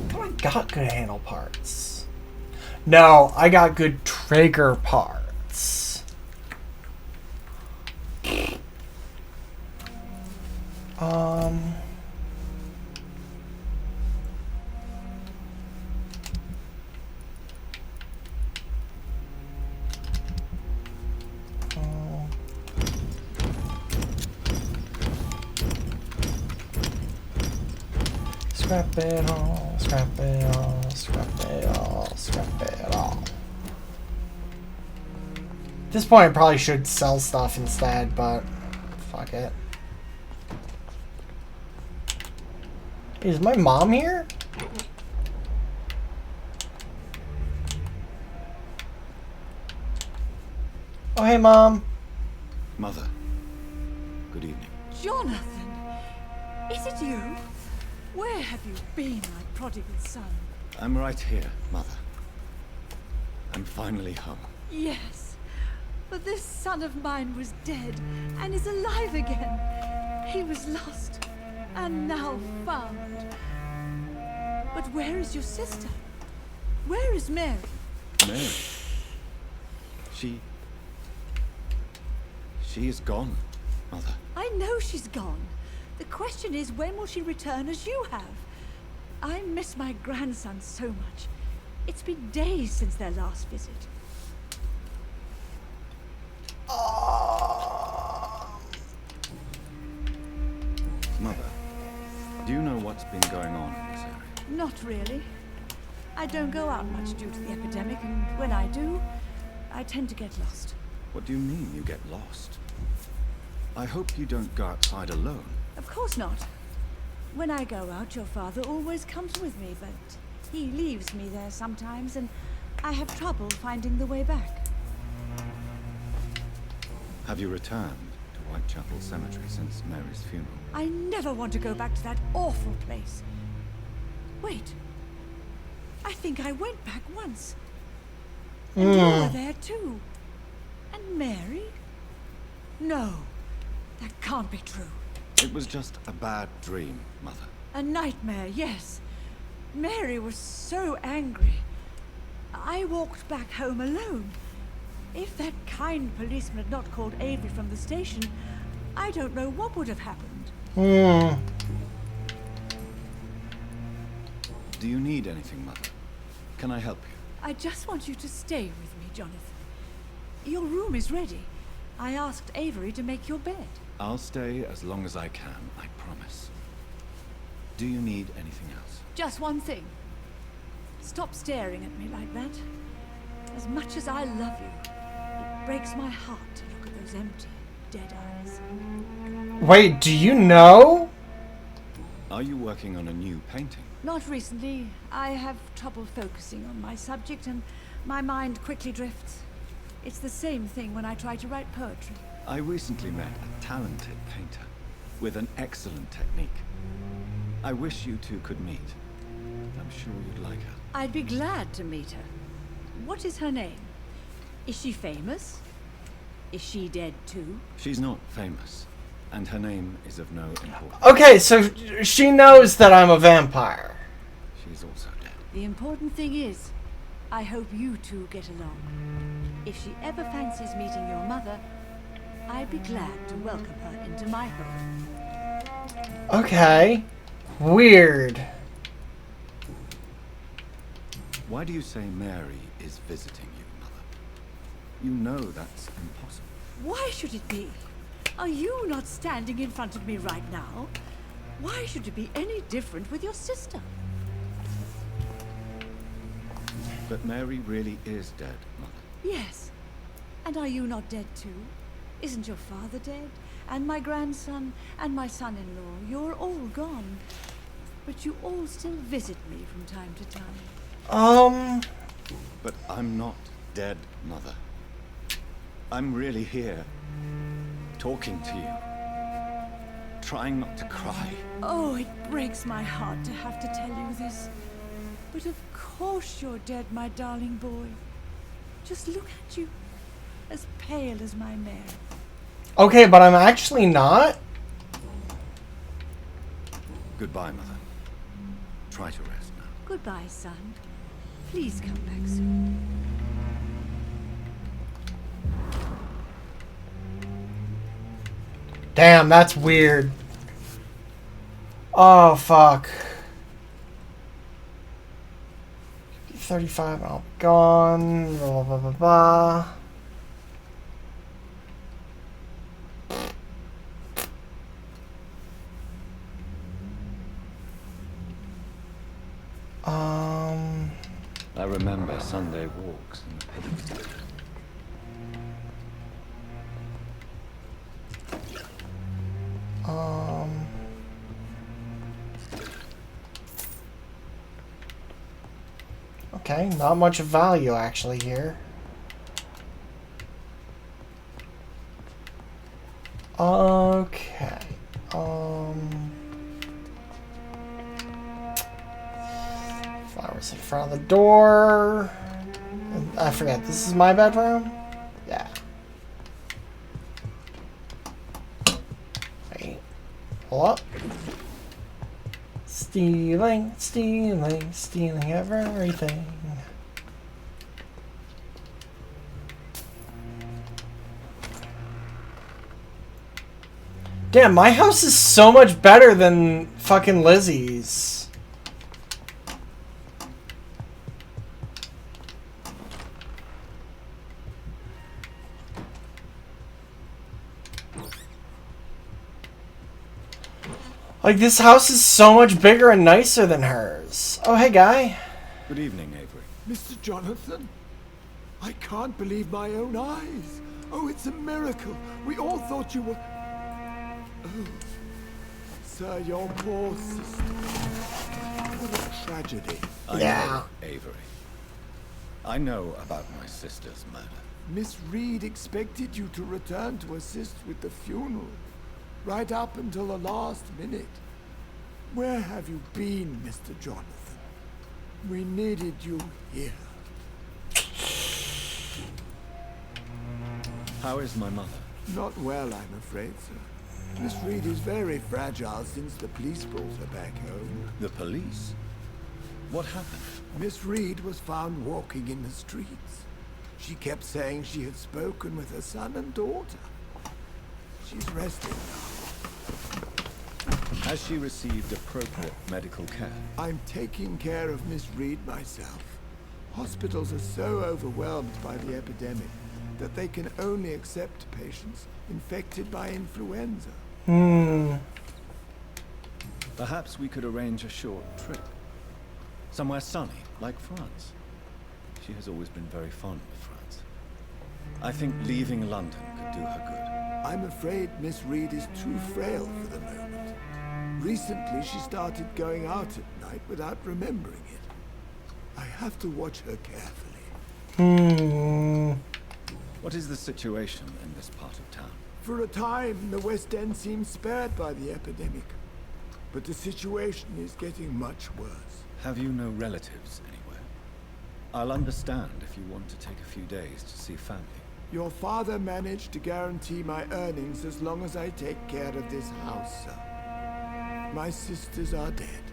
do I got good handle parts? No, I got good trigger parts. Scrap it all, scrap it all, scrap it all, scrap it all. At this point I probably should sell stuff instead, but fuck it. Is my mom here? Oh, hey, Mom. Mother, good evening. Jonathan, is it you? Where have you been, my prodigal son? I'm right here, Mother. I'm finally home. Yes, But this son of mine was dead and is alive again. He was lost and now found. But where is your sister? Where is Mary? Mary? She is gone, Mother. I know she's gone. The question is, when will she return as you have? I miss my grandson so much. It's been days since their last visit. Mother, do you know what's been going on in this area? Not really. I don't go out much due to the epidemic, and when I do, I tend to get lost. What do you mean you get lost? I hope you don't go outside alone. Of course not. When I go out, your father always comes with me, but he leaves me there sometimes, and I have trouble finding the way back. Have you returned to Whitechapel Cemetery since Mary's funeral? I never want to go back to that awful place. Wait. I think I went back once. And you were there too. And Mary? No. That can't be true. It was just a bad dream, Mother. A nightmare, yes. Mary was so angry. I walked back home alone. If that kind policeman had not called Avery from the station, I don't know what would have happened. Do you need anything, Mother? Can I help you? I just want you to stay with me, Jonathan. Your room is ready. I asked Avery to make your bed. I'll stay as long as I can, I promise. Do you need anything else? Just one thing. Stop staring at me like that. As much as I love you, it breaks my heart to look at those empty, dead eyes. Wait, do you know? Are you working on a new painting? Not recently. I have trouble focusing on my subject and my mind quickly drifts. It's the same thing when I try to write poetry. I recently met a talented painter with an excellent technique. I wish you two could meet. I'm sure you'd like her. I'd be glad to meet her. What is her name? Is she famous? Is she dead too? She's not famous, and her name is of no importance. Okay, so she knows that I'm a vampire. She's also dead. The important thing is, I hope you two get along. If she ever fancies meeting your mother, I'd be glad to welcome her into my home. Okay. Weird. Why do you say Mary is visiting you, Mother? You know that's impossible. Why should it be? Are you not standing in front of me right now? Why should it be any different with your sister? But Mary really is dead, Mother. Yes. And are you not dead too? Isn't your father dead? And my grandson? And my son-in-law? You're all gone. But you all still visit me from time to time. But I'm not dead, Mother. I'm really here, talking to you, trying not to cry. Oh, it breaks my heart to have to tell you this. But of course you're dead, my darling boy. Just look at you, as pale as my mare. Okay, but I'm actually not. Goodbye, Mother. Try to rest now. Goodbye, son. Please come back soon. Damn, that's weird. Oh, fuck. 35, I'm gone. Blah, blah, blah, blah. I remember Sunday walks in the pit. Okay, not much of value actually here. Okay. Flowers in front of the door. I forget, this is my bedroom? Yeah. Hello? Stealing, stealing, stealing everything. Damn, my house is so much better than fucking Lizzie's. Like, this house is so much bigger and nicer than hers. Oh, hey, guy. Good evening, Avery. Mr. Jonathan, I can't believe my own eyes. Oh, it's a miracle. We all thought you were... Oh, sir, your poor sister. What a tragedy. I know, Avery. I know about my sister's murder. Miss Reed expected you to return to assist with the funeral. Right up until the last minute. Where have you been, Mr. Jonathan? We needed you here. How is my mother? Not well, I'm afraid, sir. Miss Reed is very fragile since the police brought her back home. The police? What happened? Miss Reed was found walking in the streets. She kept saying she had spoken with her son and daughter. She's resting now. Has she received appropriate medical care? I'm taking care of Miss Reed myself. Hospitals are so overwhelmed by the epidemic that they can only accept patients infected by influenza. Perhaps we could arrange a short trip. Somewhere sunny, like France. She has always been very fond of France. I think leaving London could do her good. I'm afraid Miss Reed is too frail for the moment. Recently, she started going out at night without remembering it. I have to watch her carefully. What is the situation in this part of town? For a time, the West End seemed spared by the epidemic. But the situation is getting much worse. Have you no relatives anywhere? I'll understand if you want to take a few days to see family. Your father managed to guarantee my earnings as long as I take care of this house, sir. My sisters are dead,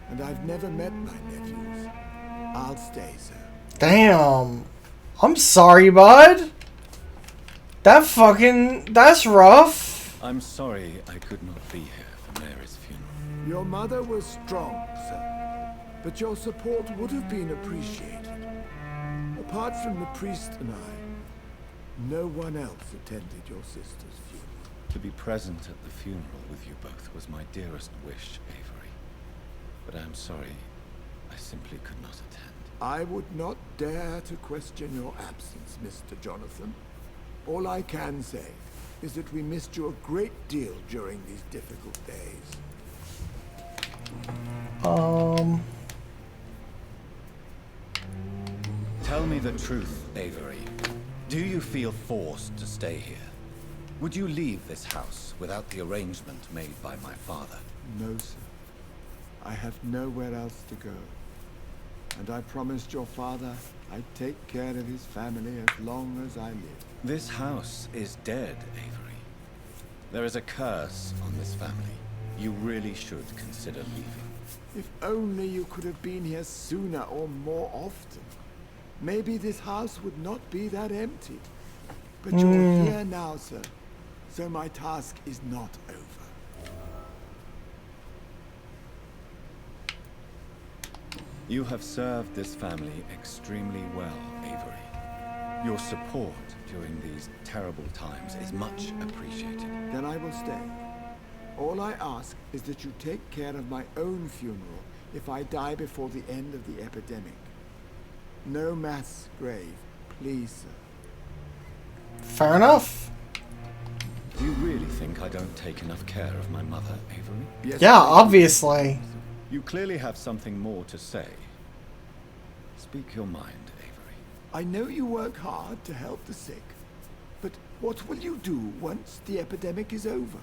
and I've never met my nephews. I'll stay, sir. Damn. I'm sorry, bud. That's rough. I'm sorry I could not be here for Mary's funeral. Your mother was strong, sir, but your support would have been appreciated. Apart from the priest and I, no one else attended your sister's funeral. To be present at the funeral with you both was my dearest wish, Avery. But I am sorry, I simply could not attend. I would not dare to question your absence, Mr. Jonathan. All I can say is that we missed you a great deal during these difficult days. Tell me the truth, Avery. Do you feel forced to stay here? Would you leave this house without the arrangement made by my father? No, sir. I have nowhere else to go. And I promised your father I'd take care of his family as long as I live. This house is dead, Avery. There is a curse on this family. You really should consider leaving. If only you could have been here sooner or more often. Maybe this house would not be that empty. But you're here now, sir. So my task is not over. You have served this family extremely well, Avery. Your support during these terrible times is much appreciated. Then I will stay. All I ask is that you take care of my own funeral if I die before the end of the epidemic. No mass grave, please, sir. Fair enough. Do you really think I don't take enough care of my mother, Avery? Yes, yeah, obviously. You clearly have something more to say. Speak your mind, Avery. I know you work hard to help the sick, but what will you do once the epidemic is over?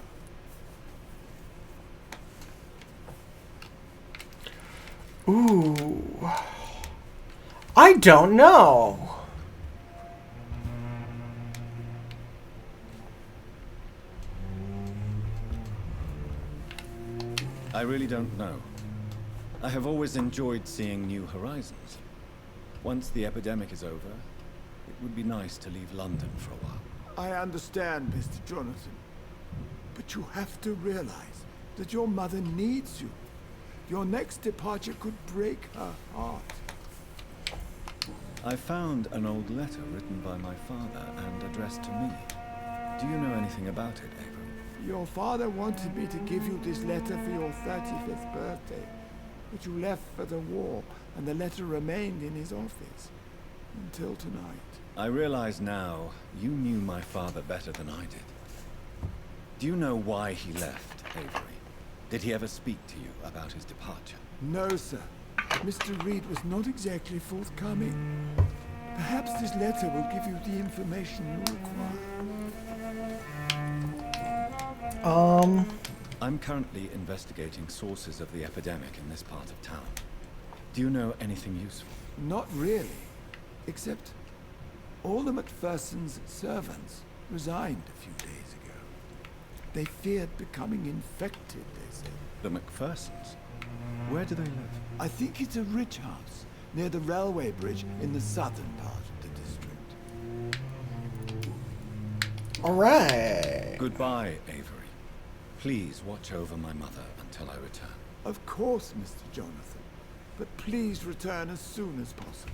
Ooh. I don't know. I really don't know. I have always enjoyed seeing new horizons. Once the epidemic is over, it would be nice to leave London for a while. I understand, Mr. Jonathan. But you have to realize that your mother needs you. Your next departure could break her heart. I found an old letter written by my father and addressed to me. Do you know anything about it, Ava? Your father wanted me to give you this letter for your 35th birthday, but you left for the war, and the letter remained in his office until tonight. I realize now you knew my father better than I did. Do you know why he left, Avery? Did he ever speak to you about his departure? No, sir. Mr. Reed was not exactly forthcoming. Perhaps this letter will give you the information you require. I'm currently investigating sources of the epidemic in this part of town. Do you know anything useful? Not really. Except all the Macpherson's servants resigned a few days ago. They feared becoming infected, they said. The Macphersons? Where do they live? I think it's a rich house near the railway bridge in the southern part of the district. Alright. Goodbye, Avery. Please watch over my mother until I return. Of course, Mr. Jonathan. But please return as soon as possible.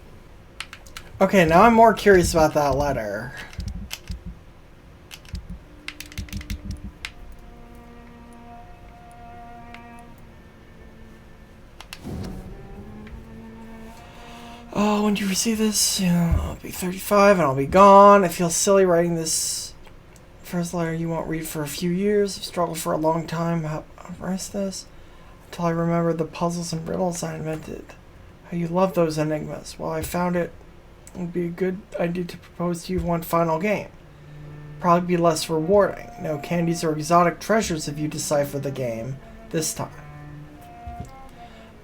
Okay, now I'm more curious about that letter. Oh, when you receive this, I'll be 35 and I'll be gone. I feel silly writing this first letter you won't read for a few years. I've struggled for a long time. How to write this? Until I remember the puzzles and riddles I invented. How you love those enigmas. Well, I found it would be a good idea to propose to you one final game. Probably be less rewarding. No candies or exotic treasures if you decipher the game this time.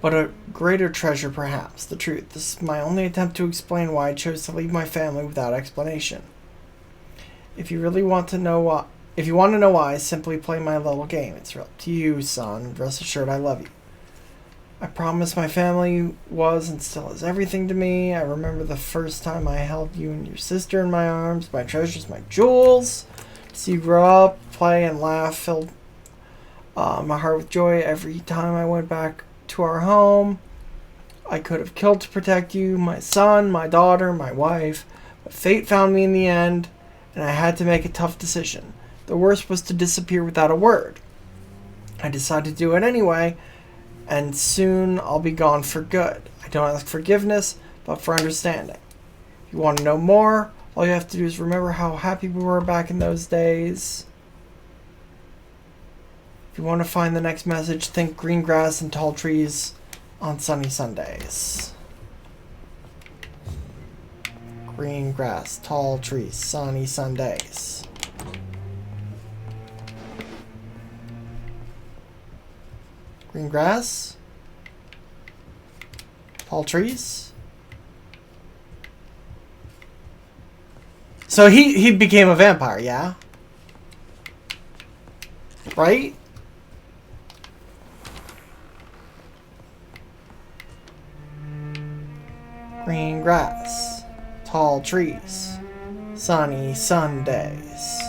But a greater treasure, perhaps, the truth. This is my only attempt to explain why I chose to leave my family without explanation. If you really want to know why, simply play my little game. It's up to you, son. Rest assured, I love you. I promise my family was and still is everything to me. I remember the first time I held you and your sister in my arms. My treasures, my jewels. To see you grow up, play, and laugh filled my heart with joy every time I went back to our home. I could have killed to protect you, my son, my daughter, my wife, but fate found me in the end, and I had to make a tough decision. The worst was to disappear without a word. I decided to do it anyway, and soon I'll be gone for good. I don't ask forgiveness, but for understanding. If you want to know more, all you have to do is remember how happy we were back in those days. If you want to find the next message, think green grass and tall trees on sunny Sundays. Green grass, tall trees, sunny Sundays. Green grass, tall trees. So he became a vampire, yeah? Right? Green grass, tall trees, sunny Sundays.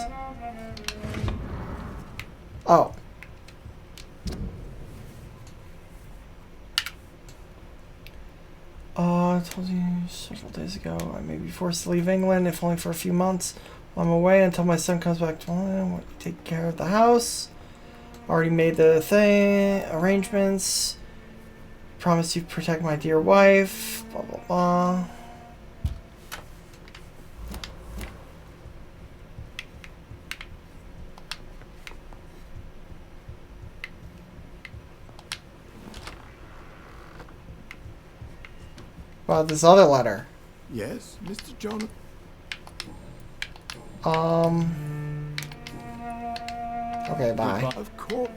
Oh. I told you several days ago I may be forced to leave England, if only for a few months. I'm away until my son comes back to London. Want to take care of the house. Already made the arrangements. Promise you protect my dear wife. Blah, blah, blah. About this other letter. Yes, Mr. Jonathan. Okay, bye. Of course.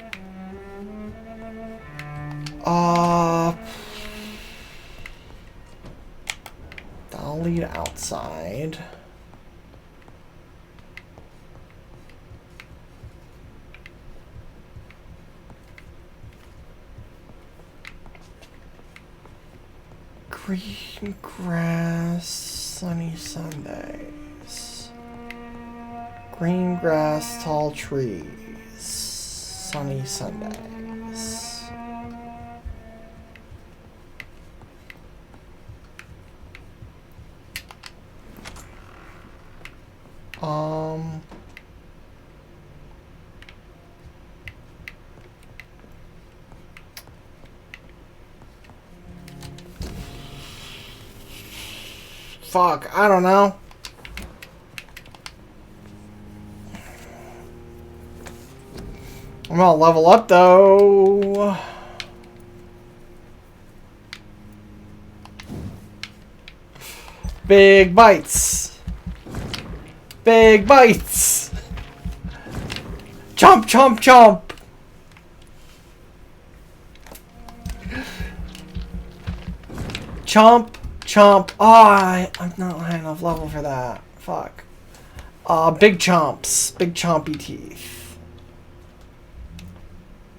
I'll lead outside. Green grass, sunny Sundays. Green grass, tall trees, sunny Sundays. Fuck, I don't know. I'm gonna level up though. Big bites. Big bites. Chomp, chomp, chomp. Chomp, chomp. Oh, I'm not high enough level for that. Fuck. Big chomps. Big chompy teeth.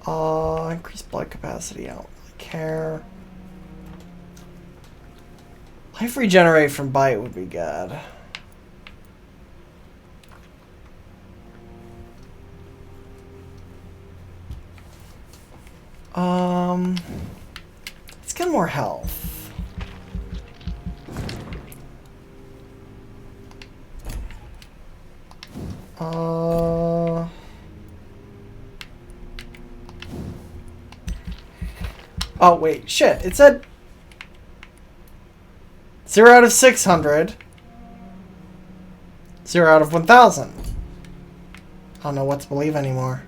Increase blood capacity. I don't really care. Life regenerate from bite would be good. Let's get more health. Oh wait, shit, it said 0 out of 600. 0 out of 1000. I don't know what to believe anymore.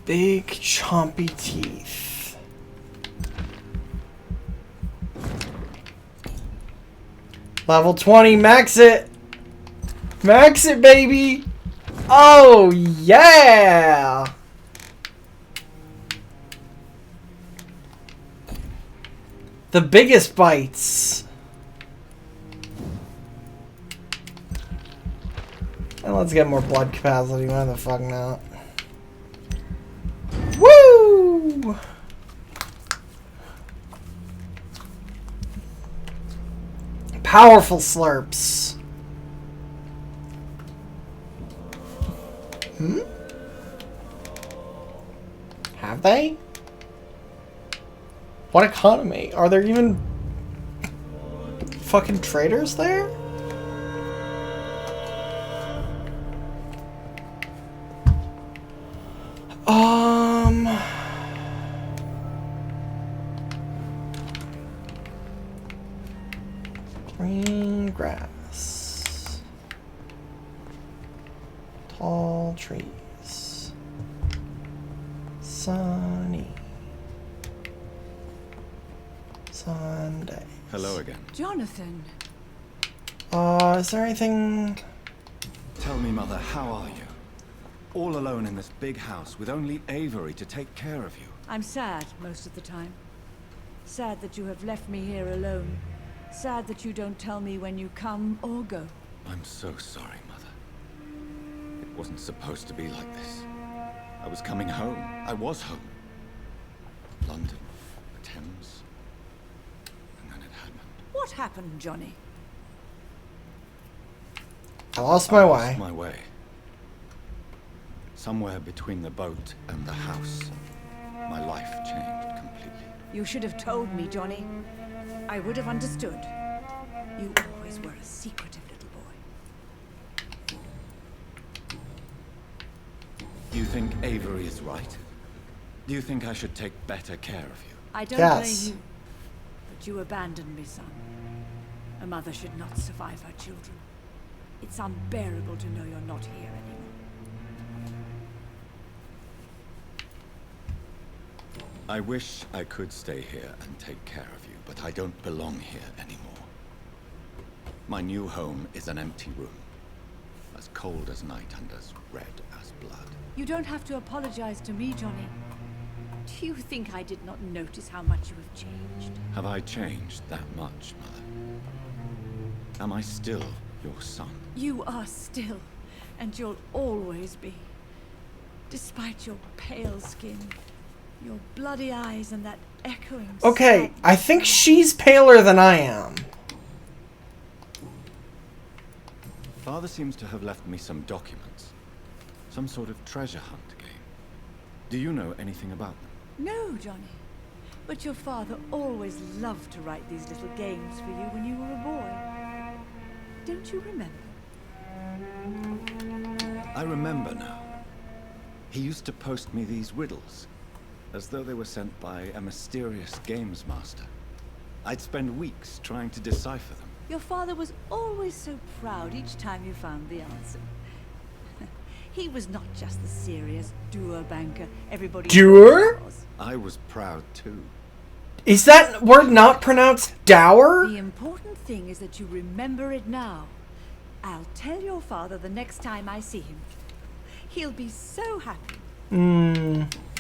Big chompy teeth. Level 20, max it! Max it, baby! Oh, yeah! The biggest bites. And let's get more blood capacity. Why the fuck not? Woo! Powerful slurps. Have they? What economy? Are there even fucking traders there? Green grass. Tall trees. Sunny Sunday. Hello again. Jonathan. Is there anything... Tell me, Mother, how are you? All alone in this big house with only Avery to take care of you. I'm sad most of the time. Sad that you have left me here alone. Sad that you don't tell me when you come or go. I'm so sorry, Mother. It wasn't supposed to be like this. I was coming home. I was home. London, the Thames, and then it happened. What happened, Johnny? I lost my way. Lost my way. Somewhere between the boat and the house, my life changed completely. You should have told me, Johnny. I would have understood. You always were a secretive little boy. Do you think Avery is right? Do you think I should take better care of you? I don't blame you. But you abandoned me, son. A mother should not survive her children. It's unbearable to know you're not here anymore. I wish I could stay here and take care of you, but I don't belong here anymore. My new home is an empty room, as cold as night and as red as blood. You don't have to apologize to me, Johnny. Do you think I did not notice how much you have changed? Have I changed that much, Mother? Am I still your son? You are still, and you'll always be. Despite your pale skin, Your bloody eyes and that echoing Okay, sound. I think she's paler than I am. Father seems to have left me some documents. Some sort of treasure hunt game. Do you know anything about them? No, Johnny. But your father always loved to write these little games for you when you were a boy. Don't you remember? I remember now. He used to post me these riddles, as though they were sent by a mysterious games master. I'd spend weeks trying to decipher them. Your father was always so proud each time you found the answer. He was not just the serious doer banker everybody Doer? was. I was proud too. Is that word not pronounced dower? The important thing is that you remember it now. I'll tell your father the next time I see him. He'll be so happy.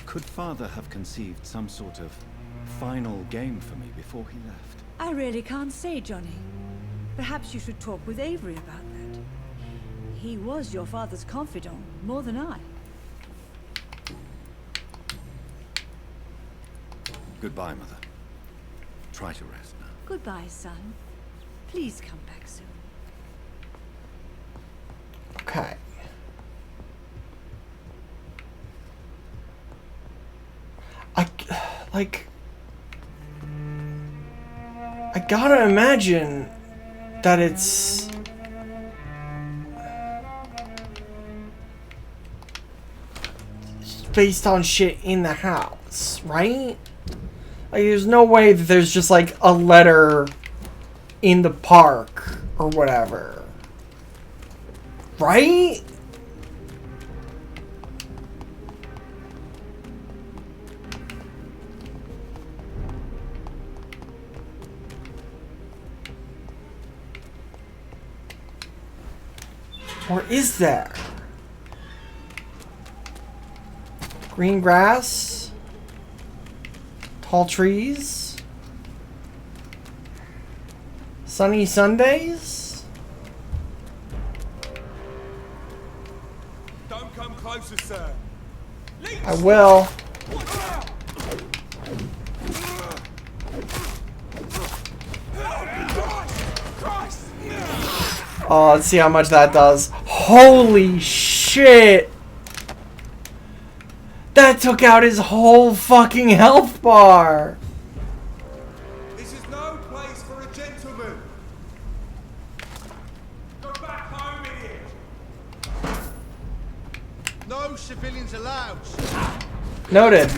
Could Father have conceived some sort of final game for me before he left? I really can't say, Johnny. Perhaps you should talk with Avery about that. He was your father's confidant, more than I. Goodbye, Mother. Try to rest now. Goodbye, son. Please come back soon. Okay. I gotta imagine that it's based on shit in the house, right? Like, there's no way that there's just like a letter in the park or whatever, right? Or is there? Green grass, tall trees, sunny Sundays. Don't come closer, sir. I will. Oh, let's see how much that does. Holy shit! That took out his whole fucking health bar. This is no place for a gentleman. Go back home, idiot. No civilians allowed. Noted.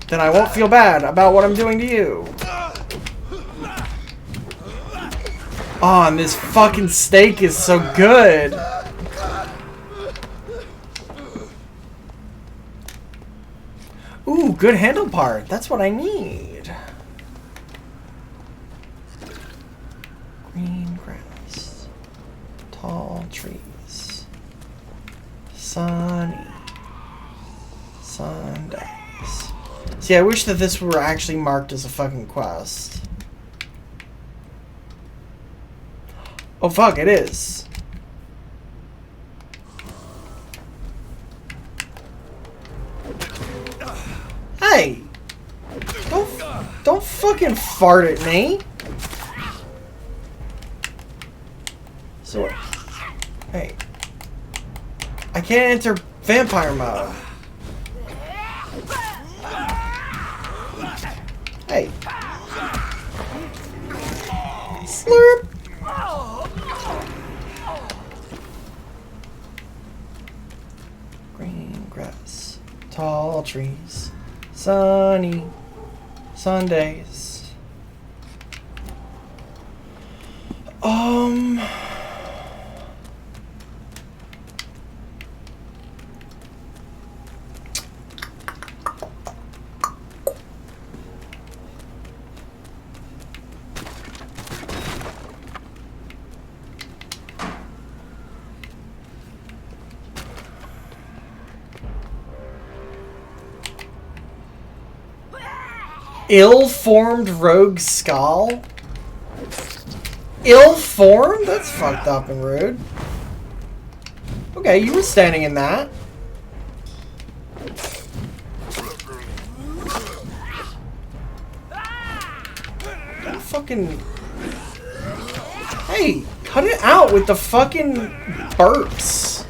Then I won't feel bad about what I'm doing to you. Oh, and this fucking steak is so good. Ooh, good handle part. That's what I need. Green grass. Tall trees. Sunny Sundays. See, I wish that this were actually marked as a fucking quest. Oh fuck, it is. Hey! Don't fucking fart at me! So, hey. I can't enter vampire mode. Hey. Slurp! Green grass, tall trees, sunny Sundays. Ill-formed rogue skull? Ill-formed? That's fucked up and rude. Okay, you were standing in that. fucking... Hey, cut it out with the fucking burps.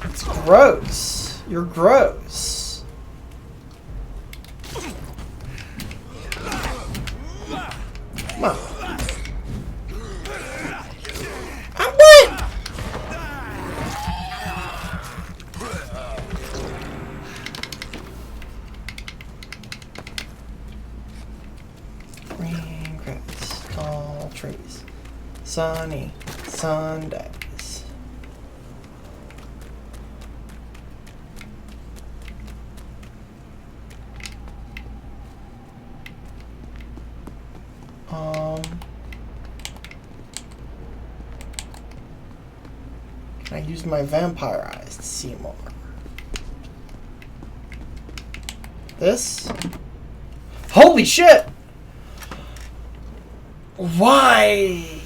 It's gross. You're gross. Come on. I'm wet! Green grass, tall trees, sunny Sundays. Can I use my vampire eyes to see more? This? Holy shit! Why?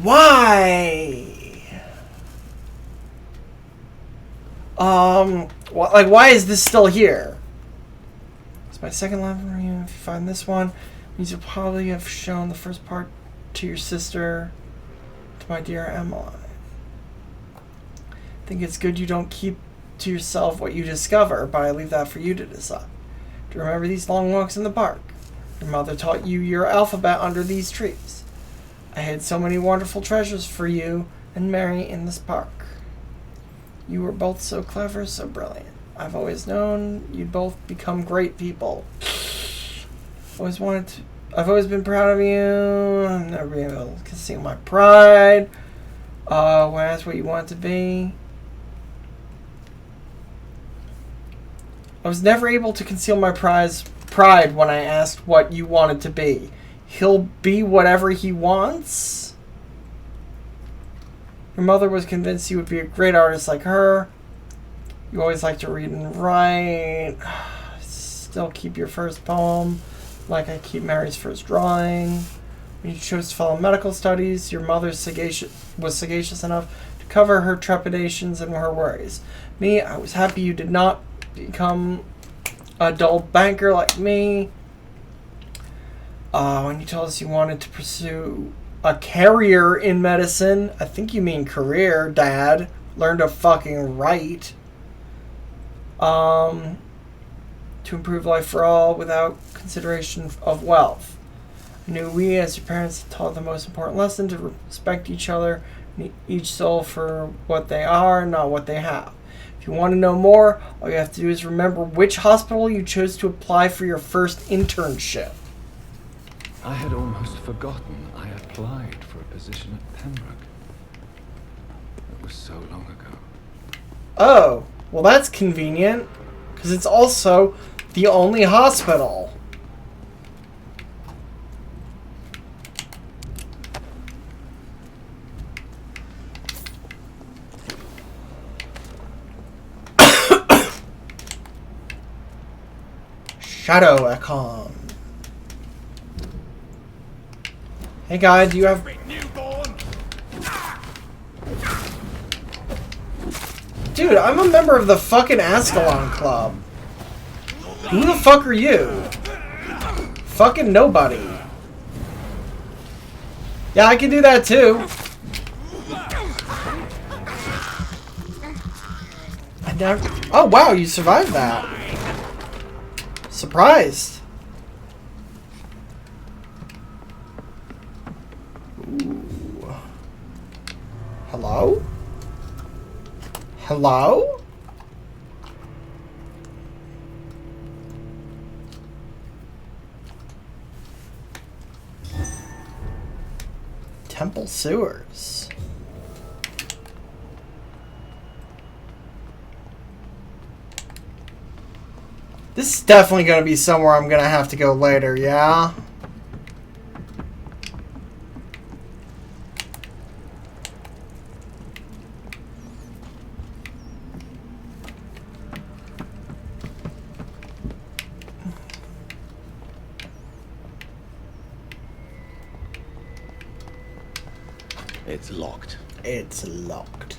Why? Like, why is this still here? It's my second level review. If you find this one, means you'll probably have shown the first part to your sister, to my dear Emily. I think it's good you don't keep to yourself what you discover, but I leave that for you to decide. Do you remember these long walks in the park? Your mother taught you your alphabet under these trees. I hid so many wonderful treasures for you and Mary in this park. You were both so clever, so brilliant. I've always known you'd both become great people. I've always been proud of you. I've never been able to conceal my pride. When I asked what you wanted to be. I was never able to conceal my pride when I asked what you wanted to be. He'll be whatever he wants? Your mother was convinced you would be a great artist like her. You always like to read and write. Still keep your first poem, like I keep Mary's first drawing. When you chose to follow medical studies, your mother was sagacious enough to cover her trepidations and her worries. Me, I was happy you did not become a dull banker like me. When you told us you wanted to pursue a career in medicine, I think you mean career, Dad. Learn to fucking write. To improve life for all without consideration of wealth. I knew we as your parents taught the most important lesson, to respect each other and each soul for what they are, not what they have. If you want to know more, all you have to do is remember which hospital you chose to apply for your first internship. I had almost forgotten I applied for a position at Pembroke. It was so long ago. Oh, well that's convenient, because it's also the only hospital. Shadow Icon. Hey guy, do you have... Dude, I'm a member of the fucking Ascalon Club. Who the fuck are you? Fucking nobody. Yeah, I can do that too. I never... Oh wow, you survived that. Surprised. Ooh. Hello? Hello? Temple sewers. This is definitely going to be somewhere I'm going to have to go later, yeah? It's locked. It's locked.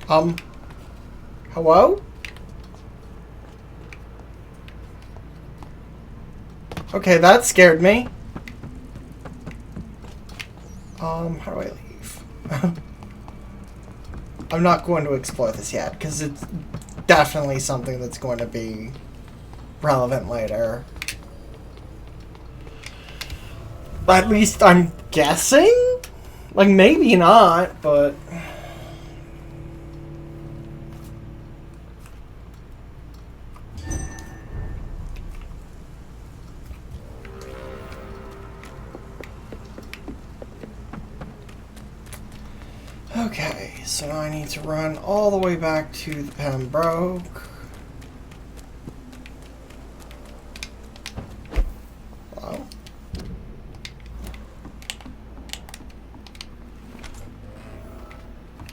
Hello? Okay, that scared me. How do I leave? I'm not going to explore this yet, because it's definitely something that's going to be relevant later. At least I'm guessing? Like, maybe not, but... Okay, so now I need to run all the way back to the Pembroke. Hello?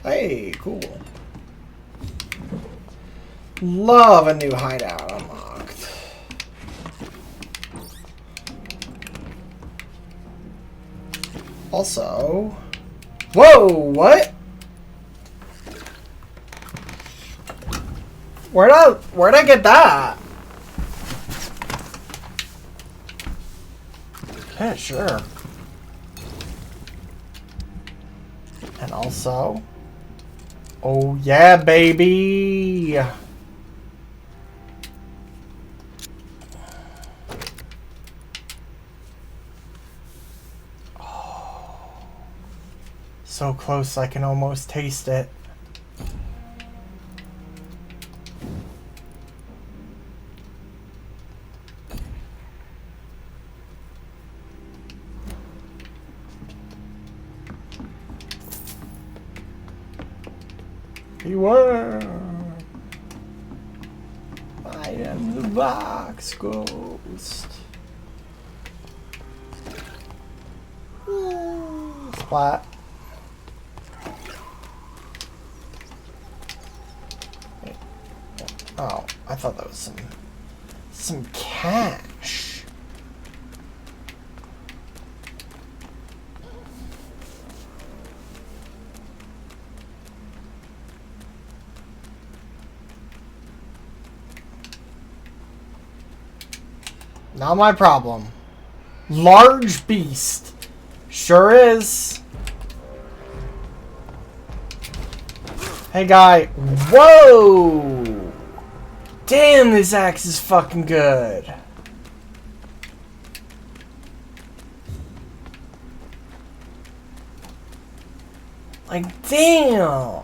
Hey, cool. Love a new hideout unlocked. Also... Whoa, what? Where'd I get that? Yeah, sure. And also... Oh yeah, baby! So close I can almost taste it. Beware! I am the Vox Ghost. Splat. Oh, I thought that was some cash. Not my problem. Large beast. Sure is. Hey guy. Whoa! Damn, this axe is fucking good. Like, damn.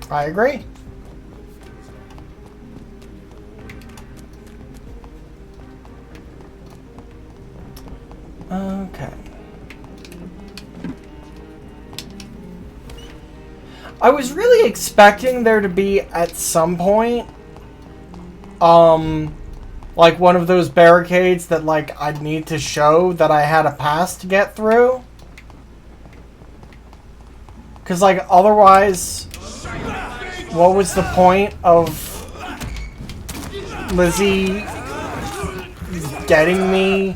I agree. Okay. I was really expecting there to be at some point, like one of those barricades that like I'd need to show that I had a pass to get through. 'Cause like otherwise, what was the point of Lizzie getting me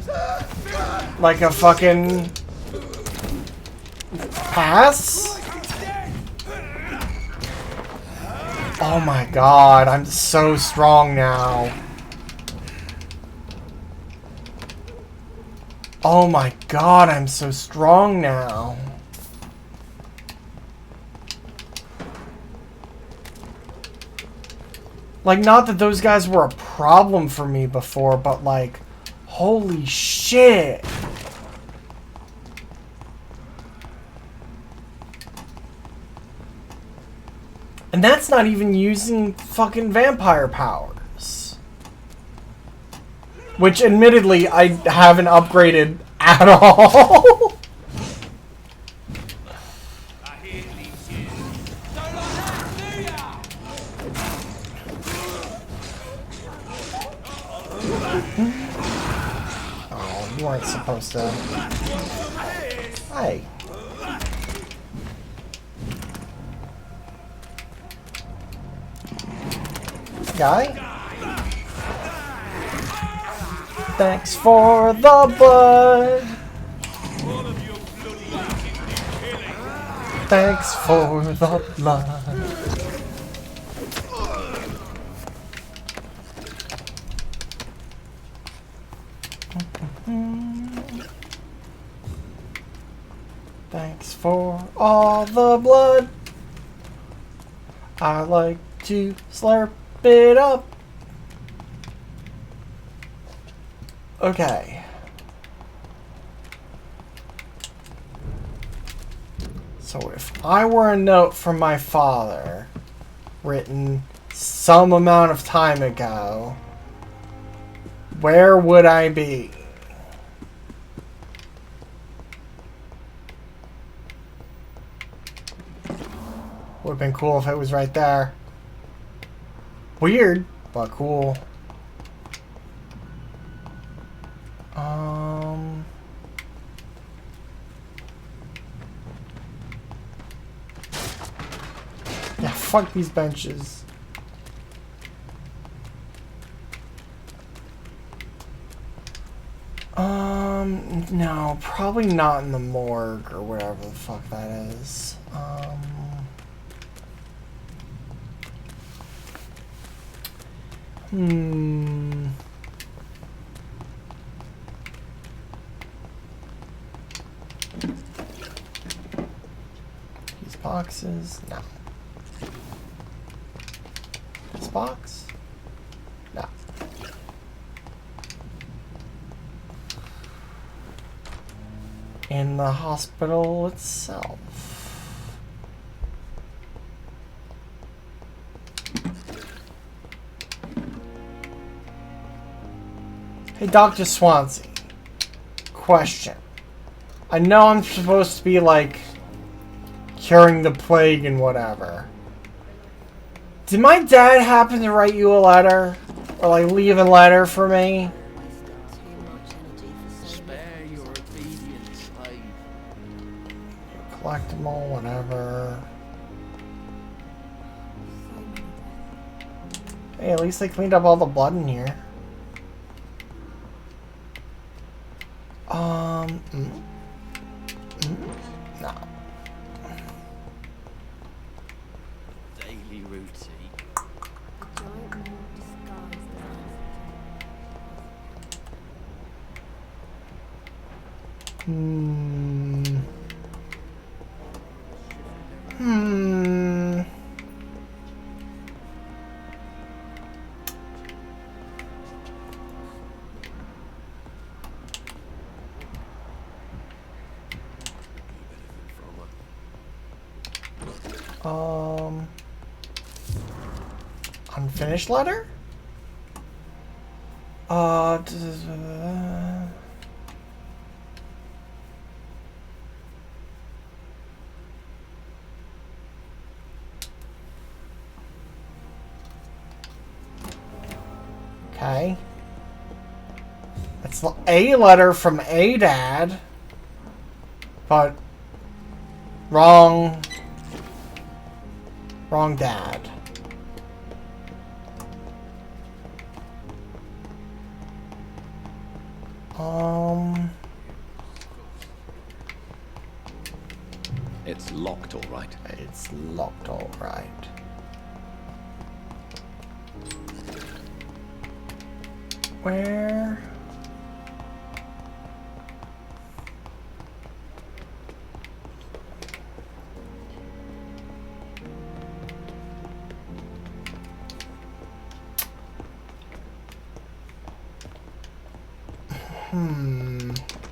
like a fucking pass? Oh my god, I'm so strong now. Oh my god, I'm so strong now. Like, not that those guys were a problem for me before, but like, holy shit. And that's not even using fucking vampire powers. Which, admittedly, I haven't upgraded at all. Oh, you weren't supposed to. Hey. Guy? Thanks for the blood. Thanks for the blood. Thanks for all the blood. I like to slurp it up. Okay. So if I were a note from my father, written some amount of time ago, where would I be? Would have been cool if it was right there. Weird, but cool. Yeah, fuck these benches. No, probably not in the morgue or whatever the fuck that is. These boxes? No. This box? No. In the hospital itself. Hey, Dr. Swansea. Question. I know I'm supposed to be, like, curing the plague and whatever. Did my dad happen to write you a letter? Or, like, leave a letter for me? Spare your obedient slave. Collect them all, whatever. Hey, at least they cleaned up all the blood in here. No. Daily routine. Unfinished letter? Okay. It's a letter from a dad, but wrong dad. It's locked, all right. It's locked, all right. Where?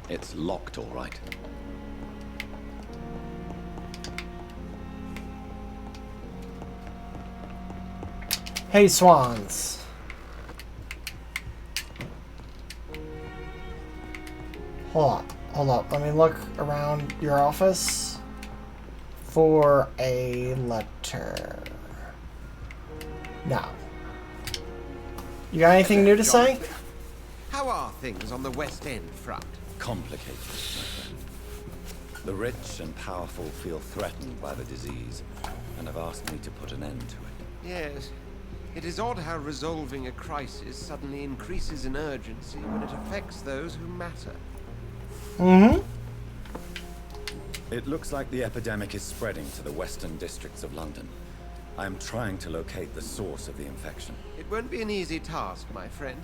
It's locked, all right. Hey, swans. Hold up. Let me look around your office for a letter. No. You got anything new to say? How are things on the West End front? Complicated, my friend. The rich and powerful feel threatened by the disease, and have asked me to put an end to it. Yes. It is odd how resolving a crisis suddenly increases in urgency when it affects those who matter. Mm-hmm. It looks like the epidemic is spreading to the western districts of London. I am trying to locate the source of the infection. It won't be an easy task, my friend.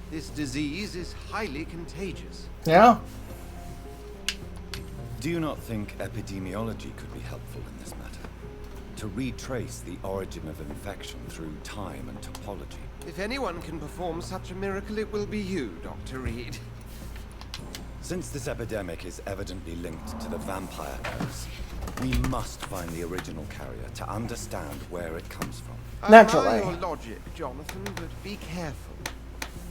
This disease is highly contagious. Yeah. Do you not think epidemiology could be helpful in this matter? To retrace the origin of infection through time and topology? If anyone can perform such a miracle, it will be you, Dr. Reed. Since this epidemic is evidently linked to the vampire curse, we must find the original carrier to understand where it comes from. Naturally. I admire your logic, Jonathan, but be careful.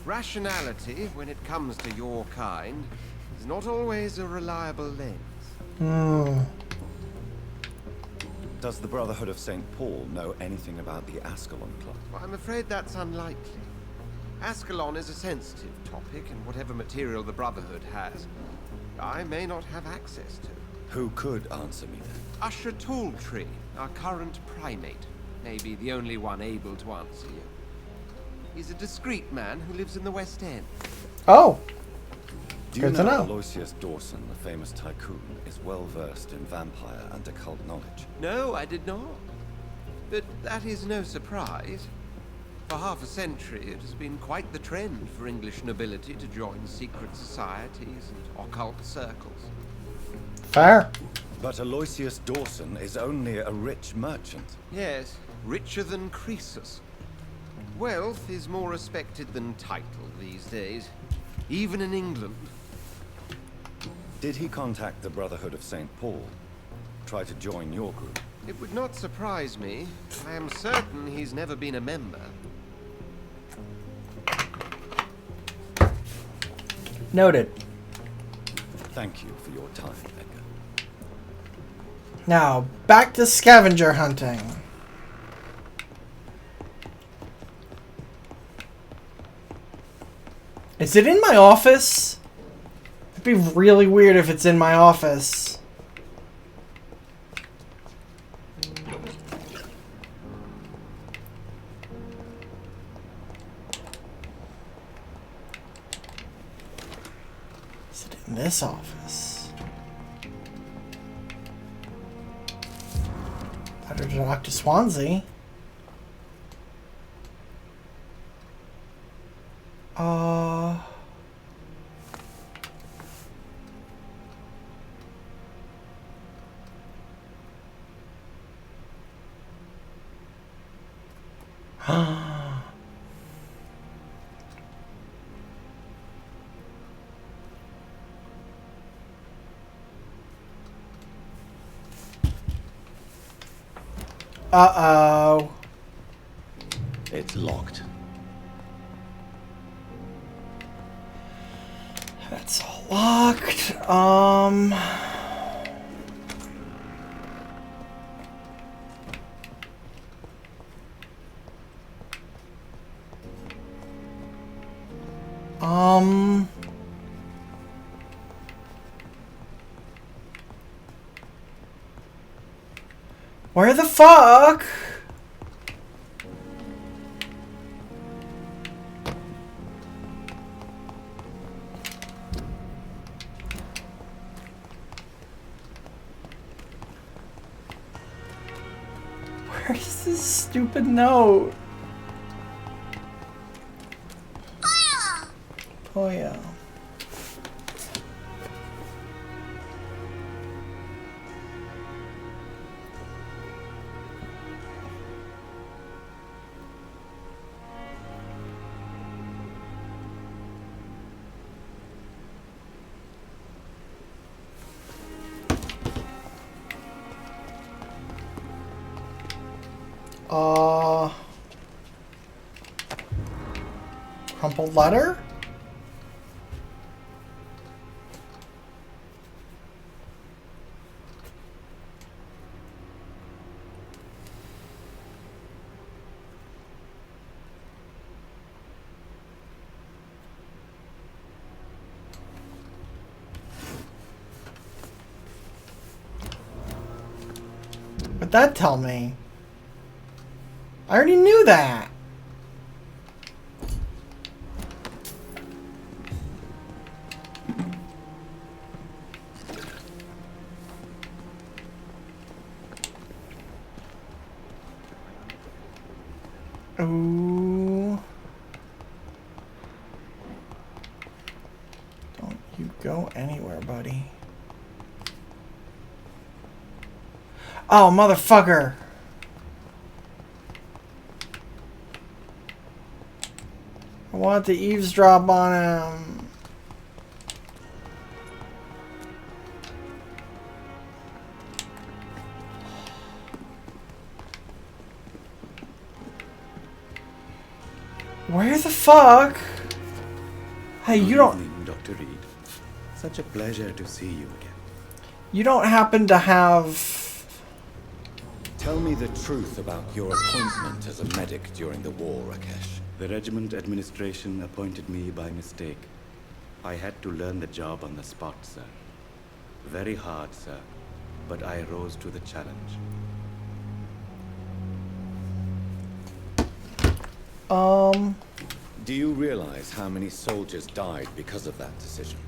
Rationality, when it comes to your kind, is not always a reliable lens. Does the Brotherhood of St. Paul know anything about the Ascalon Club? Well, I'm afraid that's unlikely. Ascalon is a sensitive topic, and whatever material the Brotherhood has, I may not have access to. Who could answer me then? Usher Talltree, our current primate, may be the only one able to answer you. He's a discreet man who lives in the West End. Oh. Do you know Aloysius Dawson, the famous tycoon, is well versed in vampire and occult knowledge? No, I did not. But that is no surprise. For half a century, it has been quite the trend for English nobility to join secret societies and occult circles. Fair. But Aloysius Dawson is only a rich merchant. Yes, richer than Croesus. Wealth is more respected than title these days, even in England. Did he contact the Brotherhood of St. Paul? Try to join your group? It would not surprise me. I am certain he's never been a member. Noted. Thank you for your time, Edgar. Now, back to scavenger hunting. Is it in my office? It'd be really weird if it's in my office. Is it in this office? Letter to Dr. Swansea. Uh-oh. It's locked. That's locked. Where the fuck? Where's this stupid note? Oh yeah. Crumpled letter? What'd that tell me? I already knew that. Ooh. Don't you go anywhere, buddy. Oh, motherfucker! I want to eavesdrop on him. Where the fuck? Hey, you don't... Good evening, Dr. Reed. Such a pleasure to see you again. You don't happen to have... Tell me the truth about your appointment as a medic during the war, Rakesh. The regiment administration appointed me by mistake. I had to learn the job on the spot, sir. Very hard, sir, but I rose to the challenge. Do you realize how many soldiers died because of that decision?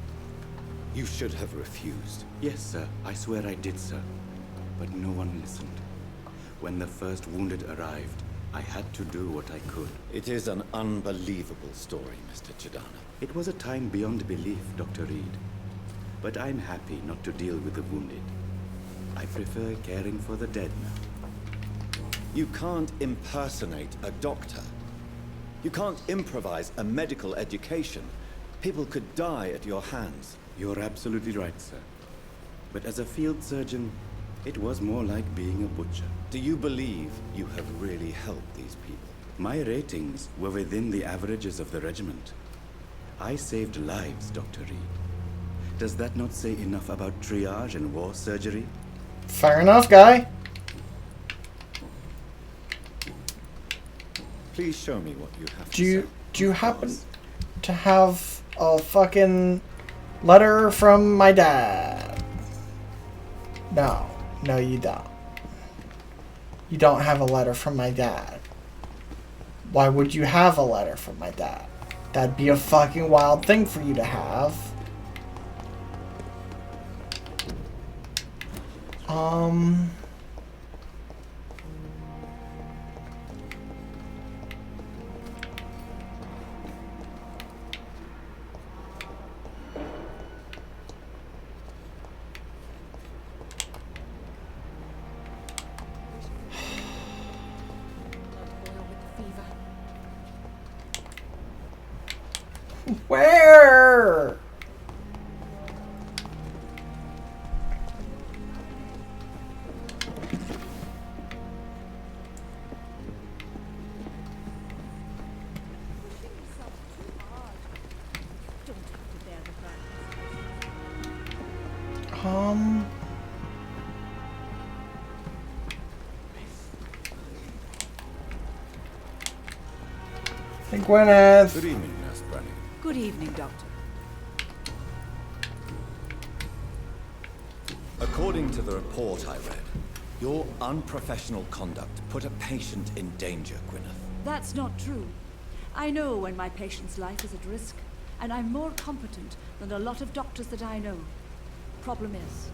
You should have refused. Yes, sir. I swear I did, sir. But no one listened. When the first wounded arrived, I had to do what I could. It is an unbelievable story, Mr. Chidana. It was a time beyond belief, Dr. Reed. But I'm happy not to deal with the wounded. I prefer caring for the dead now. You can't impersonate a doctor. You can't improvise a medical education. People could die at your hands. You're absolutely right, sir. But as a field surgeon, it was more like being a butcher. Do you believe you have really helped these people? My ratings were within the averages of the regiment. I saved lives, Dr. Reed. Does that not say enough about triage and war surgery? Fair enough, guy. Please show me what you have Do you happen to have a fucking letter from my dad? No. No, you don't. You don't have a letter from my dad. Why would you have a letter from my dad? That'd be a fucking wild thing for you to have. Where? Hey, Gwyneth. Good evening, Nurse Brennan. Good evening, Doctor. According to the report I read, your unprofessional conduct put a patient in danger, Gwyneth. That's not true. I know when my patient's life is at risk, and I'm more competent than a lot of doctors that I know. Problem is,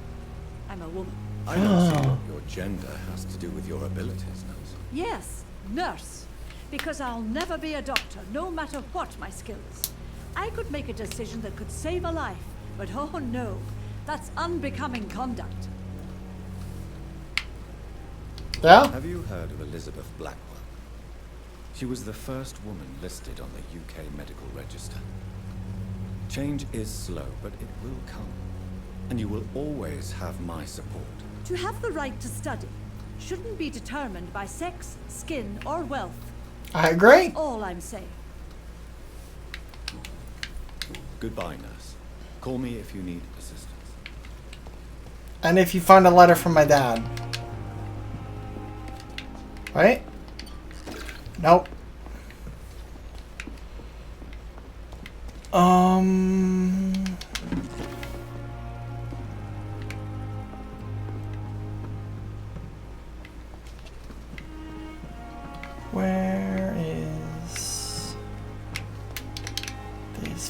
I'm a woman. I don't see what your gender has to do with your abilities, nurse. Yes, nurse. Because I'll never be a doctor, no matter what my skills. I could make a decision that could save a life, but oh no, that's unbecoming conduct. Yeah? Have you heard of Elizabeth Blackwell? She was the first woman listed on the UK Medical Register. Change is slow, but it will come. And you will always have my support. To have the right to study shouldn't be determined by sex, skin, or wealth. I agree. That's all I'm saying. Goodbye, nurse. Call me if you need assistance. And if you find a letter from my dad. Right? Nope.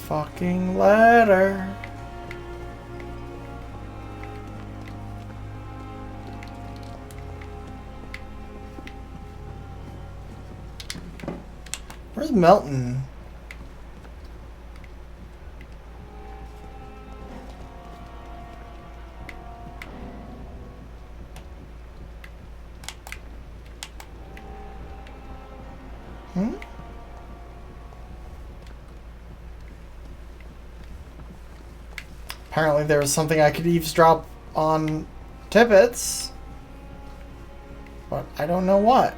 fucking letter. Where's Melton? Apparently there was something I could eavesdrop on Tippets, but I don't know what.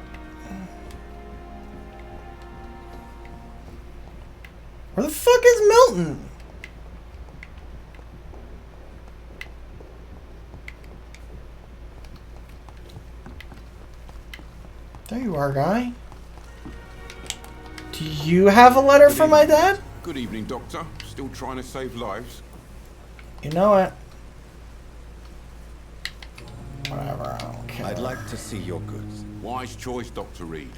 Where the fuck is Milton? There you are, guy. Do you have a letter from my dad? Good evening, Doctor. Still trying to save lives? You know it. Whatever, I don't care. I'd like to see your goods. Wise choice, Dr. Reed.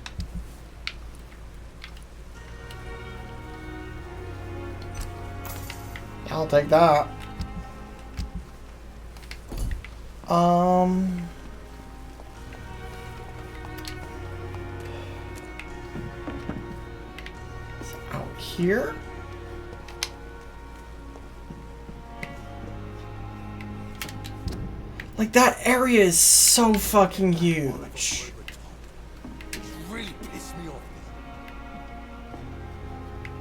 I'll take that. It's out here. Like, that area is so fucking huge. Really pissed me off.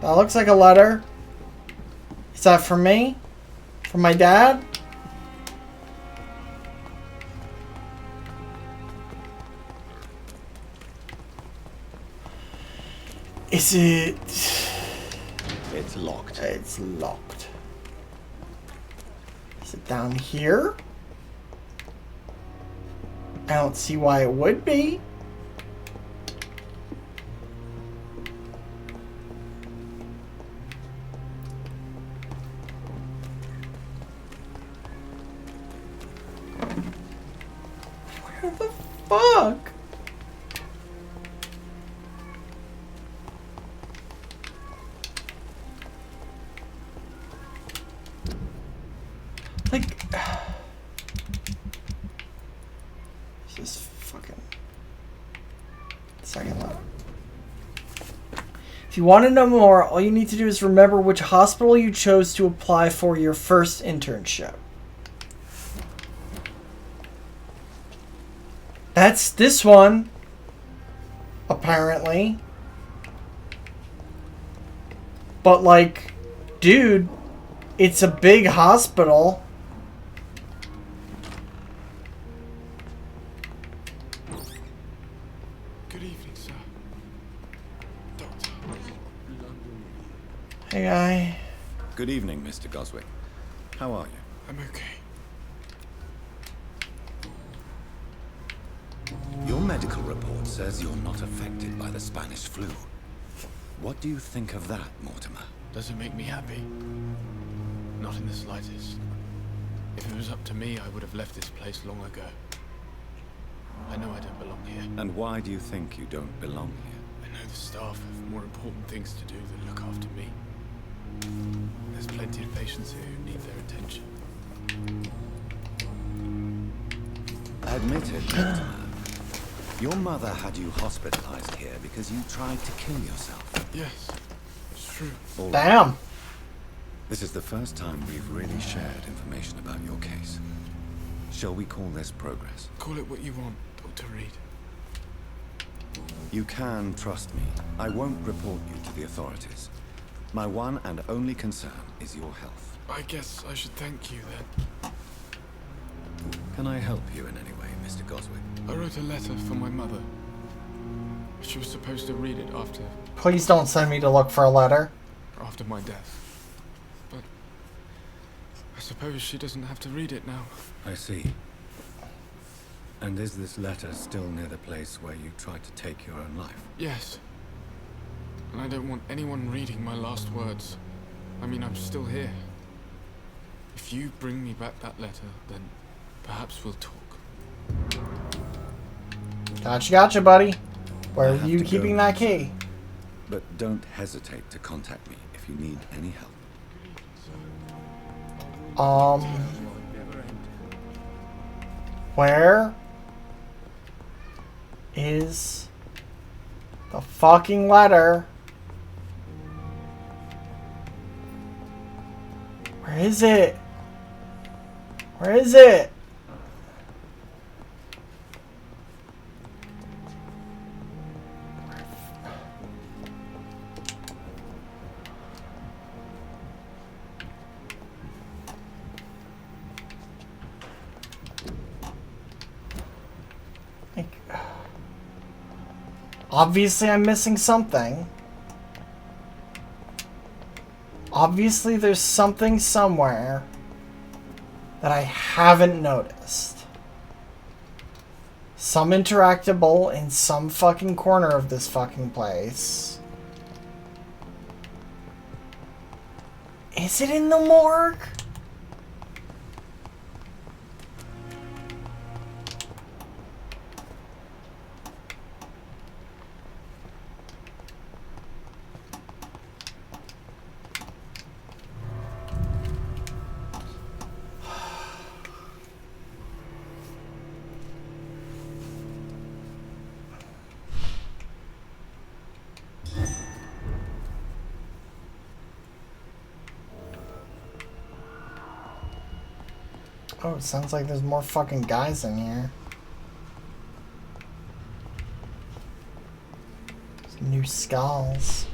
That looks like a letter. Is that for me? From my dad? Is it... It's locked. It's locked. Is it down here? I don't see why it would be. Where the fuck? Like... This fucking second letter. If you want to know more, all you need to do is remember which hospital you chose to apply for your first internship. That's this one, apparently. But like, dude, it's a big hospital. Hey, guy. Good evening, Mr. Goswick. How are you? I'm okay. Your medical report says you're not affected by the Spanish flu. What do you think of that, Mortimer? Does it make me happy? Not in the slightest. If it was up to me, I would have left this place long ago. I know I don't belong here. And why do you think you don't belong here? I know the staff have more important things to do than look after me. There's plenty of patients here who need their attention. Admit it, Mortimer. Your mother had you hospitalized here because you tried to kill yourself. Yes, it's true. All Damn. right. This is the first time we've really shared information about your case. Shall we call this progress? Call it what you want, Dr. Reed. You can trust me. I won't report you to the authorities. My one and only concern is your health. I guess I should thank you then. Can I help you in any way, Mr. Goswick? I wrote a letter for my mother. She was supposed to read it after Please don't send me to look for a letter. my death. But I suppose she doesn't have to read it now. I see. And is this letter still near the place where you tried to take your own life? Yes. And I don't want anyone reading my last words. I mean, I'm still here. If you bring me back that letter, then perhaps we'll talk. Gotcha, buddy. Where I are have you to keeping go. that key? But don't hesitate to contact me if you need any help. Where is the fucking letter? Where is it? Where is it? Obviously, I'm missing something. Obviously, there's something somewhere that I haven't noticed. Some interactable in some fucking corner of this fucking place. Is it in the morgue? Oh, it sounds like there's more fucking guys in here. Some new skulls.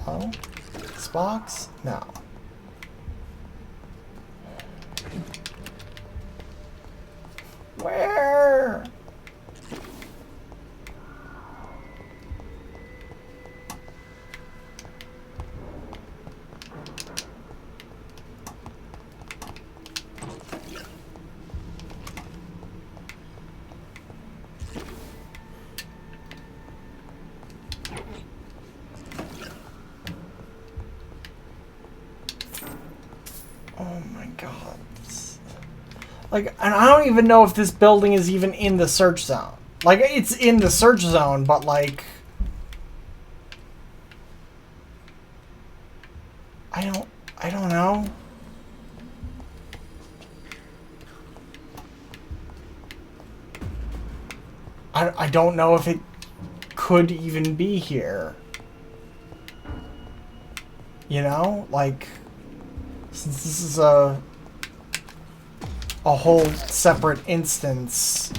Oh? This box? No. Where? Oh my god. Like, and I don't even know if this building is even in the search zone. Like, it's in the search zone, but like... I don't know. I don't know if it could even be here. You know? Like... Since this is a whole separate instance.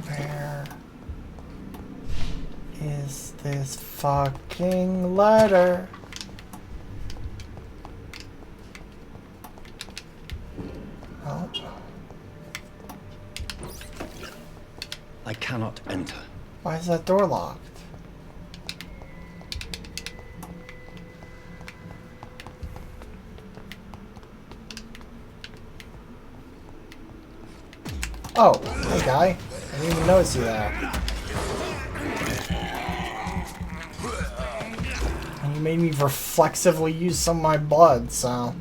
Where is this fucking letter? Oh. I cannot enter. Why is that door locked? Oh, hey guy. I didn't even notice you there. And you made me reflexively use some of my blood, so... I'll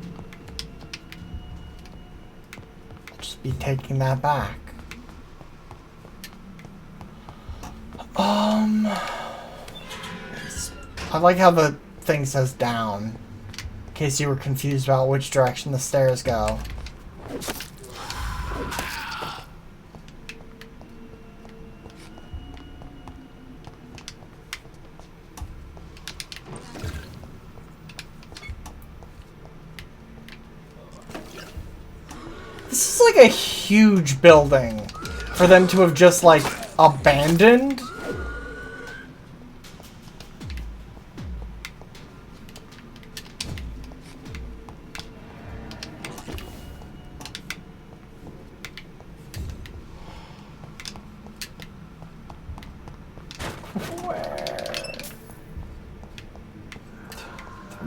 just be taking that back. I like how the thing says down, in case you were confused about which direction the stairs go. This is like a huge building for them to have just like abandoned.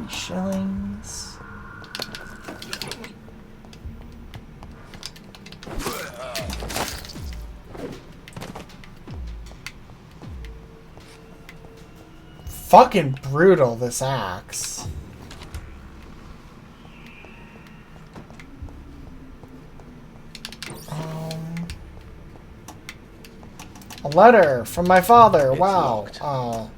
Shillings. Fucking brutal, this axe. A letter from my father. It's Wow. locked. Oh.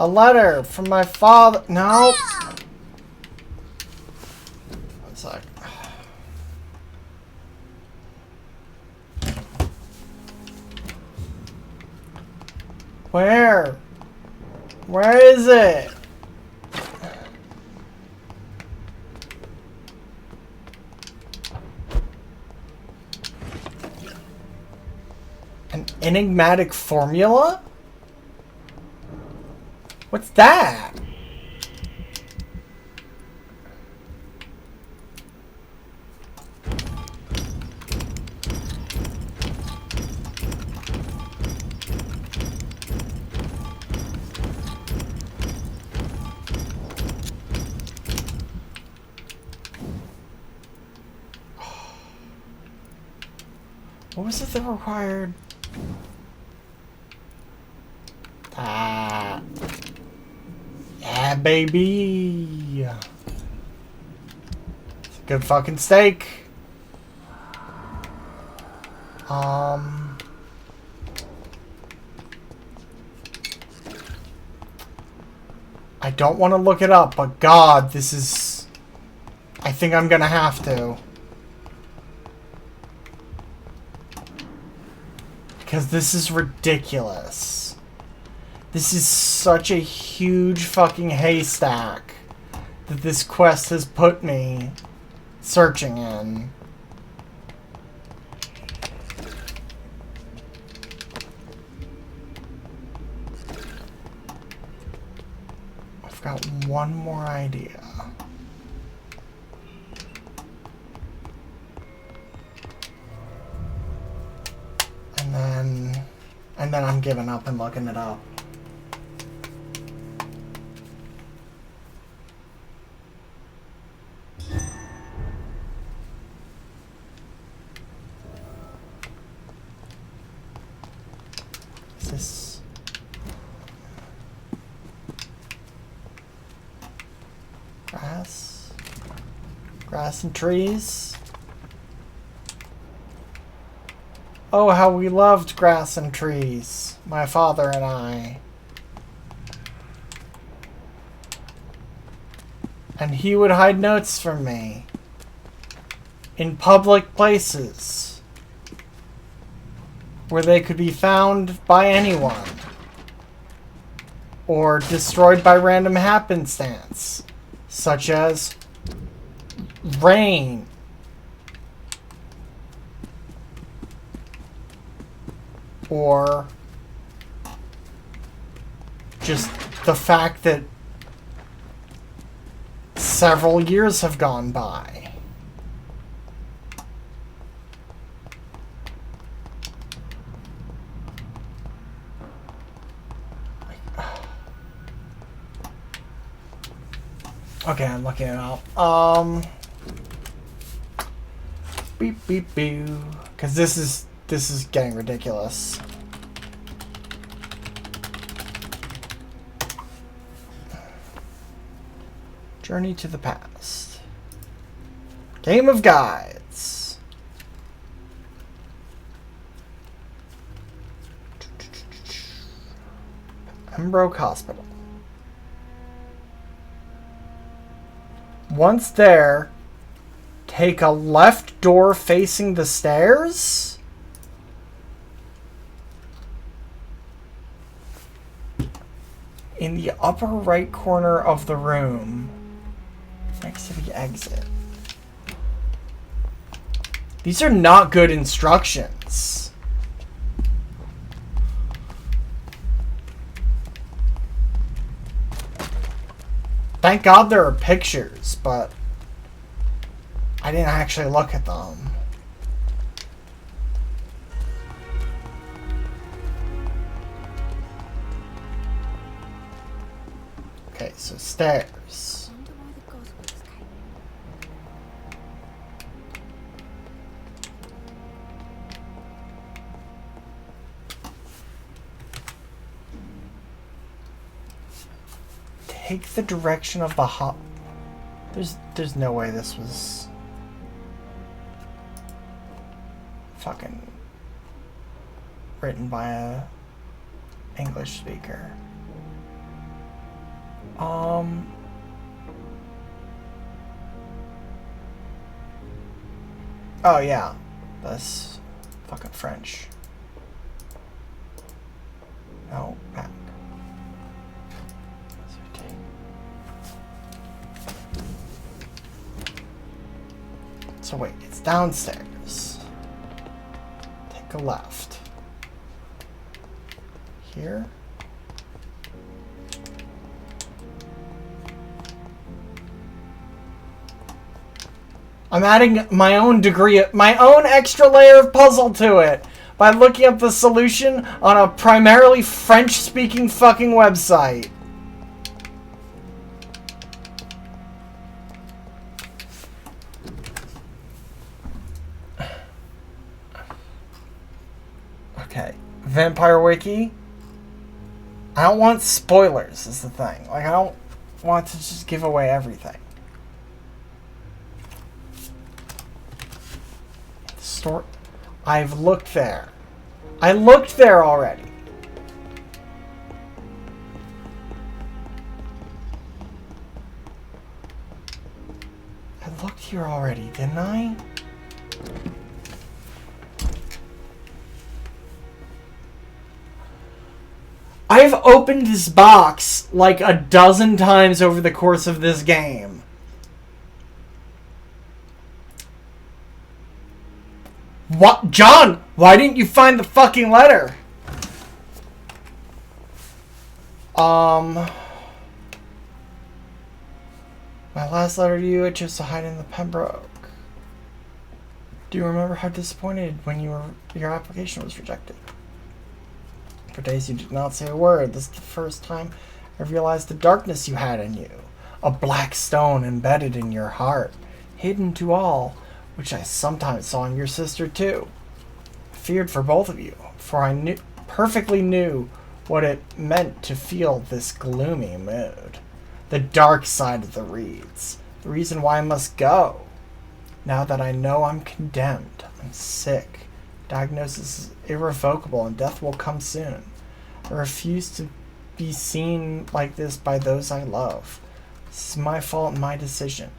A letter from my father. No. One sec. Where? Where is it? An enigmatic formula? What's that? What was it that required? Yeah, baby. It's a good fucking steak. I don't want to look it up, but God, this is... I think I'm gonna have to. Because this is ridiculous. This is such a huge fucking haystack that this quest has put me searching in. I've got one more idea. And then I'm giving up and looking it up. Is this... grass? Grass and trees? Oh, how we loved grass and trees, my father and I. And he would hide notes from me in public places where they could be found by anyone or destroyed by random happenstance, such as rain. Or just the fact that several years have gone by. Okay, I'm looking it up. Beep beep boo. Because this is getting ridiculous. Journey to the past. Game of guides. Pembroke Hospital. Once there, take a left door facing the stairs. In the upper right corner of the room, next to the exit. These are not good instructions. Thank God there are pictures, but I didn't actually look at them. Okay, so stairs. Wonder why the Take the direction of the hop. There's no way this was fucking written by a English speaker. Oh yeah, that's fucking French. No, back. So wait, it's downstairs. Take a left. Here? I'm adding my own extra layer of puzzle to it by looking up the solution on a primarily French-speaking fucking website. Okay, Vampire Wiki. I don't want spoilers is the thing. Like, I don't want to just give away everything. Store. I've looked there. I looked there already. I looked here already, didn't I? I've opened this box like a dozen times over the course of this game. What? John, why didn't you find the fucking letter? My last letter to you, I chose to hide in the Pembroke. Do you remember how disappointed when your application was rejected? For days you did not say a word. This is the first time I realized the darkness you had in you. A black stone embedded in your heart, hidden to all, which I sometimes saw in your sister too. I feared for both of you, for I perfectly knew what it meant to feel this gloomy mood. The dark side of the reeds. The reason why I must go. Now that I know I'm condemned, I'm sick. Diagnosis is irrevocable and death will come soon. I refuse to be seen like this by those I love. This is my fault and my decision.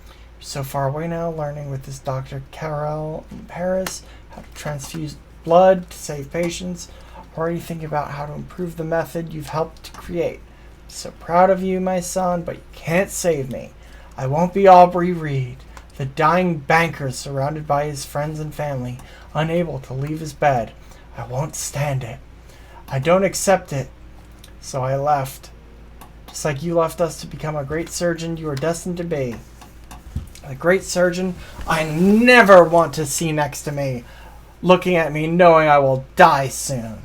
You're so far away now, learning with this Dr. Carrel in Paris how to transfuse blood to save patients. Already thinking about how to improve the method you've helped to create. I'm so proud of you, my son, but you can't save me. I won't be Aubrey Reed, the dying banker surrounded by his friends and family, unable to leave his bed. I won't stand it. I don't accept it. So I left. Just like you left us to become a great surgeon you are destined to be. A great surgeon I never want to see next to me, looking at me knowing I will die soon.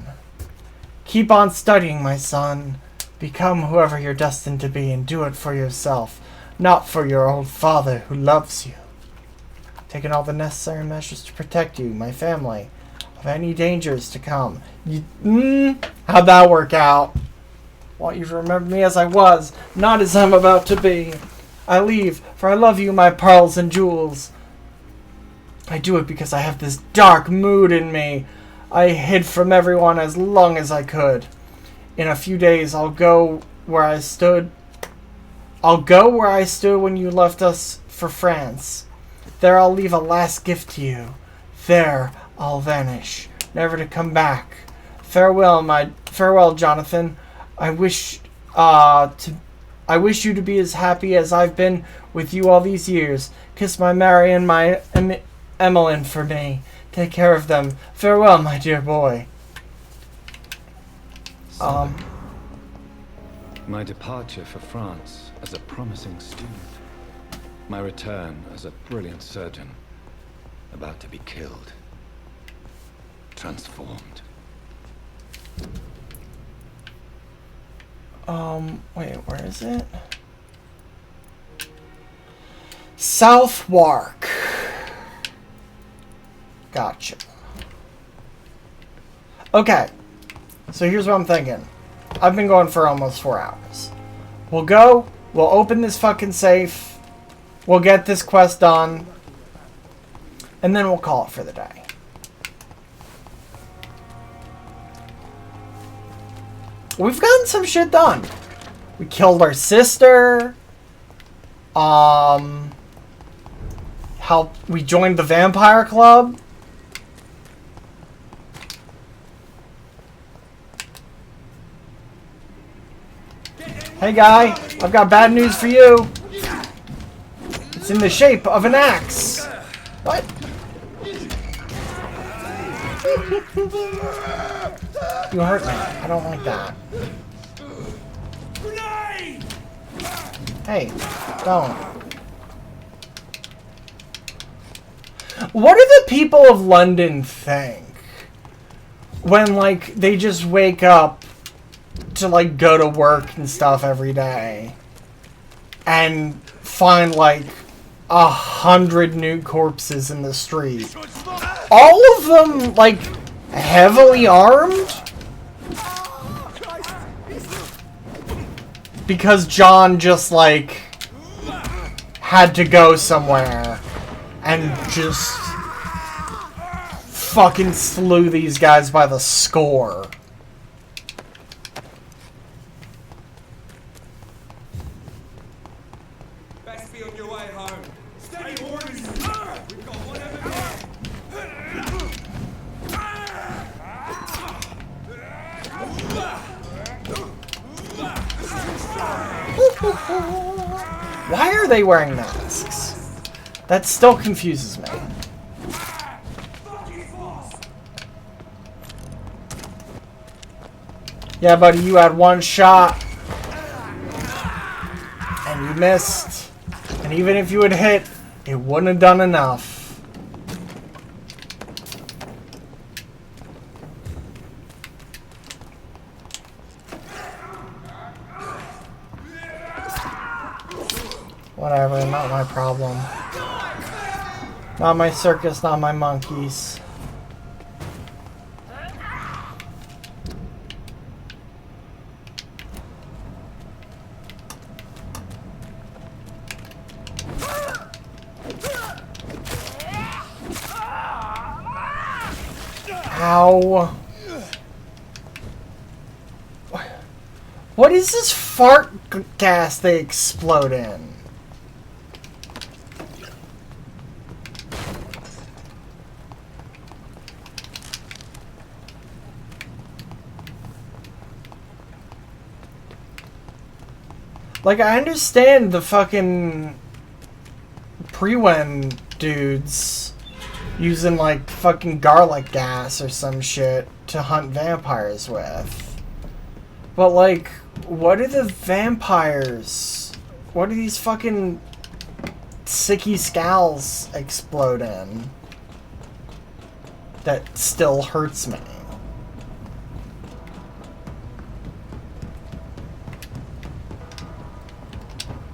Keep on studying, my son. Become whoever you're destined to be and do it for yourself, not for your old father who loves you. Taking all the necessary measures to protect you, my family, of any dangers to come. How'd that work out? Want you to remember me as I was, not as I'm about to be. I leave, for I love you, my pearls and jewels. I do it because I have this dark mood in me. I hid from everyone as long as I could. In a few days, I'll go where I stood. I'll go where I stood when you left us for France. There I'll leave a last gift to you. There I'll vanish, never to come back. Farewell, Jonathan. I wish you to be as happy as I've been with you all these years. Kiss my Mary and my Emmeline for me. Take care of them. Farewell, my dear boy. My departure for France as a promising student. My return as a brilliant surgeon. About to be killed. Transformed. Wait, where is it? Southwark. Gotcha. Okay. So here's what I'm thinking. I've been going for almost 4 hours. We'll go. We'll open this fucking safe. We'll get this quest done. And then we'll call it for the day. We've gotten some shit done. We killed our sister. We joined the Vampire Club. Hey guy, I've got bad news for you. It's in the shape of an axe. What? You hurt me. I don't like that. Hey, don't. What do the people of London think when, like, they just wake up to, like, go to work and stuff every day and find, like, 100 new corpses in the street? All of them, like, heavily armed? Because John just, like, had to go somewhere and just fucking slew these guys by the score. Best be on your way home. Steady orders. We've got one Why are they wearing masks? That still confuses me. Yeah, buddy, you had one shot. And you missed. And even if you had hit, it wouldn't have done enough. Whatever, not my problem. Not my circus, not my monkeys. Ow. What is this fart gas they explode in? Like, I understand the fucking pre-wen dudes using, like, fucking garlic gas or some shit to hunt vampires with. But, like, what are the vampires? What are these fucking sicky scowls explode in? That still hurts me.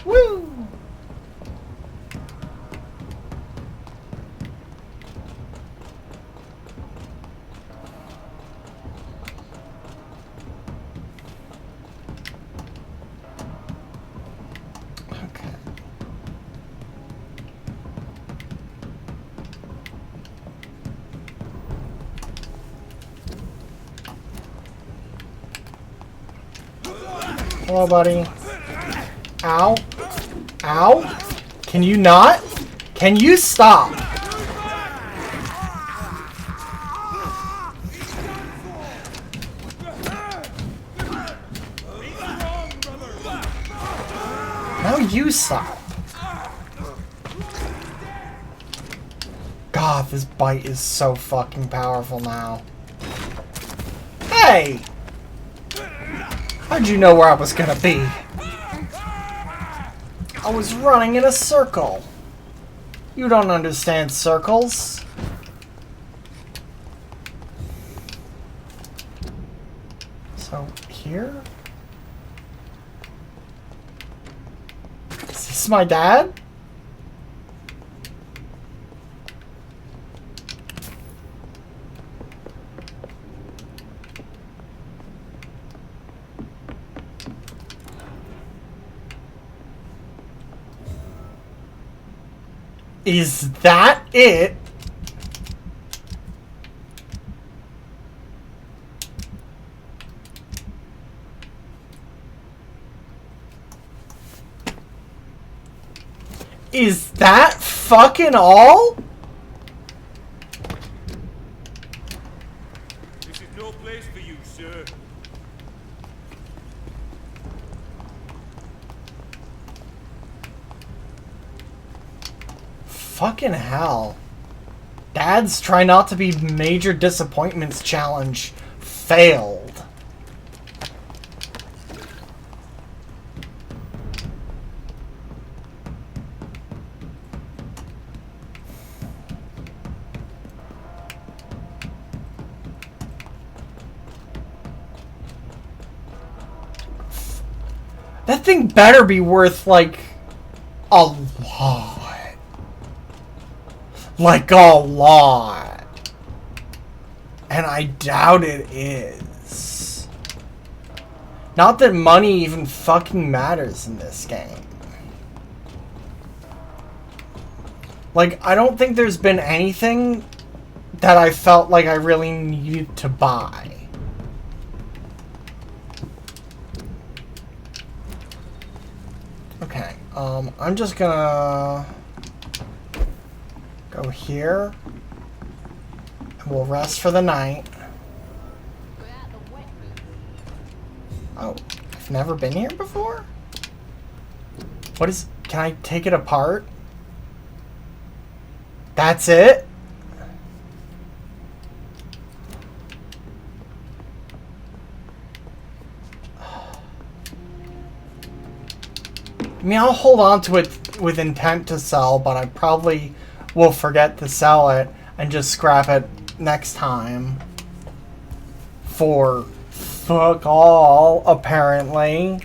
Woo! Okay. Hello, buddy. Ow. Ow. Can you not? Can you stop? Now you stop. God, this bite is so fucking powerful now. Hey! How'd you know where I was gonna be? I was running in a circle. You don't understand circles. So, here? Is this my dad? Is that it? Is that fucking all? This is no place for you, sir. Fucking hell. Dad's Try Not to Be Major Disappointments challenge failed. That thing better be worth, like, a lot. Like, a lot. And I doubt it is. Not that money even fucking matters in this game. Like, I don't think there's been anything that I felt like I really needed to buy. Okay, I'm just gonna go here, and we'll rest for the night. Oh, I've never been here before? What is, can I take it apart? That's it? I mean, I'll hold on to it with intent to sell, but I probably will forget to sell it and just scrap it next time. For fuck all, apparently.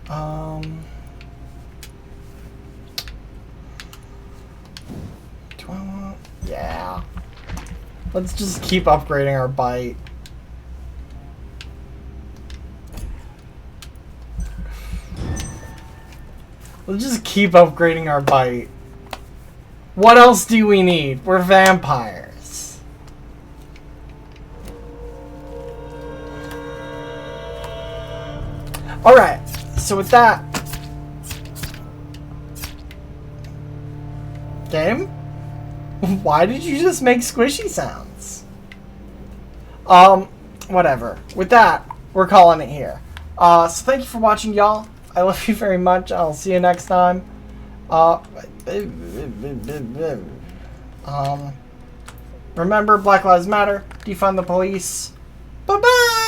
Do I want... Yeah. Let's just keep upgrading our bite. We'll just keep upgrading our bite. What else do we need? We're vampires. Alright, so with that... Game? Why did you just make squishy sounds? Whatever. With that, we're calling it here. So thank you for watching, y'all. I love you very much. I'll see you next time. Remember, Black Lives Matter. Defund the police. Bye-bye!